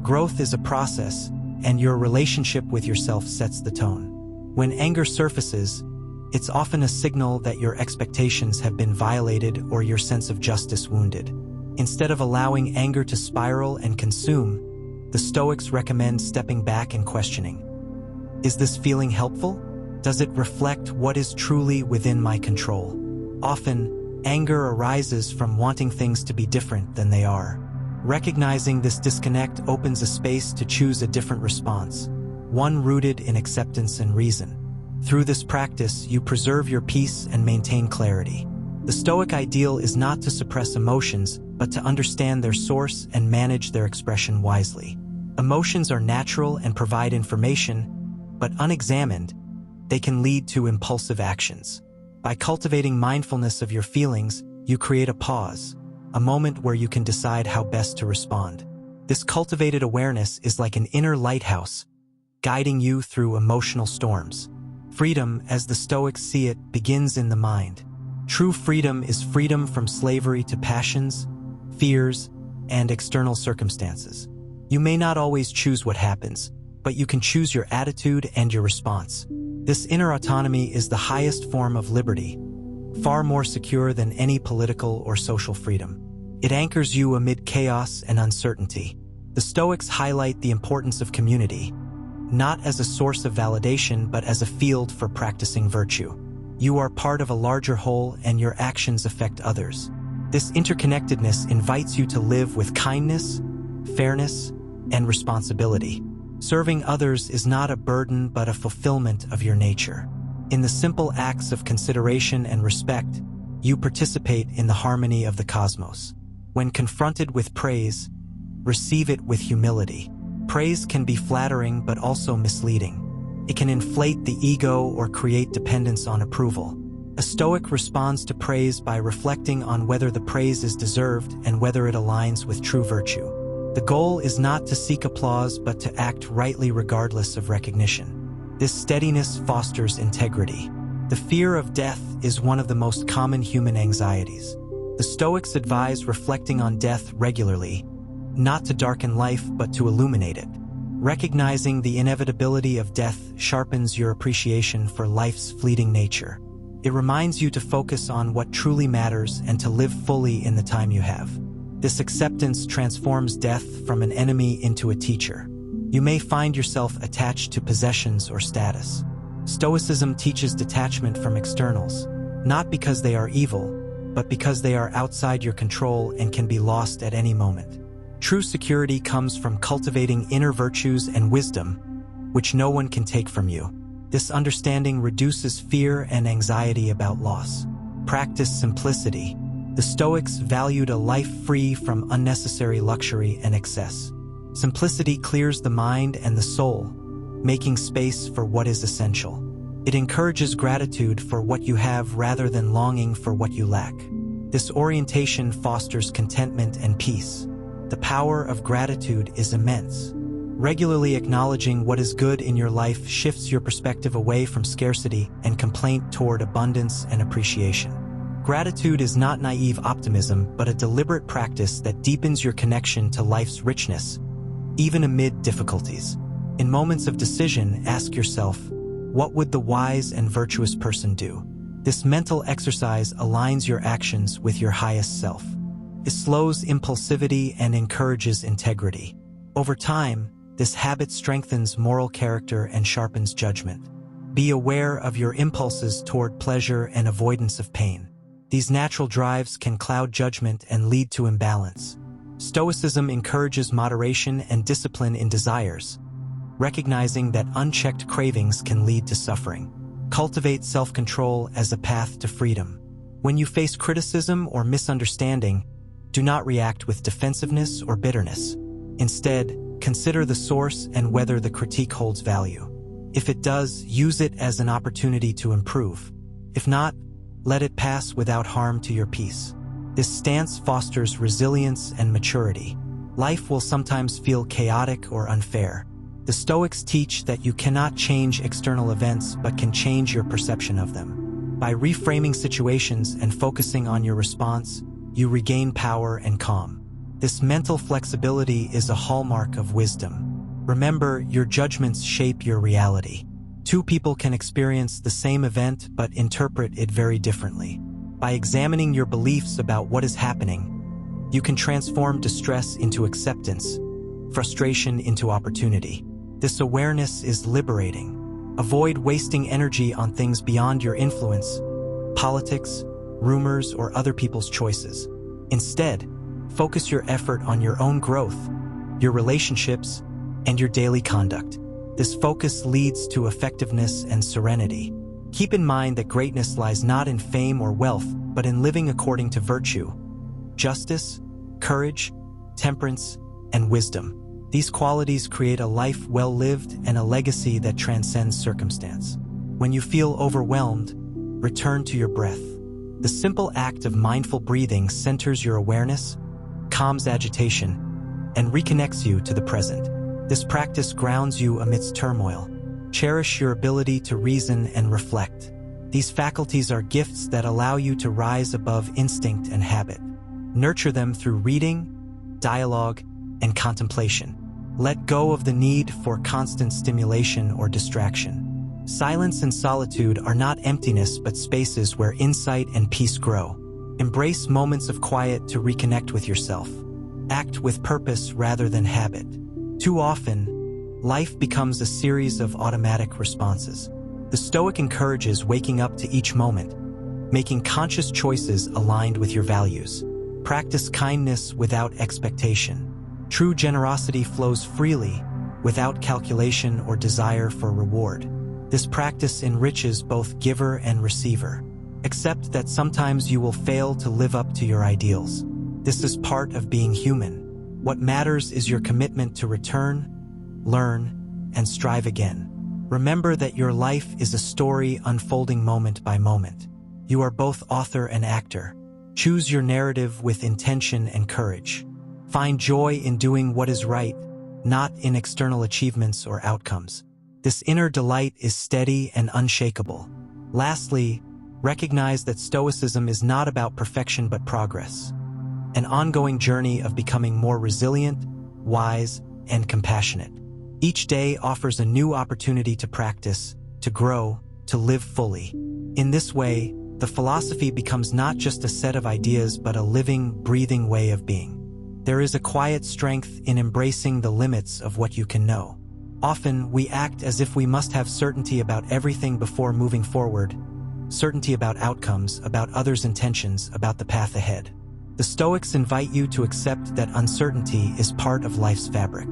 Growth is a process, and your relationship with yourself sets the tone. When anger surfaces, it's often a signal that your expectations have been violated or your sense of justice wounded. Instead of allowing anger to spiral and consume, the Stoics recommend stepping back and questioning. Is this feeling helpful? Does it reflect what is truly within my control? Often, anger arises from wanting things to be different than they are. Recognizing this disconnect opens a space to choose a different response, one rooted in acceptance and reason. Through this practice, you preserve your peace and maintain clarity. The Stoic ideal is not to suppress emotions, but to understand their source and manage their expression wisely. Emotions are natural and provide information, but unexamined, they can lead to impulsive actions. By cultivating mindfulness of your feelings, you create a pause, a moment where you can decide how best to respond. This cultivated awareness is like an inner lighthouse, guiding you through emotional storms. Freedom, as the Stoics see it, begins in the mind. True freedom is freedom from slavery to passions, fears, and external circumstances. You may not always choose what happens, but you can choose your attitude and your response. This inner autonomy is the highest form of liberty, far more secure than any political or social freedom. It anchors you amid chaos and uncertainty. The Stoics highlight the importance of community, not as a source of validation but as a field for practicing virtue. You are part of a larger whole and your actions affect others. This interconnectedness invites you to live with kindness, fairness, and responsibility. Serving others is not a burden but a fulfillment of your nature. In the simple acts of consideration and respect, you participate in the harmony of the cosmos. When confronted with praise, receive it with humility. Praise can be flattering but also misleading. It can inflate the ego or create dependence on approval. A Stoic responds to praise by reflecting on whether the praise is deserved and whether it aligns with true virtue. The goal is not to seek applause but to act rightly regardless of recognition. This steadiness fosters integrity. The fear of death is one of the most common human anxieties. The Stoics advise reflecting on death regularly, not to darken life but to illuminate it. Recognizing the inevitability of death sharpens your appreciation for life's fleeting nature. It reminds you to focus on what truly matters and to live fully in the time you have. This acceptance transforms death from an enemy into a teacher. You may find yourself attached to possessions or status. Stoicism teaches detachment from externals, not because they are evil, but because they are outside your control and can be lost at any moment. True security comes from cultivating inner virtues and wisdom, which no one can take from you. This understanding reduces fear and anxiety about loss. Practice simplicity. The Stoics valued a life free from unnecessary luxury and excess. Simplicity clears the mind and the soul, making space for what is essential. It encourages gratitude for what you have rather than longing for what you lack. This orientation fosters contentment and peace. The power of gratitude is immense. Regularly acknowledging what is good in your life shifts your perspective away from scarcity and complaint toward abundance and appreciation. Gratitude is not naive optimism, but a deliberate practice that deepens your connection to life's richness, even amid difficulties. In moments of decision, ask yourself, what would the wise and virtuous person do? This mental exercise aligns your actions with your highest self. It slows impulsivity and encourages integrity. Over time, this habit strengthens moral character and sharpens judgment. Be aware of your impulses toward pleasure and avoidance of pain. These natural drives can cloud judgment and lead to imbalance. Stoicism encourages moderation and discipline in desires, recognizing that unchecked cravings can lead to suffering. Cultivate self-control as a path to freedom. When you face criticism or misunderstanding, do not react with defensiveness or bitterness. Instead, consider the source and whether the critique holds value. If it does, use it as an opportunity to improve. If not, let it pass without harm to your peace. This stance fosters resilience and maturity. Life will sometimes feel chaotic or unfair. The Stoics teach that you cannot change external events but can change your perception of them. By reframing situations and focusing on your response, you regain power and calm. This mental flexibility is a hallmark of wisdom. Remember, your judgments shape your reality. Two people can experience the same event but interpret it very differently. By examining your beliefs about what is happening, you can transform distress into acceptance, frustration into opportunity. This awareness is liberating. Avoid wasting energy on things beyond your influence, politics, rumors, or other people's choices. Instead, focus your effort on your own growth, your relationships, and your daily conduct. This focus leads to effectiveness and serenity. Keep in mind that greatness lies not in fame or wealth, but in living according to virtue, justice, courage, temperance, and wisdom. These qualities create a life well lived and a legacy that transcends circumstance. When you feel overwhelmed, return to your breath. The simple act of mindful breathing centers your awareness, calms agitation, and reconnects you to the present. This practice grounds you amidst turmoil. Cherish your ability to reason and reflect. These faculties are gifts that allow you to rise above instinct and habit. Nurture them through reading, dialogue, and contemplation. Let go of the need for constant stimulation or distraction. Silence and solitude are not emptiness but spaces where insight and peace grow. Embrace moments of quiet to reconnect with yourself. Act with purpose rather than habit. Too often, life becomes a series of automatic responses. The Stoic encourages waking up to each moment, making conscious choices aligned with your values. Practice kindness without expectation. True generosity flows freely, without calculation or desire for reward. This practice enriches both giver and receiver. Accept that sometimes you will fail to live up to your ideals. This is part of being human. What matters is your commitment to return, learn, and strive again. Remember that your life is a story unfolding moment by moment. You are both author and actor. Choose your narrative with intention and courage. Find joy in doing what is right, not in external achievements or outcomes. This inner delight is steady and unshakable. Lastly, recognize that Stoicism is not about perfection but progress. An ongoing journey of becoming more resilient, wise, and compassionate. Each day offers a new opportunity to practice, to grow, to live fully. In this way, the philosophy becomes not just a set of ideas but a living, breathing way of being. There is a quiet strength in embracing the limits of what you can know. Often, we act as if we must have certainty about everything before moving forward, certainty about outcomes, about others' intentions, about the path ahead. The Stoics invite you to accept that uncertainty is part of life's fabric.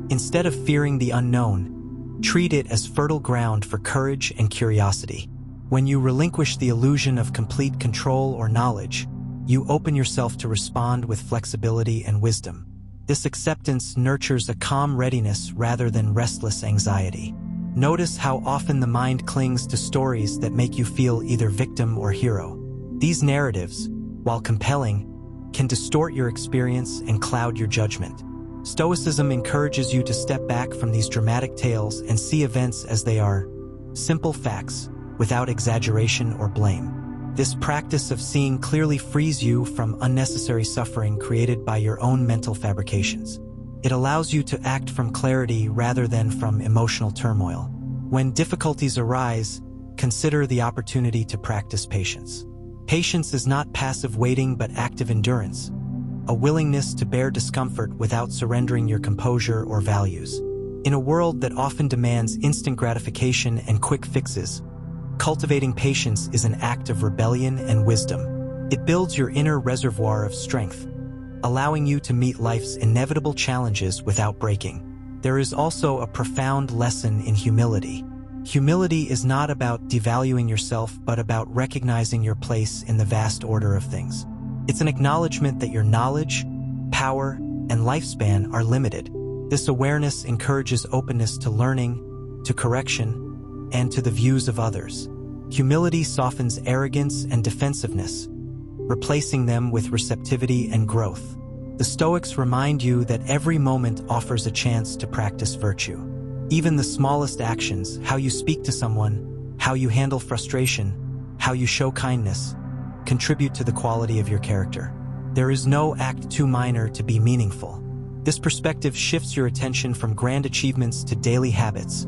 Instead of fearing the unknown, treat it as fertile ground for courage and curiosity. When you relinquish the illusion of complete control or knowledge, you open yourself to respond with flexibility and wisdom. This acceptance nurtures a calm readiness rather than restless anxiety. Notice how often the mind clings to stories that make you feel either victim or hero. These narratives, while compelling, can distort your experience and cloud your judgment. Stoicism encourages you to step back from these dramatic tales and see events as they are, simple facts, without exaggeration or blame. This practice of seeing clearly frees you from unnecessary suffering created by your own mental fabrications. It allows you to act from clarity rather than from emotional turmoil. When difficulties arise, consider the opportunity to practice patience. Patience is not passive waiting but active endurance, a willingness to bear discomfort without surrendering your composure or values. In a world that often demands instant gratification and quick fixes, cultivating patience is an act of rebellion and wisdom. It builds your inner reservoir of strength, allowing you to meet life's inevitable challenges without breaking. There is also a profound lesson in humility. Humility is not about devaluing yourself but about recognizing your place in the vast order of things. It's an acknowledgement that your knowledge, power, and lifespan are limited. This awareness encourages openness to learning, to correction, and to the views of others. Humility softens arrogance and defensiveness, replacing them with receptivity and growth. The Stoics remind you that every moment offers a chance to practice virtue. Even the smallest actions, how you speak to someone, how you handle frustration, how you show kindness, contribute to the quality of your character. There is no act too minor to be meaningful. This perspective shifts your attention from grand achievements to daily habits,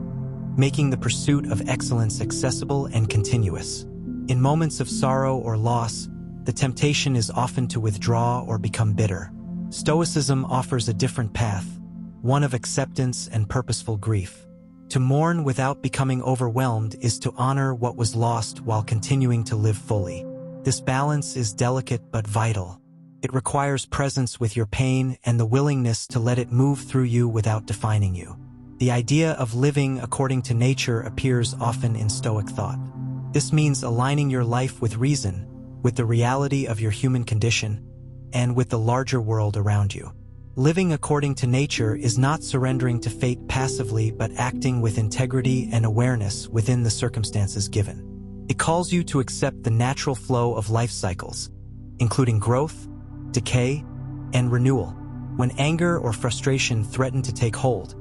making the pursuit of excellence accessible and continuous. In moments of sorrow or loss, the temptation is often to withdraw or become bitter. Stoicism offers a different path, one of acceptance and purposeful grief. To mourn without becoming overwhelmed is to honor what was lost while continuing to live fully. This balance is delicate but vital. It requires presence with your pain and the willingness to let it move through you without defining you. The idea of living according to nature appears often in Stoic thought. This means aligning your life with reason, with the reality of your human condition, and with the larger world around you. Living according to nature is not surrendering to fate passively but acting with integrity and awareness within the circumstances given. It calls you to accept the natural flow of life cycles, including growth, decay, and renewal. When anger or frustration threaten to take hold,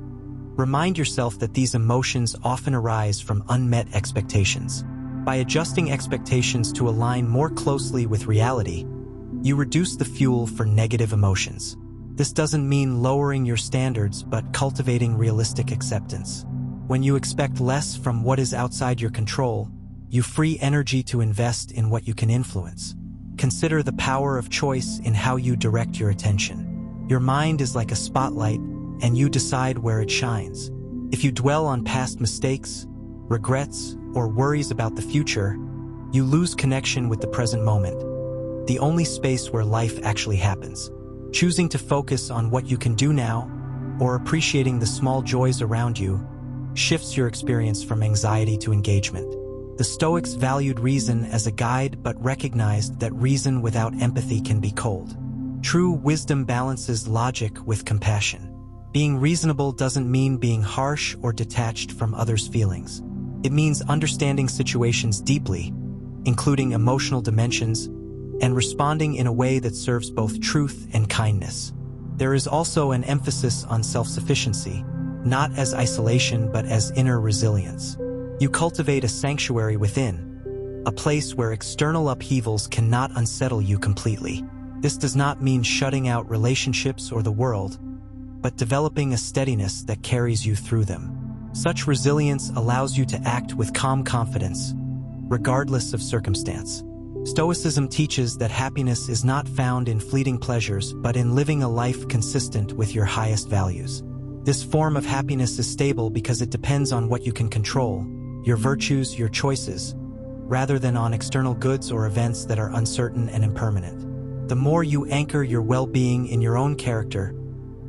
remind yourself that these emotions often arise from unmet expectations. By adjusting expectations to align more closely with reality, you reduce the fuel for negative emotions. This doesn't mean lowering your standards, but cultivating realistic acceptance. When you expect less from what is outside your control, you free energy to invest in what you can influence. Consider the power of choice in how you direct your attention. Your mind is like a spotlight, and you decide where it shines. If you dwell on past mistakes, regrets, or worries about the future, you lose connection with the present moment, the only space where life actually happens. Choosing to focus on what you can do now, or appreciating the small joys around you, shifts your experience from anxiety to engagement. The Stoics valued reason as a guide but recognized that reason without empathy can be cold. True wisdom balances logic with compassion. Being reasonable doesn't mean being harsh or detached from others' feelings. It means understanding situations deeply, including emotional dimensions, and responding in a way that serves both truth and kindness. There is also an emphasis on self-sufficiency, not as isolation but as inner resilience. You cultivate a sanctuary within, a place where external upheavals cannot unsettle you completely. This does not mean shutting out relationships or the world, but developing a steadiness that carries you through them. Such resilience allows you to act with calm confidence, regardless of circumstance. Stoicism teaches that happiness is not found in fleeting pleasures but in living a life consistent with your highest values. This form of happiness is stable because it depends on what you can control, your virtues, your choices, rather than on external goods or events that are uncertain and impermanent. The more you anchor your well-being in your own character,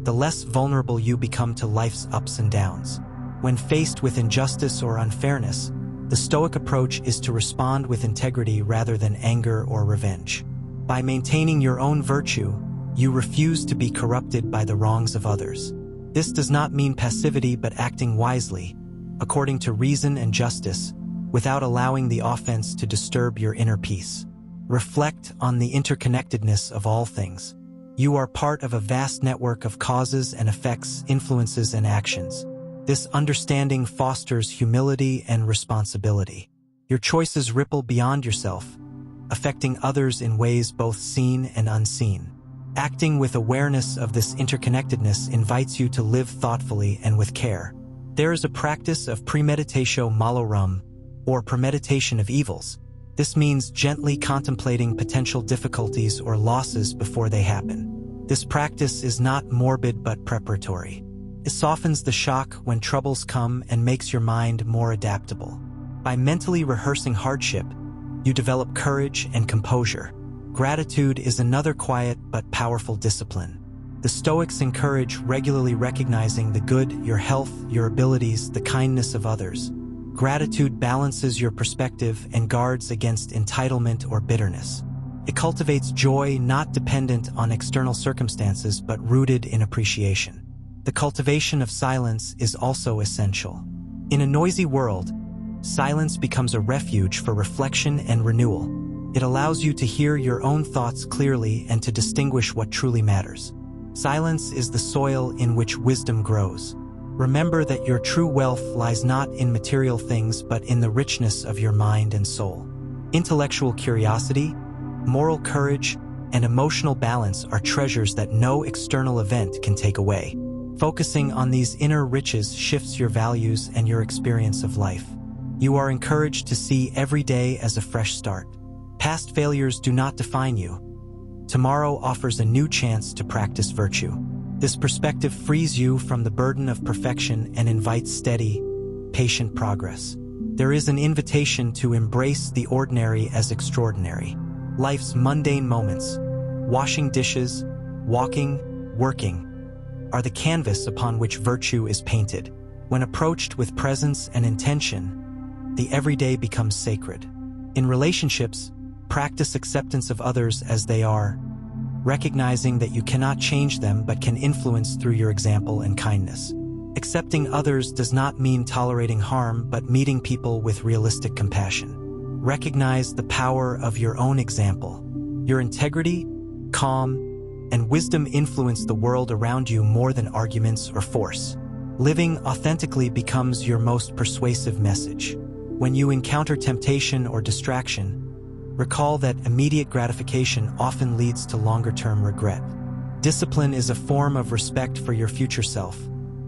the less vulnerable you become to life's ups and downs. When faced with injustice or unfairness, the Stoic approach is to respond with integrity rather than anger or revenge. By maintaining your own virtue, you refuse to be corrupted by the wrongs of others. This does not mean passivity but acting wisely, according to reason and justice, without allowing the offense to disturb your inner peace. Reflect on the interconnectedness of all things. You are part of a vast network of causes and effects, influences and actions. This understanding fosters humility and responsibility. Your choices ripple beyond yourself, affecting others in ways both seen and unseen. Acting with awareness of this interconnectedness invites you to live thoughtfully and with care. There is a practice of premeditatio malorum, or premeditation of evils. This means gently contemplating potential difficulties or losses before they happen. This practice is not morbid but preparatory. It softens the shock when troubles come and makes your mind more adaptable. By mentally rehearsing hardship, you develop courage and composure. Gratitude is another quiet but powerful discipline. The Stoics encourage regularly recognizing the good, your health, your abilities, the kindness of others. Gratitude balances your perspective and guards against entitlement or bitterness. It cultivates joy not dependent on external circumstances but rooted in appreciation. The cultivation of silence is also essential. In a noisy world, silence becomes a refuge for reflection and renewal. It allows you to hear your own thoughts clearly and to distinguish what truly matters. Silence is the soil in which wisdom grows. Remember that your true wealth lies not in material things but in the richness of your mind and soul. Intellectual curiosity, moral courage, and emotional balance are treasures that no external event can take away. Focusing on these inner riches shifts your values and your experience of life. You are encouraged to see every day as a fresh start. Past failures do not define you. Tomorrow offers a new chance to practice virtue. This perspective frees you from the burden of perfection and invites steady, patient progress. There is an invitation to embrace the ordinary as extraordinary. Life's mundane moments, washing dishes, walking, working, are the canvas upon which virtue is painted. When approached with presence and intention, the everyday becomes sacred. In relationships, practice acceptance of others as they are, recognizing that you cannot change them but can influence through your example and kindness. Accepting others does not mean tolerating harm but meeting people with realistic compassion. Recognize the power of your own example. Your integrity, calm, and wisdom influence the world around you more than arguments or force. Living authentically becomes your most persuasive message. When you encounter temptation or distraction, recall that immediate gratification often leads to longer-term regret. Discipline is a form of respect for your future self,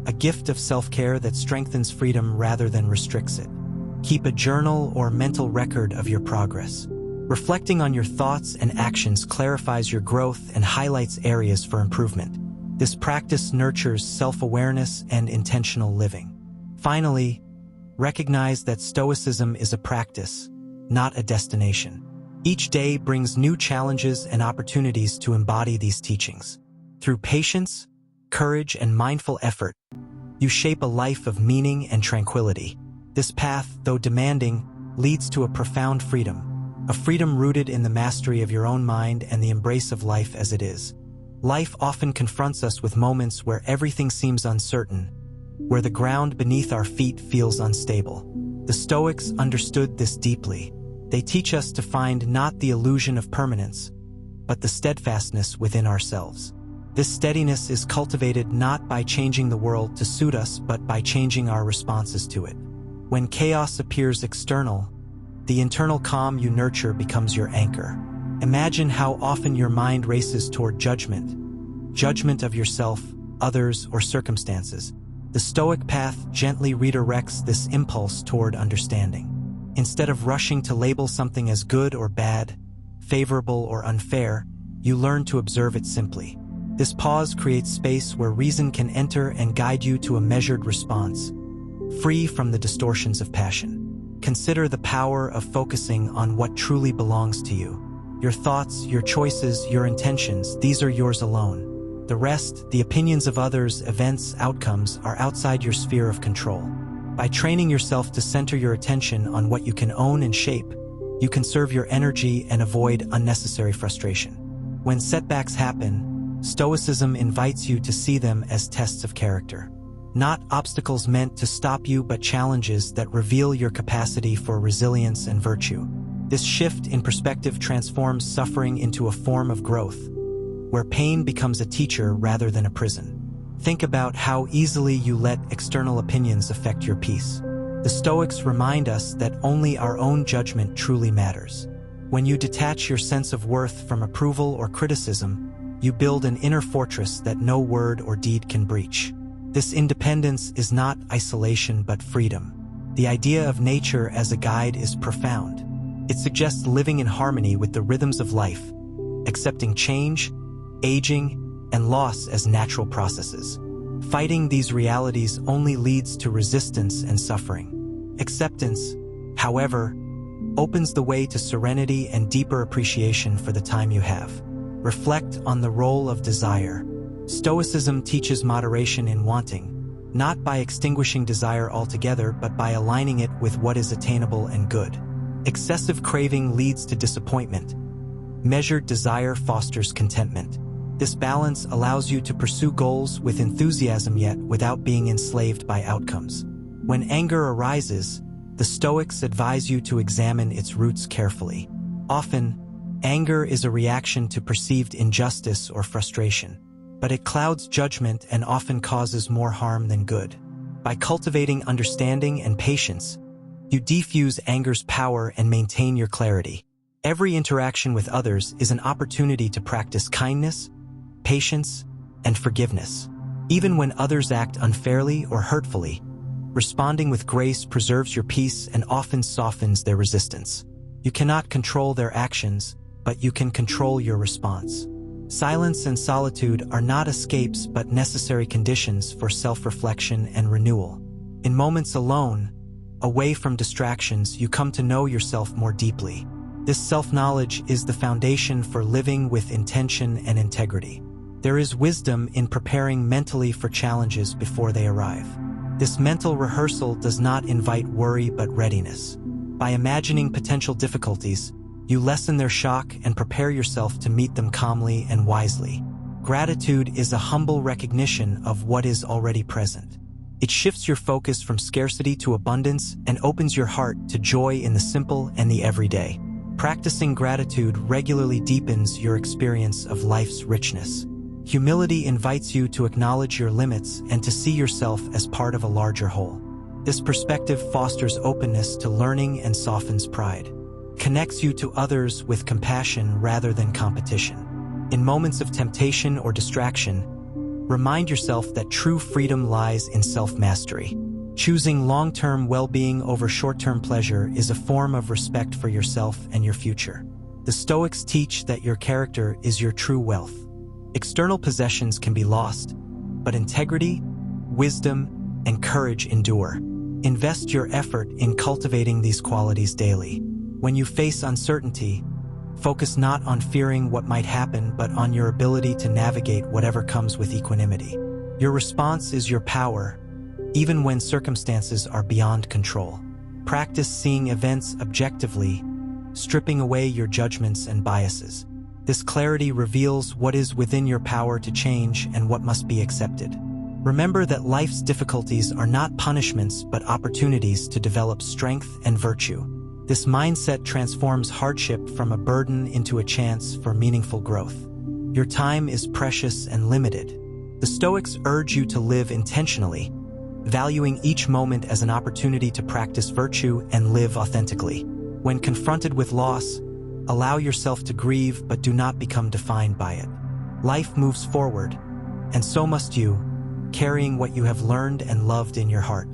a gift of self-care that strengthens freedom rather than restricts it. Keep a journal or mental record of your progress. Reflecting on your thoughts and actions clarifies your growth and highlights areas for improvement. This practice nurtures self-awareness and intentional living. Finally, recognize that Stoicism is a practice, not a destination. Each day brings new challenges and opportunities to embody these teachings. Through patience, courage, and mindful effort, you shape a life of meaning and tranquility. This path, though demanding, leads to a profound freedom, a freedom rooted in the mastery of your own mind and the embrace of life as it is. Life often confronts us with moments where everything seems uncertain, where the ground beneath our feet feels unstable. The Stoics understood this deeply. They teach us to find not the illusion of permanence, but the steadfastness within ourselves. This steadiness is cultivated not by changing the world to suit us, but by changing our responses to it. When chaos appears external, the internal calm you nurture becomes your anchor. Imagine how often your mind races toward judgment of yourself, others, or circumstances. The Stoic path gently redirects this impulse toward understanding. Instead of rushing to label something as good or bad, favorable or unfair, you learn to observe it simply. This pause creates space where reason can enter and guide you to a measured response, free from the distortions of passion. Consider the power of focusing on what truly belongs to you. Your thoughts, your choices, your intentions, these are yours alone. The rest, the opinions of others, events, outcomes, are outside your sphere of control. By training yourself to center your attention on what you can own and shape, you conserve your energy and avoid unnecessary frustration. When setbacks happen, Stoicism invites you to see them as tests of character. Not obstacles meant to stop you, but challenges that reveal your capacity for resilience and virtue. This shift in perspective transforms suffering into a form of growth, where pain becomes a teacher rather than a prison. Think about how easily you let external opinions affect your peace. The Stoics remind us that only our own judgment truly matters. When you detach your sense of worth from approval or criticism, you build an inner fortress that no word or deed can breach. This independence is not isolation but freedom. The idea of nature as a guide is profound. It suggests living in harmony with the rhythms of life, accepting change, aging, and loss as natural processes. Fighting these realities only leads to resistance and suffering. Acceptance, however, opens the way to serenity and deeper appreciation for the time you have. Reflect on the role of desire. Stoicism teaches moderation in wanting, not by extinguishing desire altogether, but by aligning it with what is attainable and good. Excessive craving leads to disappointment. Measured desire fosters contentment. This balance allows you to pursue goals with enthusiasm yet without being enslaved by outcomes. When anger arises, the Stoics advise you to examine its roots carefully. Often, anger is a reaction to perceived injustice or frustration, but it clouds judgment and often causes more harm than good. By cultivating understanding and patience, you defuse anger's power and maintain your clarity. Every interaction with others is an opportunity to practice kindness, patience, and forgiveness. Even when others act unfairly or hurtfully, responding with grace preserves your peace and often softens their resistance. You cannot control their actions, but you can control your response. Silence and solitude are not escapes but necessary conditions for self-reflection and renewal. In moments alone, away from distractions, you come to know yourself more deeply. This self-knowledge is the foundation for living with intention and integrity. There is wisdom in preparing mentally for challenges before they arrive. This mental rehearsal does not invite worry but readiness. By imagining potential difficulties, you lessen their shock and prepare yourself to meet them calmly and wisely. Gratitude is a humble recognition of what is already present. It shifts your focus from scarcity to abundance and opens your heart to joy in the simple and the everyday. Practicing gratitude regularly deepens your experience of life's richness. Humility invites you to acknowledge your limits and to see yourself as part of a larger whole. This perspective fosters openness to learning and softens pride. Connects you to others with compassion rather than competition. In moments of temptation or distraction, remind yourself that true freedom lies in self-mastery. Choosing long-term well-being over short-term pleasure is a form of respect for yourself and your future. The Stoics teach that your character is your true wealth. External possessions can be lost, but integrity, wisdom, and courage endure. Invest your effort in cultivating these qualities daily. When you face uncertainty, focus not on fearing what might happen, but on your ability to navigate whatever comes with equanimity. Your response is your power, even when circumstances are beyond control. Practice seeing events objectively, stripping away your judgments and biases. This clarity reveals what is within your power to change and what must be accepted. Remember that life's difficulties are not punishments but opportunities to develop strength and virtue. This mindset transforms hardship from a burden into a chance for meaningful growth. Your time is precious and limited. The Stoics urge you to live intentionally, valuing each moment as an opportunity to practice virtue and live authentically. When confronted with loss, allow yourself to grieve but do not become defined by it. Life moves forward, and so must you, carrying what you have learned and loved in your heart.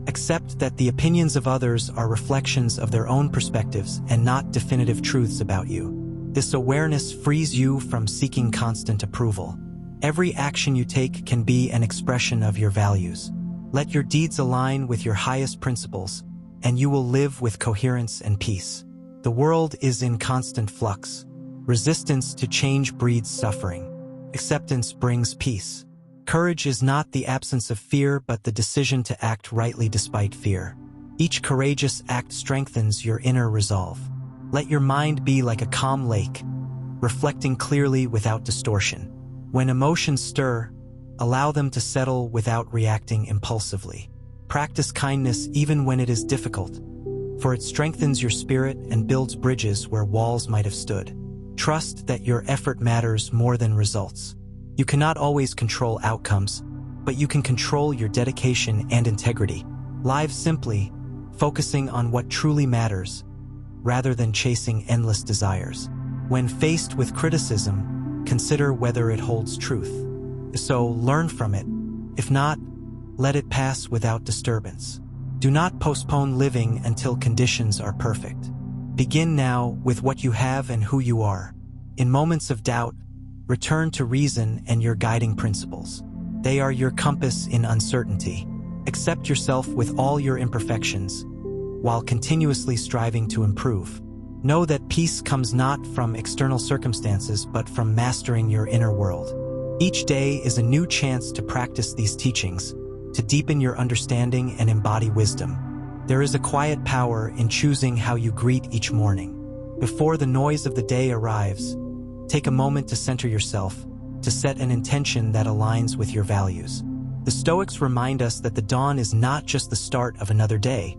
Accept that the opinions of others are reflections of their own perspectives and not definitive truths about you. This awareness frees you from seeking constant approval. Every action you take can be an expression of your values. Let your deeds align with your highest principles, and you will live with coherence and peace. The world is in constant flux. Resistance to change breeds suffering. Acceptance brings peace. Courage is not the absence of fear, but the decision to act rightly despite fear. Each courageous act strengthens your inner resolve. Let your mind be like a calm lake, reflecting clearly without distortion. When emotions stir, allow them to settle without reacting impulsively. Practice kindness even when it is difficult, for it strengthens your spirit and builds bridges where walls might have stood. Trust that your effort matters more than results. You cannot always control outcomes, but you can control your dedication and integrity. Live simply, focusing on what truly matters, rather than chasing endless desires. When faced with criticism, consider whether it holds truth. So learn from it. If not, let it pass without disturbance. Do not postpone living until conditions are perfect. Begin now with what you have and who you are. In moments of doubt, return to reason and your guiding principles. They are your compass in uncertainty. Accept yourself with all your imperfections, while continuously striving to improve. Know that peace comes not from external circumstances, but from mastering your inner world. Each day is a new chance to practice these teachings, to deepen your understanding and embody wisdom. There is a quiet power in choosing how you greet each morning. Before the noise of the day arrives, take a moment to center yourself, to set an intention that aligns with your values. The Stoics remind us that the dawn is not just the start of another day,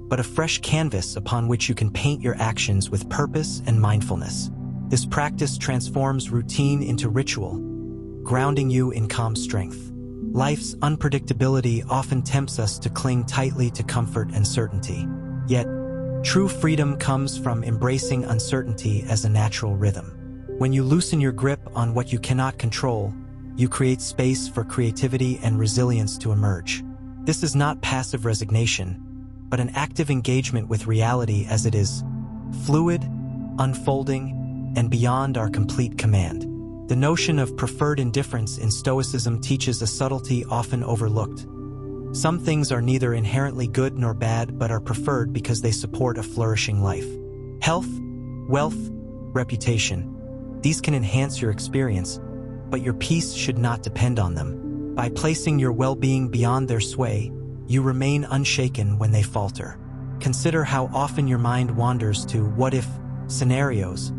but a fresh canvas upon which you can paint your actions with purpose and mindfulness. This practice transforms routine into ritual, grounding you in calm strength. Life's unpredictability often tempts us to cling tightly to comfort and certainty. Yet, true freedom comes from embracing uncertainty as a natural rhythm. When you loosen your grip on what you cannot control, you create space for creativity and resilience to emerge. This is not passive resignation, but an active engagement with reality as it is, fluid, unfolding, and beyond our complete command. The notion of preferred indifference in Stoicism teaches a subtlety often overlooked. Some things are neither inherently good nor bad, but are preferred because they support a flourishing life. Health, wealth, reputation. These can enhance your experience, but your peace should not depend on them. By placing your well-being beyond their sway, you remain unshaken when they falter. Consider how often your mind wanders to what-if scenarios,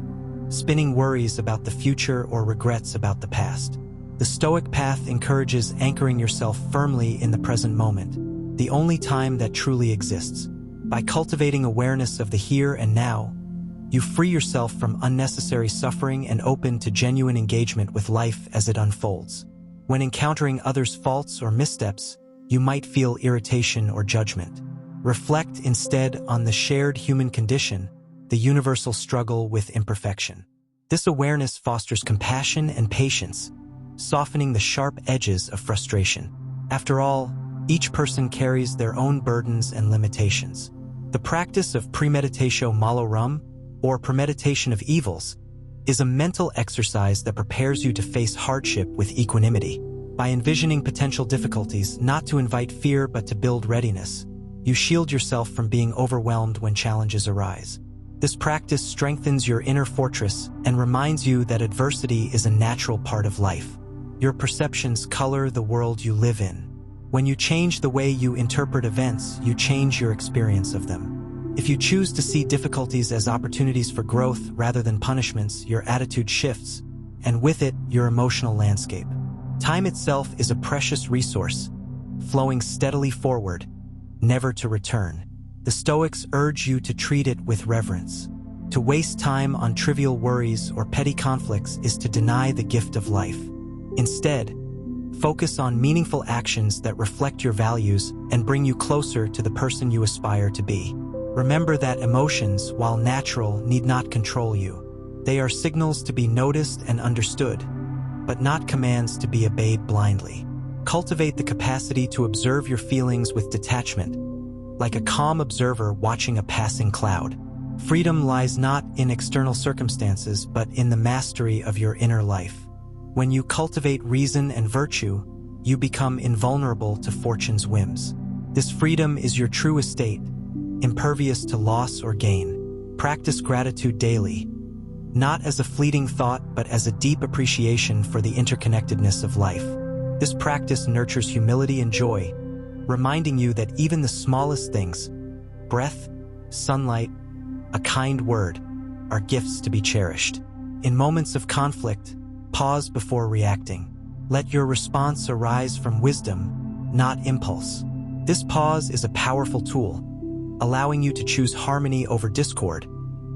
spinning worries about the future or regrets about the past. The Stoic path encourages anchoring yourself firmly in the present moment, the only time that truly exists. By cultivating awareness of the here and now, you free yourself from unnecessary suffering and open to genuine engagement with life as it unfolds. When encountering others' faults or missteps, you might feel irritation or judgment. Reflect instead on the shared human condition, the universal struggle with imperfection. This awareness fosters compassion and patience, softening the sharp edges of frustration. After all, each person carries their own burdens and limitations. The practice of premeditatio malorum, or premeditation of evils, is a mental exercise that prepares you to face hardship with equanimity. By envisioning potential difficulties, not to invite fear but to build readiness, You shield yourself from being overwhelmed when challenges arise. This practice strengthens your inner fortress and reminds you that adversity is a natural part of life. Your perceptions color the world you live in. When you change the way you interpret events, you change your experience of them. If you choose to see difficulties as opportunities for growth rather than punishments, your attitude shifts, and with it, your emotional landscape. Time itself is a precious resource, flowing steadily forward, never to return. The Stoics urge you to treat it with reverence. To waste time on trivial worries or petty conflicts is to deny the gift of life. Instead, focus on meaningful actions that reflect your values and bring you closer to the person you aspire to be. Remember that emotions, while natural, need not control you. They are signals to be noticed and understood, but not commands to be obeyed blindly. Cultivate the capacity to observe your feelings with detachment, like a calm observer watching a passing cloud. Freedom lies not in external circumstances, but in the mastery of your inner life. When you cultivate reason and virtue, you become invulnerable to fortune's whims. This freedom is your true estate, impervious to loss or gain. Practice gratitude daily, not as a fleeting thought, but as a deep appreciation for the interconnectedness of life. This practice nurtures humility and joy, reminding you that even the smallest things, breath, sunlight, a kind word, are gifts to be cherished. In moments of conflict, pause before reacting. Let your response arise from wisdom, not impulse. This pause is a powerful tool, allowing you to choose harmony over discord,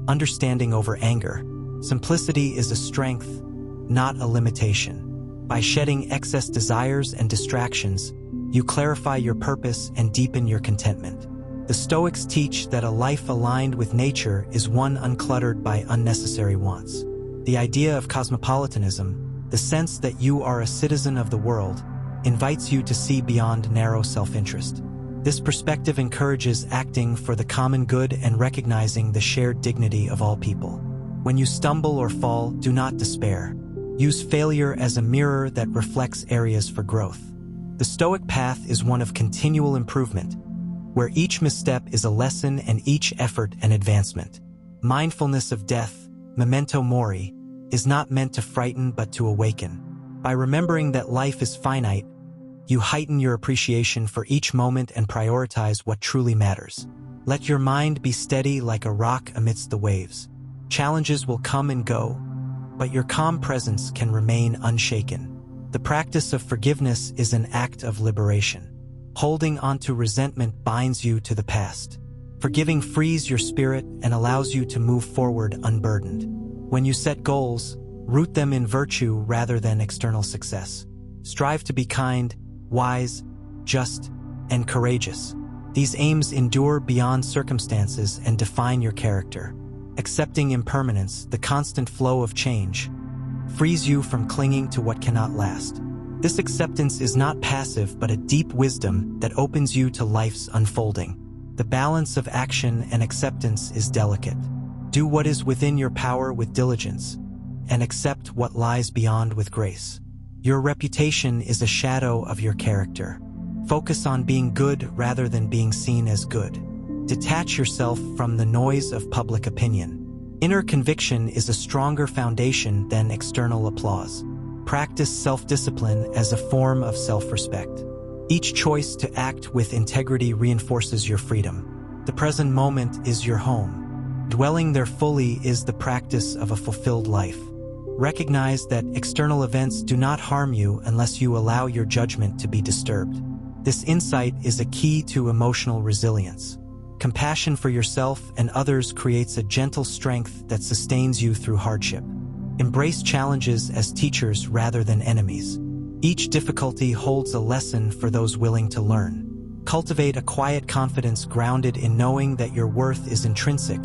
understanding over anger. Simplicity is a strength, not a limitation. By shedding excess desires and distractions, you clarify your purpose and deepen your contentment. The Stoics teach that a life aligned with nature is one uncluttered by unnecessary wants. The idea of cosmopolitanism, the sense that you are a citizen of the world, invites you to see beyond narrow self-interest. This perspective encourages acting for the common good and recognizing the shared dignity of all people. When you stumble or fall, do not despair. Use failure as a mirror that reflects areas for growth. The Stoic path is one of continual improvement, where each misstep is a lesson and each effort an advancement. Mindfulness of death, memento mori, is not meant to frighten but to awaken. By remembering that life is finite, you heighten your appreciation for each moment and prioritize what truly matters. Let your mind be steady like a rock amidst the waves. Challenges will come and go, but your calm presence can remain unshaken. The practice of forgiveness is an act of liberation. Holding onto resentment binds you to the past. Forgiving frees your spirit and allows you to move forward unburdened. When you set goals, root them in virtue rather than external success. Strive to be kind, wise, just, and courageous. These aims endure beyond circumstances and define your character. Accepting impermanence, the constant flow of change, frees you from clinging to what cannot last. This acceptance is not passive but a deep wisdom that opens you to life's unfolding. The balance of action and acceptance is delicate. Do what is within your power with diligence, and accept what lies beyond with grace. Your reputation is a shadow of your character. Focus on being good rather than being seen as good. Detach yourself from the noise of public opinion. Inner conviction is a stronger foundation than external applause. Practice self-discipline as a form of self-respect. Each choice to act with integrity reinforces your freedom. The present moment is your home. Dwelling there fully is the practice of a fulfilled life. Recognize that external events do not harm you unless you allow your judgment to be disturbed. This insight is a key to emotional resilience. Compassion for yourself and others creates a gentle strength that sustains you through hardship. Embrace challenges as teachers rather than enemies. Each difficulty holds a lesson for those willing to learn. Cultivate a quiet confidence grounded in knowing that your worth is intrinsic,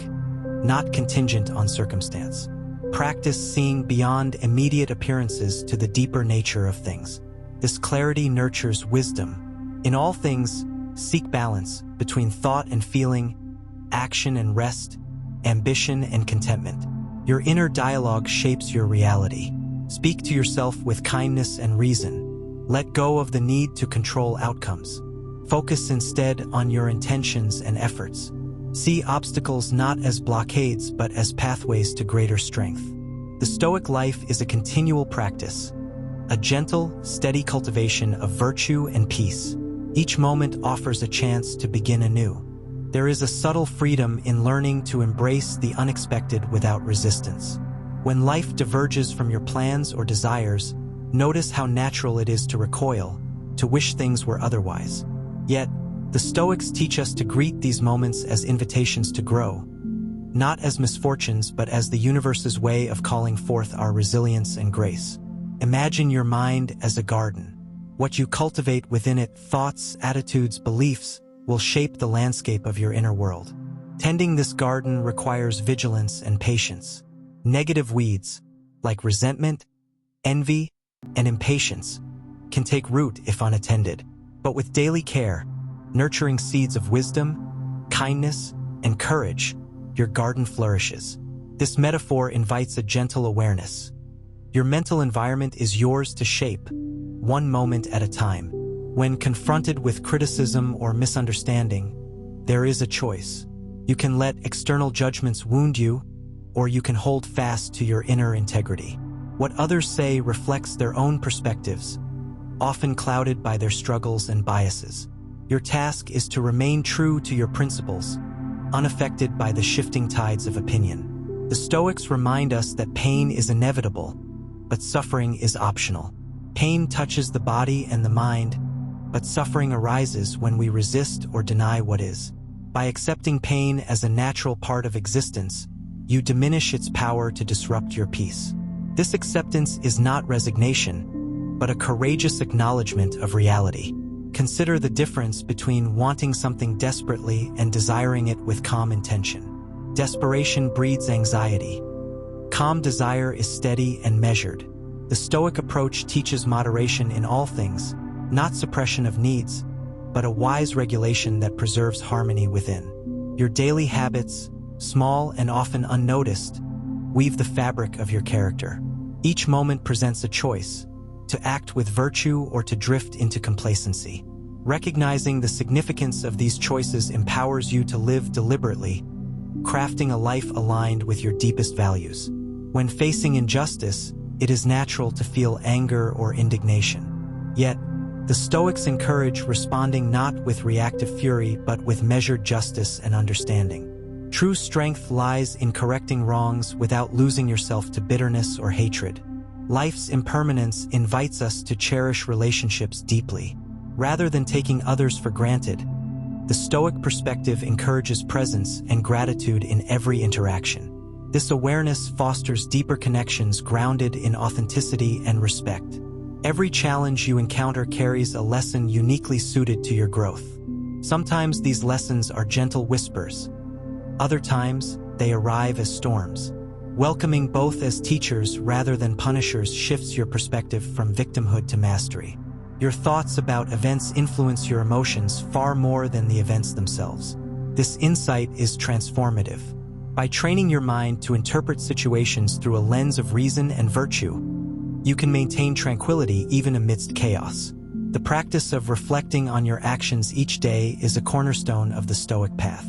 not contingent on circumstance. Practice seeing beyond immediate appearances to the deeper nature of things. This clarity nurtures wisdom. In all things, seek balance between thought and feeling, action and rest, ambition and contentment. Your inner dialogue shapes your reality. Speak to yourself with kindness and reason. Let go of the need to control outcomes. Focus instead on your intentions and efforts. See obstacles not as blockades but as pathways to greater strength. The Stoic life is a continual practice, a gentle, steady cultivation of virtue and peace. Each moment offers a chance to begin anew. There is a subtle freedom in learning to embrace the unexpected without resistance. When life diverges from your plans or desires, notice how natural it is to recoil, to wish things were otherwise. Yet, the Stoics teach us to greet these moments as invitations to grow, not as misfortunes but as the universe's way of calling forth our resilience and grace. Imagine your mind as a garden. What you cultivate within it, thoughts, attitudes, beliefs, will shape the landscape of your inner world. Tending this garden requires vigilance and patience. Negative weeds, like resentment, envy, and impatience, can take root if unattended. But with daily care, nurturing seeds of wisdom, kindness, and courage, your garden flourishes. This metaphor invites a gentle awareness. Your mental environment is yours to shape, one moment at a time. When confronted with criticism or misunderstanding, there is a choice. You can let external judgments wound you, or you can hold fast to your inner integrity. What others say reflects their own perspectives, often clouded by their struggles and biases. Your task is to remain true to your principles, unaffected by the shifting tides of opinion. The Stoics remind us that pain is inevitable, but suffering is optional. Pain touches the body and the mind, but suffering arises when we resist or deny what is. By accepting pain as a natural part of existence, you diminish its power to disrupt your peace. This acceptance is not resignation, but a courageous acknowledgement of reality. Consider the difference between wanting something desperately and desiring it with calm intention. Desperation breeds anxiety. Calm desire is steady and measured. The Stoic approach teaches moderation in all things, not suppression of needs, but a wise regulation that preserves harmony within. Your daily habits, small and often unnoticed, weave the fabric of your character. Each moment presents a choice, to act with virtue or to drift into complacency. Recognizing the significance of these choices empowers you to live deliberately, crafting a life aligned with your deepest values. When facing injustice, it is natural to feel anger or indignation. Yet, the Stoics encourage responding not with reactive fury but with measured justice and understanding. True strength lies in correcting wrongs without losing yourself to bitterness or hatred. Life's impermanence invites us to cherish relationships deeply, rather than taking others for granted. The Stoic perspective encourages presence and gratitude in every interaction. This awareness fosters deeper connections grounded in authenticity and respect. Every challenge you encounter carries a lesson uniquely suited to your growth. Sometimes these lessons are gentle whispers. Other times, they arrive as storms. Welcoming both as teachers rather than punishers shifts your perspective from victimhood to mastery. Your thoughts about events influence your emotions far more than the events themselves. This insight is transformative. By training your mind to interpret situations through a lens of reason and virtue, you can maintain tranquility even amidst chaos. The practice of reflecting on your actions each day is a cornerstone of the Stoic path.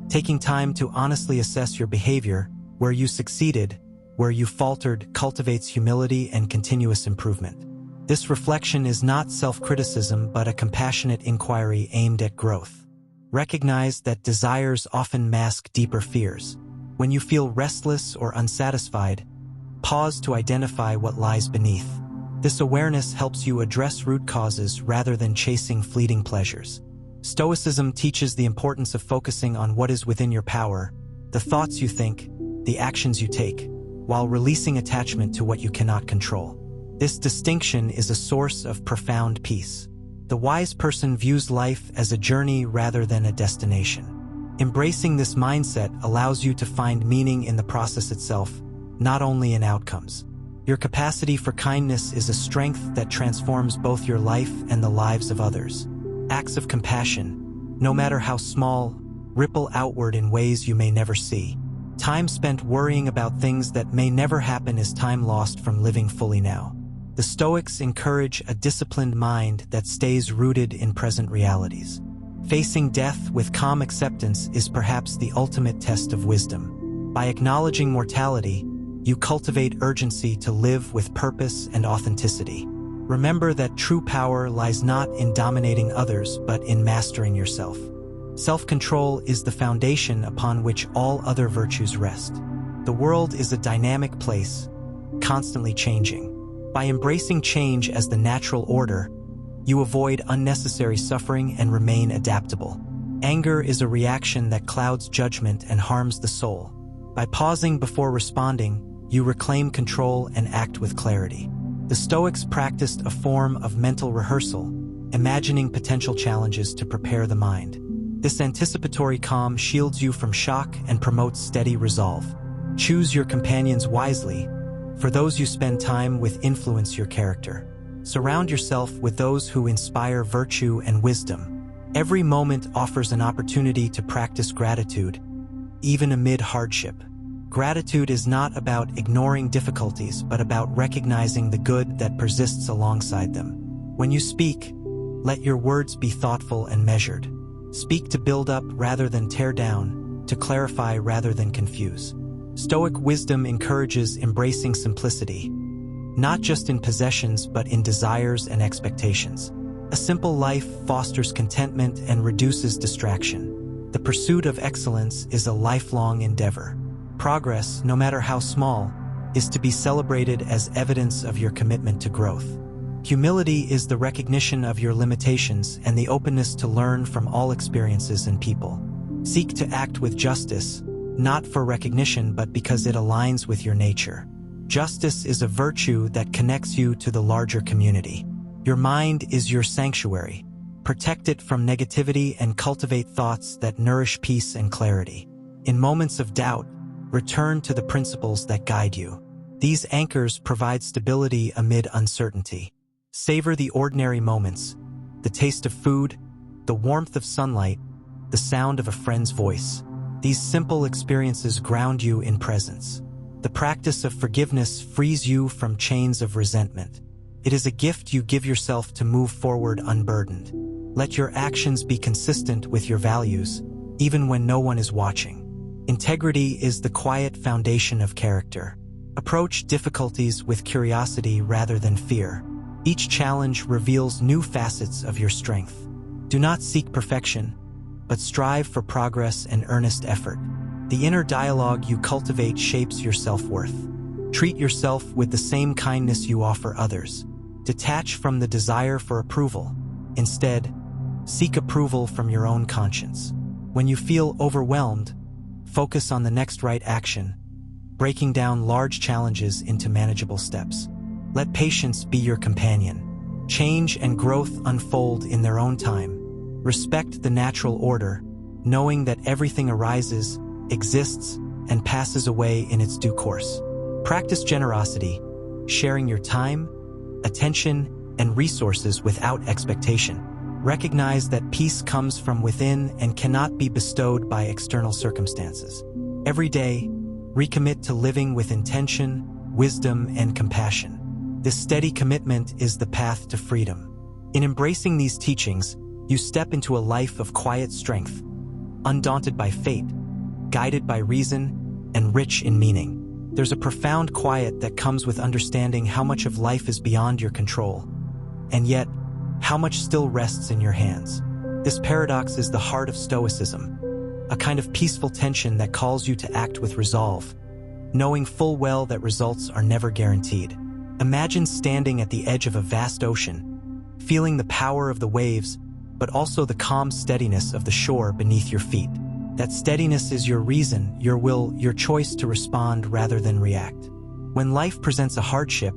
Taking time to honestly assess your behavior, where you succeeded, where you faltered, cultivates humility and continuous improvement. This reflection is not self-criticism but a compassionate inquiry aimed at growth. Recognize that desires often mask deeper fears. When you feel restless or unsatisfied, pause to identify what lies beneath. This awareness helps you address root causes rather than chasing fleeting pleasures. Stoicism teaches the importance of focusing on what is within your power, the thoughts you think, the actions you take, while releasing attachment to what you cannot control. This distinction is a source of profound peace. The wise person views life as a journey rather than a destination. Embracing this mindset allows you to find meaning in the process itself, not only in outcomes. Your capacity for kindness is a strength that transforms both your life and the lives of others. Acts of compassion, no matter how small, ripple outward in ways you may never see. Time spent worrying about things that may never happen is time lost from living fully now. The Stoics encourage a disciplined mind that stays rooted in present realities. Facing death with calm acceptance is perhaps the ultimate test of wisdom. By acknowledging mortality, you cultivate urgency to live with purpose and authenticity. Remember that true power lies not in dominating others, but in mastering yourself. Self-control is the foundation upon which all other virtues rest. The world is a dynamic place, constantly changing. By embracing change as the natural order, you avoid unnecessary suffering and remain adaptable. Anger is a reaction that clouds judgment and harms the soul. By pausing before responding, you reclaim control and act with clarity. The Stoics practiced a form of mental rehearsal, imagining potential challenges to prepare the mind. This anticipatory calm shields you from shock and promotes steady resolve. Choose your companions wisely, for those you spend time with influence your character. Surround yourself with those who inspire virtue and wisdom. Every moment offers an opportunity to practice gratitude, even amid hardship. Gratitude is not about ignoring difficulties, but about recognizing the good that persists alongside them. When you speak, let your words be thoughtful and measured. Speak to build up rather than tear down, to clarify rather than confuse. Stoic wisdom encourages embracing simplicity, not just in possessions but in desires and expectations. A simple life fosters contentment and reduces distraction. The pursuit of excellence is a lifelong endeavor. Progress, no matter how small, is to be celebrated as evidence of your commitment to growth. Humility is the recognition of your limitations and the openness to learn from all experiences and people. Seek to act with justice, not for recognition but because it aligns with your nature. Justice is a virtue that connects you to the larger community. Your mind is your sanctuary. Protect it from negativity and cultivate thoughts that nourish peace and clarity. In moments of doubt, return to the principles that guide you. These anchors provide stability amid uncertainty. Savor the ordinary moments, the taste of food, the warmth of sunlight, the sound of a friend's voice. These simple experiences ground you in presence. The practice of forgiveness frees you from chains of resentment. It is a gift you give yourself to move forward unburdened. Let your actions be consistent with your values, even when no one is watching. Integrity is the quiet foundation of character. Approach difficulties with curiosity rather than fear. Each challenge reveals new facets of your strength. Do not seek perfection, but strive for progress and earnest effort. The inner dialogue you cultivate shapes your self-worth. Treat yourself with the same kindness you offer others. Detach from the desire for approval. Instead, seek approval from your own conscience. When you feel overwhelmed, focus on the next right action, breaking down large challenges into manageable steps. Let patience be your companion. Change and growth unfold in their own time. Respect the natural order, knowing that everything arises, exists, and passes away in its due course. Practice generosity, sharing your time, attention, and resources without expectation. Recognize that peace comes from within and cannot be bestowed by external circumstances. Every day, recommit to living with intention, wisdom, and compassion. This steady commitment is the path to freedom. In embracing these teachings, you step into a life of quiet strength, undaunted by fate, guided by reason, and rich in meaning. There's a profound quiet that comes with understanding how much of life is beyond your control, and yet, how much still rests in your hands. This paradox is the heart of Stoicism, a kind of peaceful tension that calls you to act with resolve, knowing full well that results are never guaranteed. Imagine standing at the edge of a vast ocean, feeling the power of the waves, but also the calm steadiness of the shore beneath your feet. That steadiness is your reason, your will, your choice to respond rather than react. When life presents a hardship,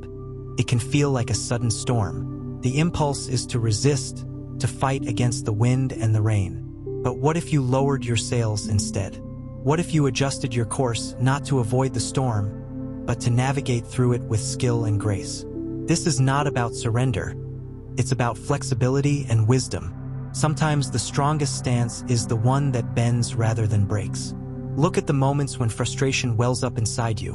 it can feel like a sudden storm. The impulse is to resist, to fight against the wind and the rain. But what if you lowered your sails instead? What if you adjusted your course not to avoid the storm, but to navigate through it with skill and grace? This is not about surrender. It's about flexibility and wisdom. Sometimes the strongest stance is the one that bends rather than breaks. Look at the moments when frustration wells up inside you,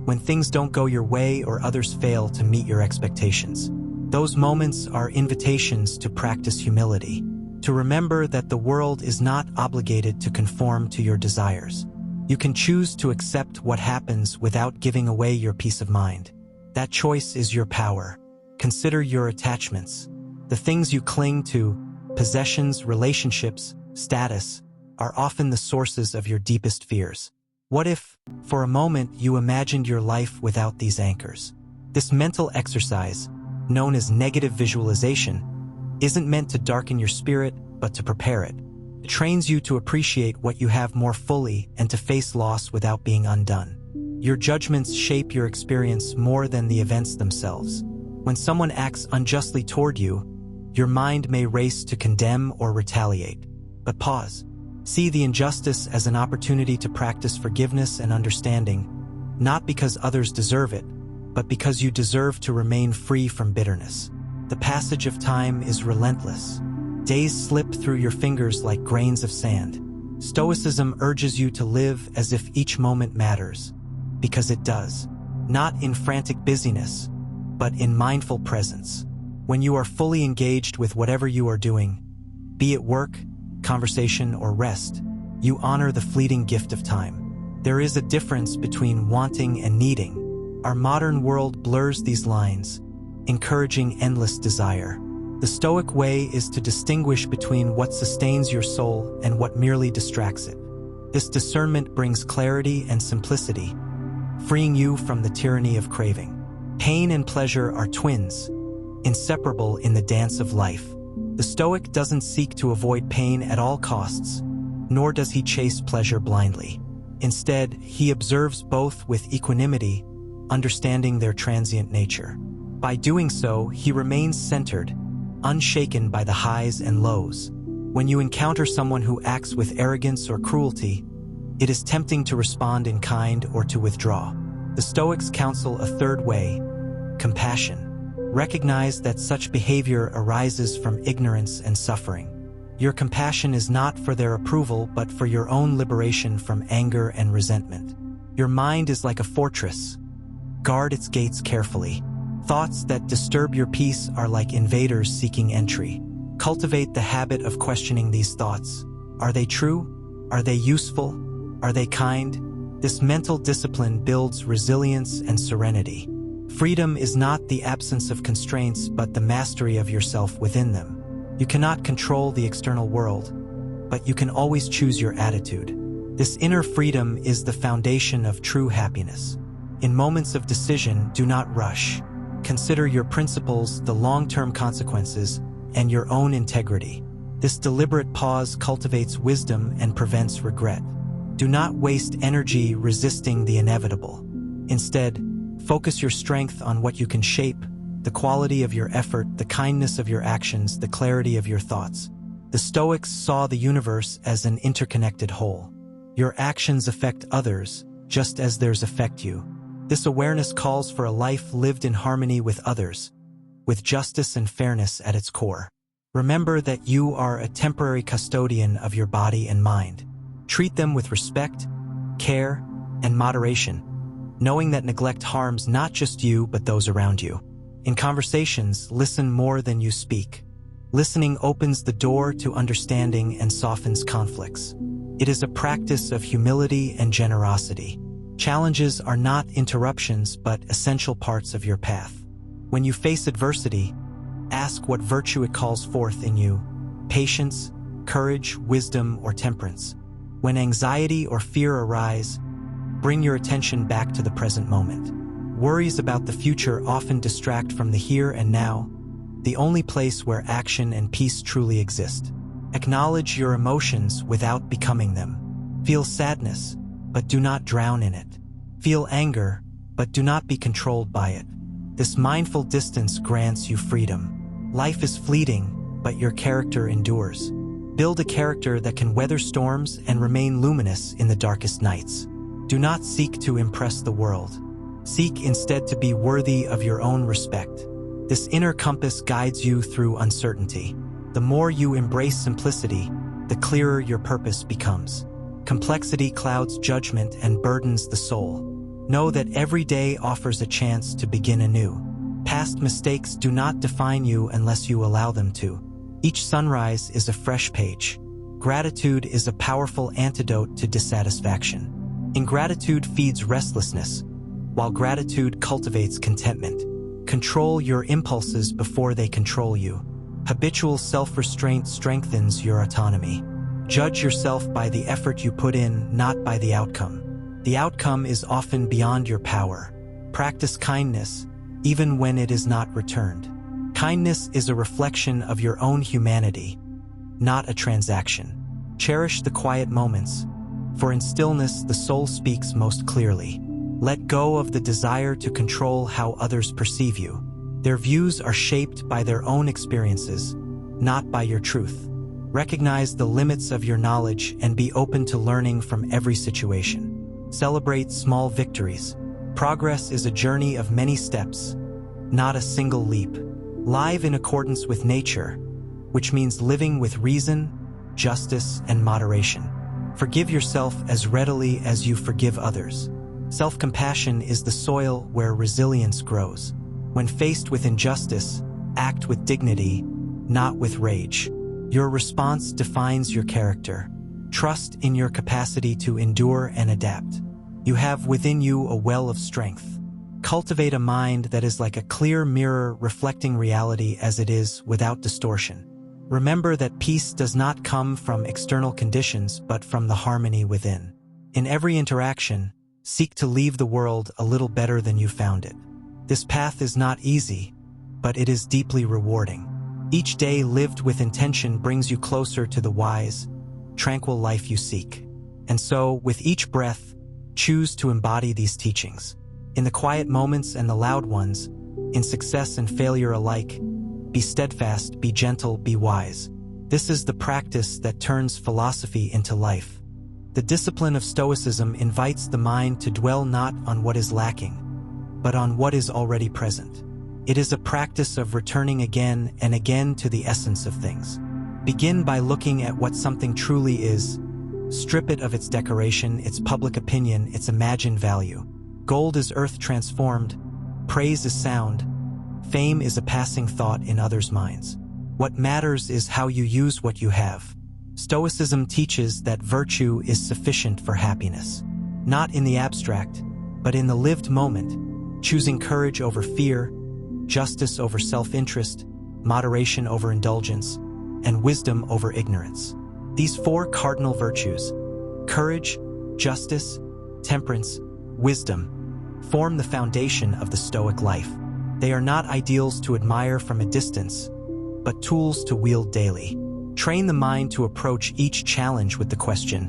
when things don't go your way or others fail to meet your expectations. Those moments are invitations to practice humility. to remember that the world is not obligated to conform to your desires. You can choose to accept what happens without giving away your peace of mind. That choice is your power. Consider your attachments. The things you cling to, possessions, relationships, status, are often the sources of your deepest fears. What if, for a moment, you imagined your life without these anchors? This mental exercise, known as negative visualization, isn't meant to darken your spirit, but to prepare it. It trains you to appreciate what you have more fully and to face loss without being undone. Your judgments shape your experience more than the events themselves. When someone acts unjustly toward you, your mind may race to condemn or retaliate. But pause. See the injustice as an opportunity to practice forgiveness and understanding, not because others deserve it, but because you deserve to remain free from bitterness. The passage of time is relentless. Days slip through your fingers like grains of sand. Stoicism urges you to live as if each moment matters, because it does. Not in frantic busyness, but in mindful presence. When you are fully engaged with whatever you are doing, be it work, conversation, or rest, you honor the fleeting gift of time. There is a difference between wanting and needing. Our modern world blurs these lines, encouraging endless desire. The Stoic way is to distinguish between what sustains your soul and what merely distracts it. This discernment brings clarity and simplicity, freeing you from the tyranny of craving. Pain and pleasure are twins, inseparable in the dance of life. The Stoic doesn't seek to avoid pain at all costs, nor does he chase pleasure blindly. Instead, he observes both with equanimity, understanding their transient nature. By doing so, he remains centered, unshaken by the highs and lows. When you encounter someone who acts with arrogance or cruelty, it is tempting to respond in kind or to withdraw. The Stoics counsel a third way: compassion. Recognize that such behavior arises from ignorance and suffering. Your compassion is not for their approval, but for your own liberation from anger and resentment. Your mind is like a fortress. Guard its gates carefully. Thoughts that disturb your peace are like invaders seeking entry. Cultivate the habit of questioning these thoughts. Are they true? Are they useful? Are they kind? This mental discipline builds resilience and serenity. Freedom is not the absence of constraints, but the mastery of yourself within them. You cannot control the external world, but you can always choose your attitude. This inner freedom is the foundation of true happiness. In moments of decision, do not rush. Consider your principles, the long-term consequences, and your own integrity. This deliberate pause cultivates wisdom and prevents regret. Do not waste energy resisting the inevitable. Instead, focus your strength on what you can shape: the quality of your effort, the kindness of your actions, the clarity of your thoughts. The Stoics saw the universe as an interconnected whole. Your actions affect others, just as theirs affect you. This awareness calls for a life lived in harmony with others, with justice and fairness at its core. Remember that you are a temporary custodian of your body and mind. Treat them with respect, care, and moderation, knowing that neglect harms not just you but those around you. In conversations, listen more than you speak. Listening opens the door to understanding and softens conflicts. It is a practice of humility and generosity. Challenges are not interruptions but essential parts of your path. When you face adversity, ask what virtue it calls forth in you: patience, courage, wisdom, or temperance. When anxiety or fear arise, bring your attention back to the present moment. Worries about the future often distract from the here and now, the only place where action and peace truly exist. Acknowledge your emotions without becoming them. Feel sadness, but do not drown in it. Feel anger, but do not be controlled by it. This mindful distance grants you freedom. Life is fleeting, but your character endures. Build a character that can weather storms and remain luminous in the darkest nights. Do not seek to impress the world. Seek instead to be worthy of your own respect. This inner compass guides you through uncertainty. The more you embrace simplicity, the clearer your purpose becomes. Complexity clouds judgment and burdens the soul. Know that every day offers a chance to begin anew. Past mistakes do not define you unless you allow them to. Each sunrise is a fresh page. Gratitude is a powerful antidote to dissatisfaction. Ingratitude feeds restlessness, while gratitude cultivates contentment. Control your impulses before they control you. Habitual self-restraint strengthens your autonomy. Judge yourself by the effort you put in, not by the outcome. The outcome is often beyond your power. Practice kindness, even when it is not returned. Kindness is a reflection of your own humanity, not a transaction. Cherish the quiet moments, for in stillness the soul speaks most clearly. Let go of the desire to control how others perceive you. Their views are shaped by their own experiences, not by your truth. Recognize the limits of your knowledge and be open to learning from every situation. Celebrate small victories. Progress is a journey of many steps, not a single leap. Live in accordance with nature, which means living with reason, justice, and moderation. Forgive yourself as readily as you forgive others. Self-compassion is the soil where resilience grows. When faced with injustice, act with dignity, not with rage. Your response defines your character. Trust in your capacity to endure and adapt. You have within you a well of strength. Cultivate a mind that is like a clear mirror reflecting reality as it is without distortion. Remember that peace does not come from external conditions but from the harmony within. In every interaction, seek to leave the world a little better than you found it. This path is not easy, but it is deeply rewarding. Each day lived with intention brings you closer to the wise, tranquil life you seek. And so, with each breath, choose to embody these teachings. In the quiet moments and the loud ones, in success and failure alike, be steadfast, be gentle, be wise. This is the practice that turns philosophy into life. The discipline of Stoicism invites the mind to dwell not on what is lacking, but on what is already present. It is a practice of returning again and again to the essence of things. Begin by looking at what something truly is. Strip it of its decoration, its public opinion, its imagined value. Gold is earth transformed, praise is sound, fame is a passing thought in others' minds. What matters is how you use what you have. Stoicism teaches that virtue is sufficient for happiness, not in the abstract, but in the lived moment, choosing courage over fear, justice over self-interest, moderation over indulgence, and wisdom over ignorance. These four cardinal virtues, courage, justice, temperance, wisdom, form the foundation of the Stoic life. They are not ideals to admire from a distance, but tools to wield daily. Train the mind to approach each challenge with the question,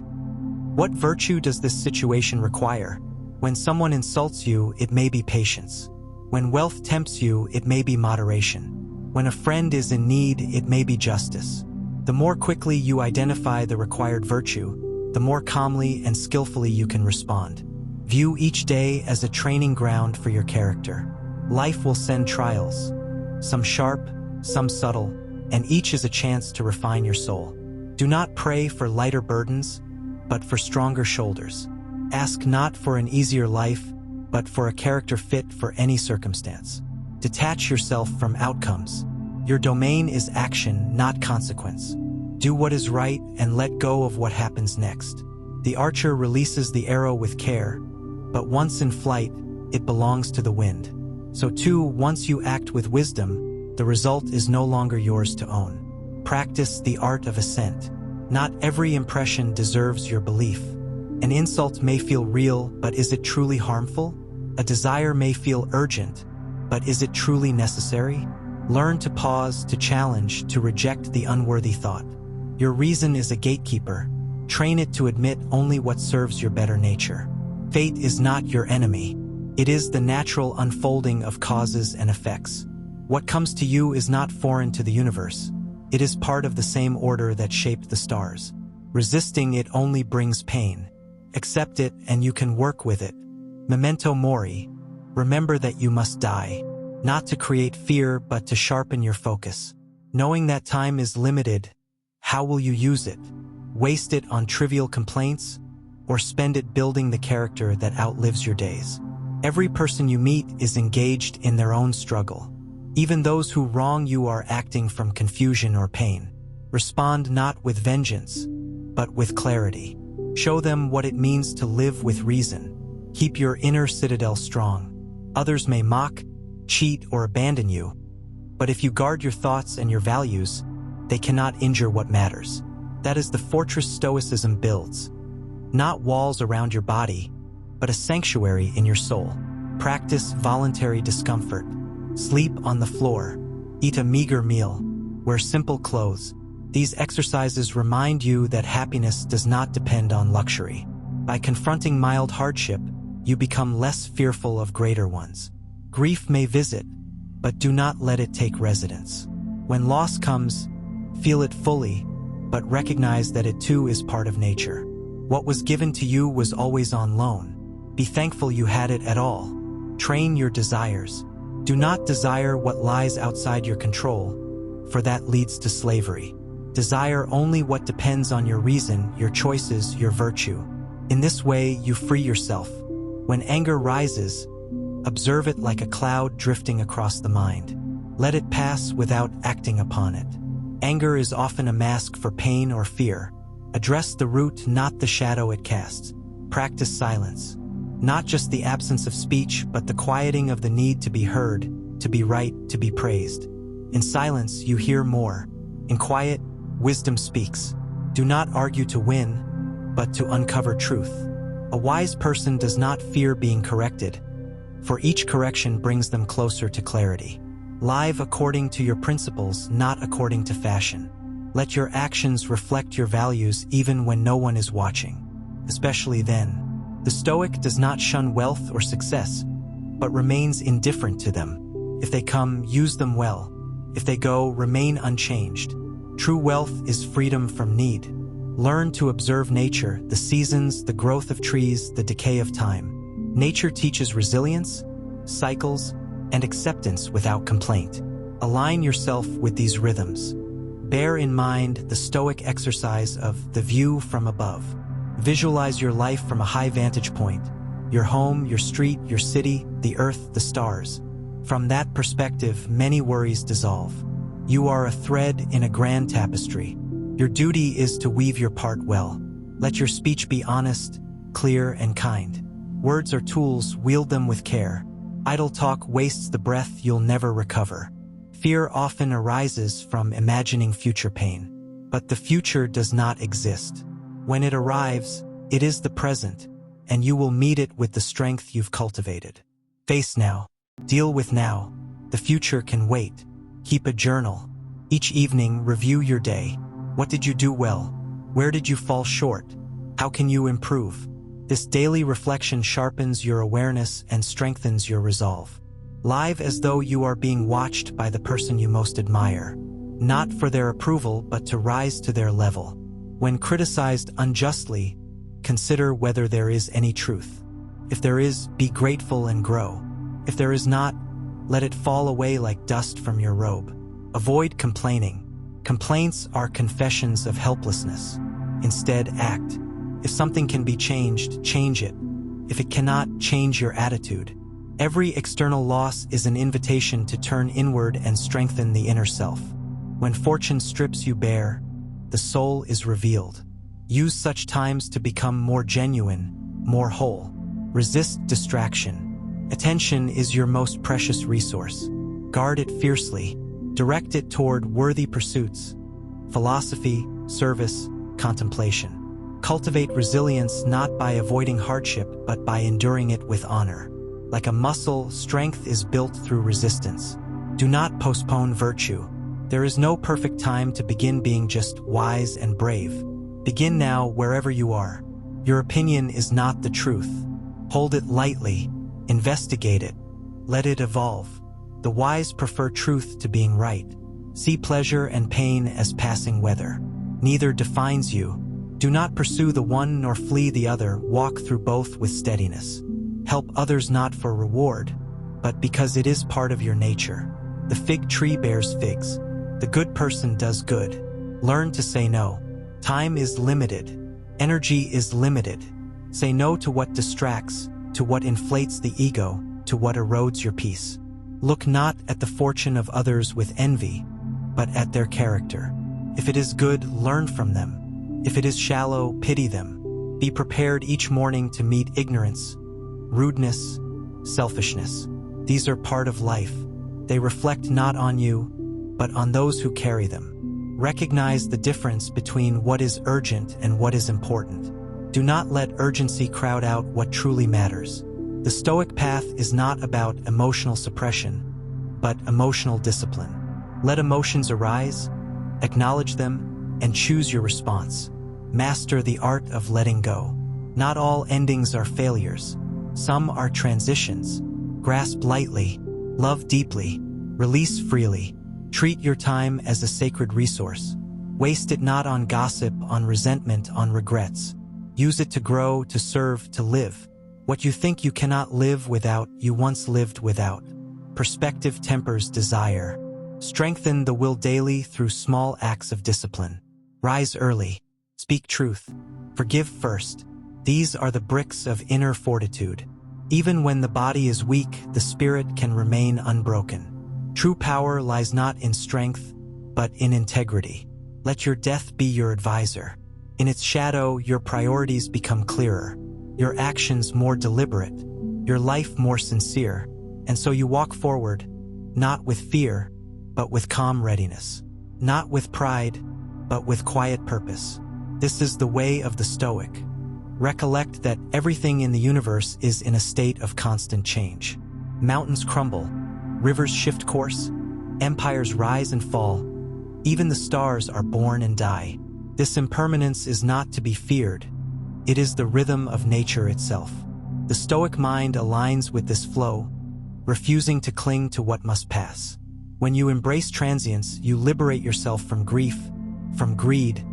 what virtue does this situation require? When someone insults you, it may be patience. When wealth tempts you, it may be moderation. When a friend is in need, it may be justice. The more quickly you identify the required virtue, the more calmly and skillfully you can respond. View each day as a training ground for your character. Life will send trials, some sharp, some subtle, and each is a chance to refine your soul. Do not pray for lighter burdens, but for stronger shoulders. Ask not for an easier life, but for a character fit for any circumstance. Detach yourself from outcomes. Your domain is action, not consequence. Do what is right and let go of what happens next. The archer releases the arrow with care, but once in flight, it belongs to the wind. So too, once you act with wisdom, the result is no longer yours to own. Practice the art of assent. Not every impression deserves your belief. An insult may feel real, but is it truly harmful? A desire may feel urgent, but is it truly necessary? Learn to pause, to challenge, to reject the unworthy thought. Your reason is a gatekeeper. Train it to admit only what serves your better nature. Fate is not your enemy. It is the natural unfolding of causes and effects. What comes to you is not foreign to the universe. It is part of the same order that shaped the stars. Resisting it only brings pain. Accept it and you can work with it. Memento mori. Remember that you must die. Not to create fear, but to sharpen your focus. Knowing that time is limited, how will you use it? Waste it on trivial complaints, or spend it building the character that outlives your days? Every person you meet is engaged in their own struggle. Even those who wrong you are acting from confusion or pain. Respond not with vengeance, but with clarity. Show them what it means to live with reason. Keep your inner citadel strong. Others may mock, cheat, or abandon you, but if you guard your thoughts and your values, they cannot injure what matters. That is the fortress Stoicism builds. Not walls around your body, but a sanctuary in your soul. Practice voluntary discomfort. Sleep on the floor. Eat a meager meal. Wear simple clothes. These exercises remind you that happiness does not depend on luxury. By confronting mild hardship, you become less fearful of greater ones. Grief may visit, but do not let it take residence. When loss comes, feel it fully, but recognize that it too is part of nature. What was given to you was always on loan. Be thankful you had it at all. Train your desires. Do not desire what lies outside your control, for that leads to slavery. Desire only what depends on your reason, your choices, your virtue. In this way, you free yourself. When anger rises, observe it like a cloud drifting across the mind. Let it pass without acting upon it. Anger is often a mask for pain or fear. Address the root, not the shadow it casts. Practice silence. Not just the absence of speech, but the quieting of the need to be heard, to be right, to be praised. In silence, you hear more. In quiet, wisdom speaks. Do not argue to win, but to uncover truth. A wise person does not fear being corrected, for each correction brings them closer to clarity. Live according to your principles, not according to fashion. Let your actions reflect your values even when no one is watching, especially then. The Stoic does not shun wealth or success, but remains indifferent to them. If they come, use them well. If they go, remain unchanged. True wealth is freedom from need. Learn to observe nature, the seasons, the growth of trees, the decay of time. Nature teaches resilience, cycles, and acceptance without complaint. Align yourself with these rhythms. Bear in mind the Stoic exercise of the view from above. Visualize your life from a high vantage point. Your home, your street, your city, the earth, the stars. From that perspective, many worries dissolve. You are a thread in a grand tapestry. Your duty is to weave your part well. Let your speech be honest, clear, and kind. Words are tools, wield them with care. Idle talk wastes the breath you'll never recover. Fear often arises from imagining future pain. But the future does not exist. When it arrives, it is the present, and you will meet it with the strength you've cultivated. Face now. Deal with now. The future can wait. Keep a journal. Each evening, review your day. What did you do well? Where did you fall short? How can you improve? This daily reflection sharpens your awareness and strengthens your resolve. Live as though you are being watched by the person you most admire, not for their approval, but to rise to their level. When criticized unjustly, consider whether there is any truth. If there is, be grateful and grow. If there is not, let it fall away like dust from your robe. Avoid complaining. Complaints are confessions of helplessness. Instead, act. If something can be changed, change it. If it cannot, change your attitude. Every external loss is an invitation to turn inward and strengthen the inner self. When fortune strips you bare, the soul is revealed. Use such times to become more genuine, more whole. Resist distraction. Attention is your most precious resource. Guard it fiercely. Direct it toward worthy pursuits. Philosophy, service, contemplation. Cultivate resilience not by avoiding hardship, but by enduring it with honor. Like a muscle, strength is built through resistance. Do not postpone virtue. There is no perfect time to begin being just wise and brave. Begin now wherever you are. Your opinion is not the truth. Hold it lightly. Investigate it. Let it evolve. The wise prefer truth to being right. See pleasure and pain as passing weather. Neither defines you. Do not pursue the one nor flee the other. Walk through both with steadiness. Help others not for reward, but because it is part of your nature. The fig tree bears figs. The good person does good. Learn to say no. Time is limited. Energy is limited. Say no to what distracts, to what inflates the ego, to what erodes your peace. Look not at the fortune of others with envy, but at their character. If it is good, learn from them. If it is shallow, pity them. Be prepared each morning to meet ignorance, rudeness, selfishness. These are part of life. They reflect not on you, but on those who carry them. Recognize the difference between what is urgent and what is important. Do not let urgency crowd out what truly matters. The Stoic path is not about emotional suppression, but emotional discipline. Let emotions arise, acknowledge them, and choose your response. Master the art of letting go. Not all endings are failures. Some are transitions. Grasp lightly, love deeply, release freely. Treat your time as a sacred resource. Waste it not on gossip, on resentment, on regrets. Use it to grow, to serve, to live. What you think you cannot live without, you once lived without. Perspective tempers desire. Strengthen the will daily through small acts of discipline. Rise early. Speak truth. Forgive first. These are the bricks of inner fortitude. Even when the body is weak, the spirit can remain unbroken. True power lies not in strength, but in integrity. Let your death be your advisor. In its shadow, your priorities become clearer, your actions more deliberate, your life more sincere, and so you walk forward, not with fear, but with calm readiness. Not with pride, but with quiet purpose. This is the way of the Stoic. Recollect that everything in the universe is in a state of constant change. Mountains crumble, rivers shift course, empires rise and fall. Even the stars are born and die. This impermanence is not to be feared. It is the rhythm of nature itself. The Stoic mind aligns with this flow, refusing to cling to what must pass. When you embrace transience, you liberate yourself from grief, from greed,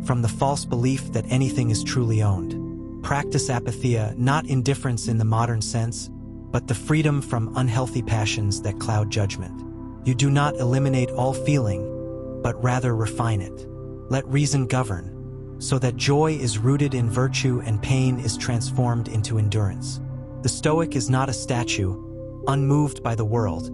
from the false belief that anything is truly owned. Practice apatheia, not indifference in the modern sense, but the freedom from unhealthy passions that cloud judgment. You do not eliminate all feeling, but rather refine it. Let reason govern, so that joy is rooted in virtue and pain is transformed into endurance. The Stoic is not a statue, unmoved by the world,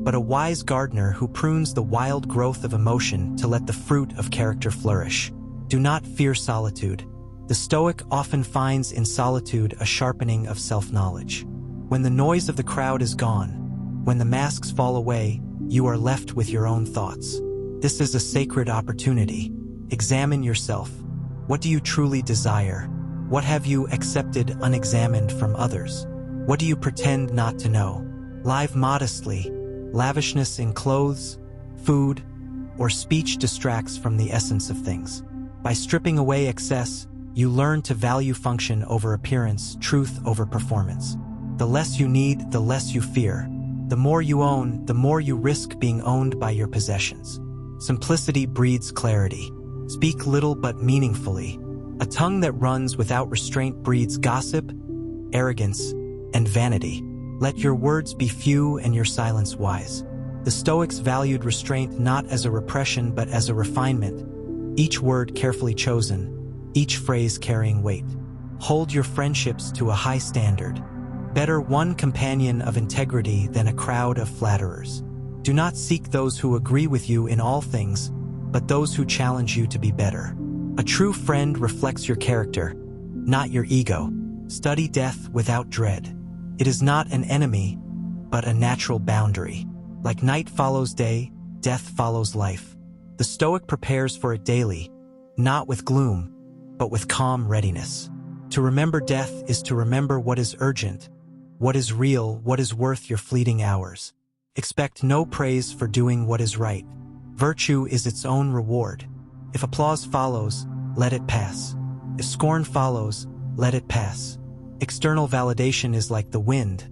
but a wise gardener who prunes the wild growth of emotion to let the fruit of character flourish. Do not fear solitude. The Stoic often finds in solitude a sharpening of self-knowledge. When the noise of the crowd is gone, when the masks fall away, you are left with your own thoughts. This is a sacred opportunity. Examine yourself. What do you truly desire? What have you accepted unexamined from others? What do you pretend not to know? Live modestly. Lavishness in clothes, food, or speech distracts from the essence of things. By stripping away excess, you learn to value function over appearance, truth over performance. The less you need, the less you fear. The more you own, the more you risk being owned by your possessions. Simplicity breeds clarity. Speak little but meaningfully. A tongue that runs without restraint breeds gossip, arrogance, and vanity. Let your words be few and your silence wise. The Stoics valued restraint not as a repression but as a refinement, each word carefully chosen, each phrase carrying weight. Hold your friendships to a high standard. Better one companion of integrity than a crowd of flatterers. Do not seek those who agree with you in all things, but those who challenge you to be better. A true friend reflects your character, not your ego. Study death without dread. It is not an enemy, but a natural boundary. Like night follows day, death follows life. The Stoic prepares for it daily, not with gloom, but with calm readiness. To remember death is to remember what is urgent, what is real, what is worth your fleeting hours. Expect no praise for doing what is right. Virtue is its own reward. If applause follows, let it pass. If scorn follows, let it pass. External validation is like the wind,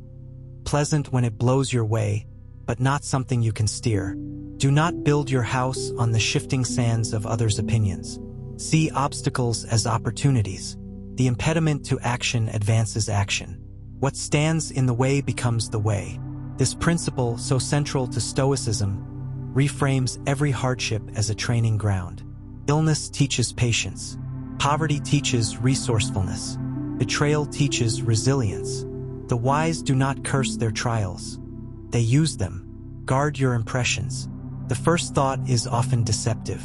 pleasant when it blows your way, but not something you can steer. Do not build your house on the shifting sands of others' opinions. See obstacles as opportunities. The impediment to action advances action. What stands in the way becomes the way. This principle, so central to Stoicism, reframes every hardship as a training ground. Illness teaches patience. Poverty teaches resourcefulness. Betrayal teaches resilience. The wise do not curse their trials. they use them. Guard your impressions. The first thought is often deceptive.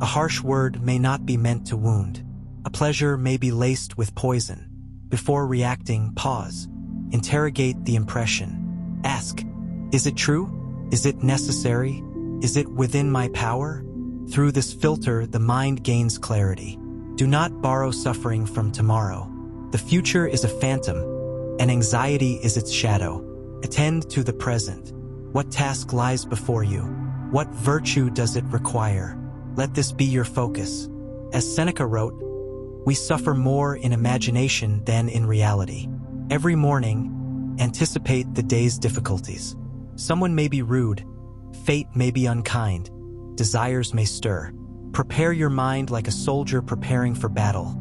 A harsh word may not be meant to wound. A pleasure may be laced with poison. Before reacting, pause. Interrogate the impression. Ask, is it true? Is it necessary? Is it within my power? Through this filter, the mind gains clarity. Do not borrow suffering from tomorrow. The future is a phantom, and anxiety is its shadow. Attend to the present. What task lies before you? What virtue does it require? Let this be your focus. As Seneca wrote, we suffer more in imagination than in reality. Every morning, anticipate the day's difficulties. Someone may be rude, fate may be unkind, desires may stir. Prepare your mind like a soldier preparing for battle,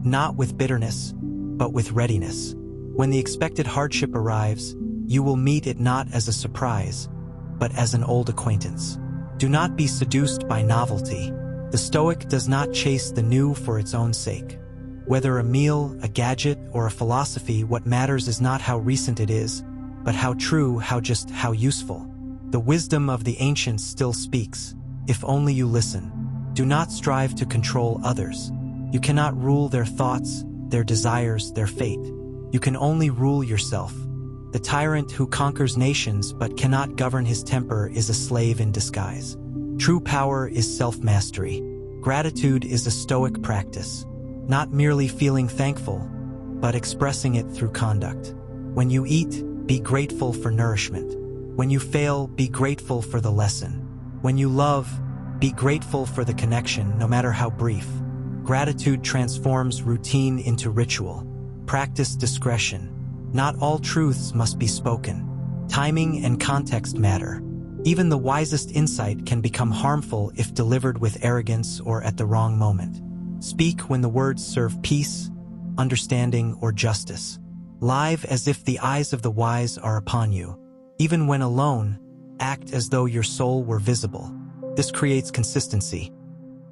not with bitterness, but with readiness. When the expected hardship arrives, you will meet it not as a surprise, but as an old acquaintance. Do not be seduced by novelty. The Stoic does not chase the new for its own sake. Whether a meal, a gadget, or a philosophy, what matters is not how recent it is, but how true, how useful. The wisdom of the ancients still speaks, if only you listen. Do not strive to control others. You cannot rule their thoughts, their desires, their fate. You can only rule yourself. The tyrant who conquers nations but cannot govern his temper is a slave in disguise. True power is self-mastery. Gratitude is a Stoic practice, not merely feeling thankful, but expressing it through conduct. When you eat, be grateful for nourishment. When you fail, be grateful for the lesson. When you love, be grateful for the connection, no matter how brief. Gratitude transforms routine into ritual. Practice discretion. Not all truths must be spoken. Timing and context matter. Even the wisest insight can become harmful if delivered with arrogance or at the wrong moment. Speak when the words serve peace, understanding, or justice. Live as if the eyes of the wise are upon you. Even when alone, act as though your soul were visible. This creates consistency.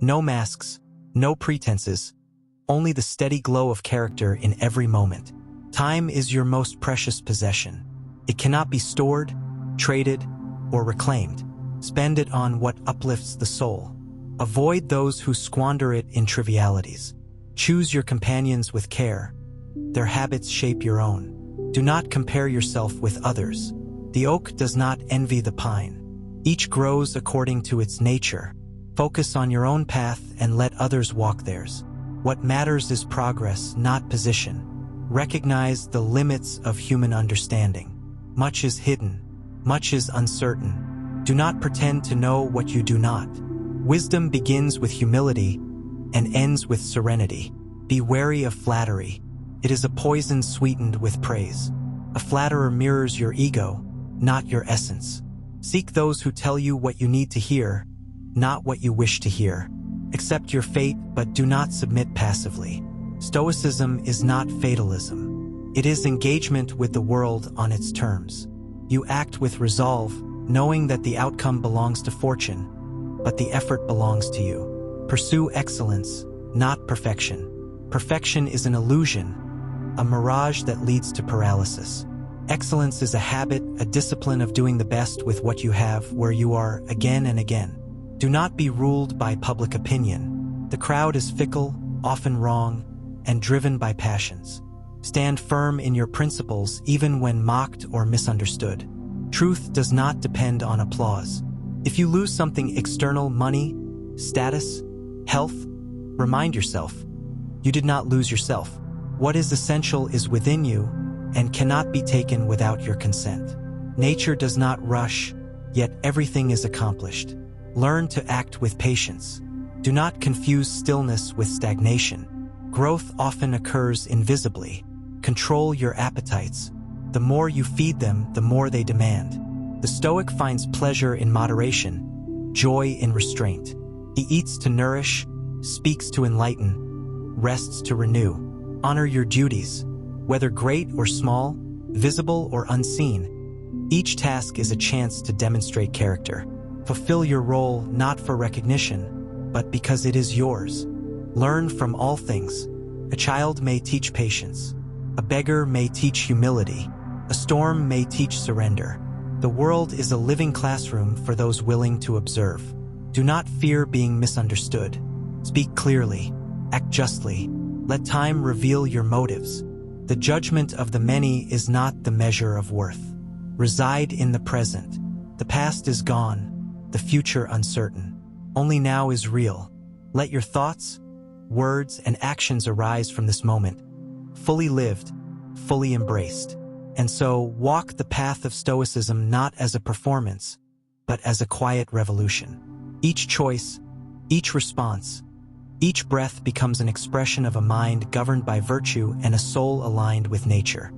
No masks, no pretenses, only the steady glow of character in every moment. Time is your most precious possession. It cannot be stored, traded, or reclaimed. Spend it on what uplifts the soul. Avoid those who squander it in trivialities. Choose your companions with care. Their habits shape your own. Do not compare yourself with others. The oak does not envy the pine. Each grows according to its nature. Focus on your own path and let others walk theirs. What matters is progress, not position. Recognize the limits of human understanding. Much is hidden. Much is uncertain. Do not pretend to know what you do not. Wisdom begins with humility and ends with serenity. Be wary of flattery. It is a poison sweetened with praise. A flatterer mirrors your ego, not your essence. Seek those who tell you what you need to hear, not what you wish to hear. Accept your fate, but do not submit passively. Stoicism is not fatalism. It is engagement with the world on its terms. You act with resolve, knowing that the outcome belongs to fortune, but the effort belongs to you. Pursue excellence, not perfection. Perfection is an illusion, a mirage that leads to paralysis. Excellence is a habit, a discipline of doing the best with what you have, where you are, again and again. Do not be ruled by public opinion. The crowd is fickle, often wrong, and driven by passions. Stand firm in your principles even when mocked or misunderstood. Truth does not depend on applause. If you lose something external, money, status, health, remind yourself, you did not lose yourself. What is essential is within you and cannot be taken without your consent. Nature does not rush, yet everything is accomplished. Learn to act with patience. Do not confuse stillness with stagnation. Growth often occurs invisibly. Control your appetites. The more you feed them, the more they demand. The Stoic finds pleasure in moderation, joy in restraint. He eats to nourish, speaks to enlighten, rests to renew. Honor your duties, whether great or small, visible or unseen. Each task is a chance to demonstrate character. Fulfill your role not for recognition, but because it is yours. Learn from all things. A child may teach patience. A beggar may teach humility. A storm may teach surrender. The world is a living classroom for those willing to observe. Do not fear being misunderstood. Speak clearly. Act justly. Let time reveal your motives. The judgment of the many is not the measure of worth. Reside in the present. The past is gone, the future uncertain. Only now is real. Let your thoughts, words, and actions arise from this moment, fully lived, fully embraced. And so, walk the path of Stoicism not as a performance, but as a quiet revolution. Each choice, each response, each breath becomes an expression of a mind governed by virtue and a soul aligned with nature.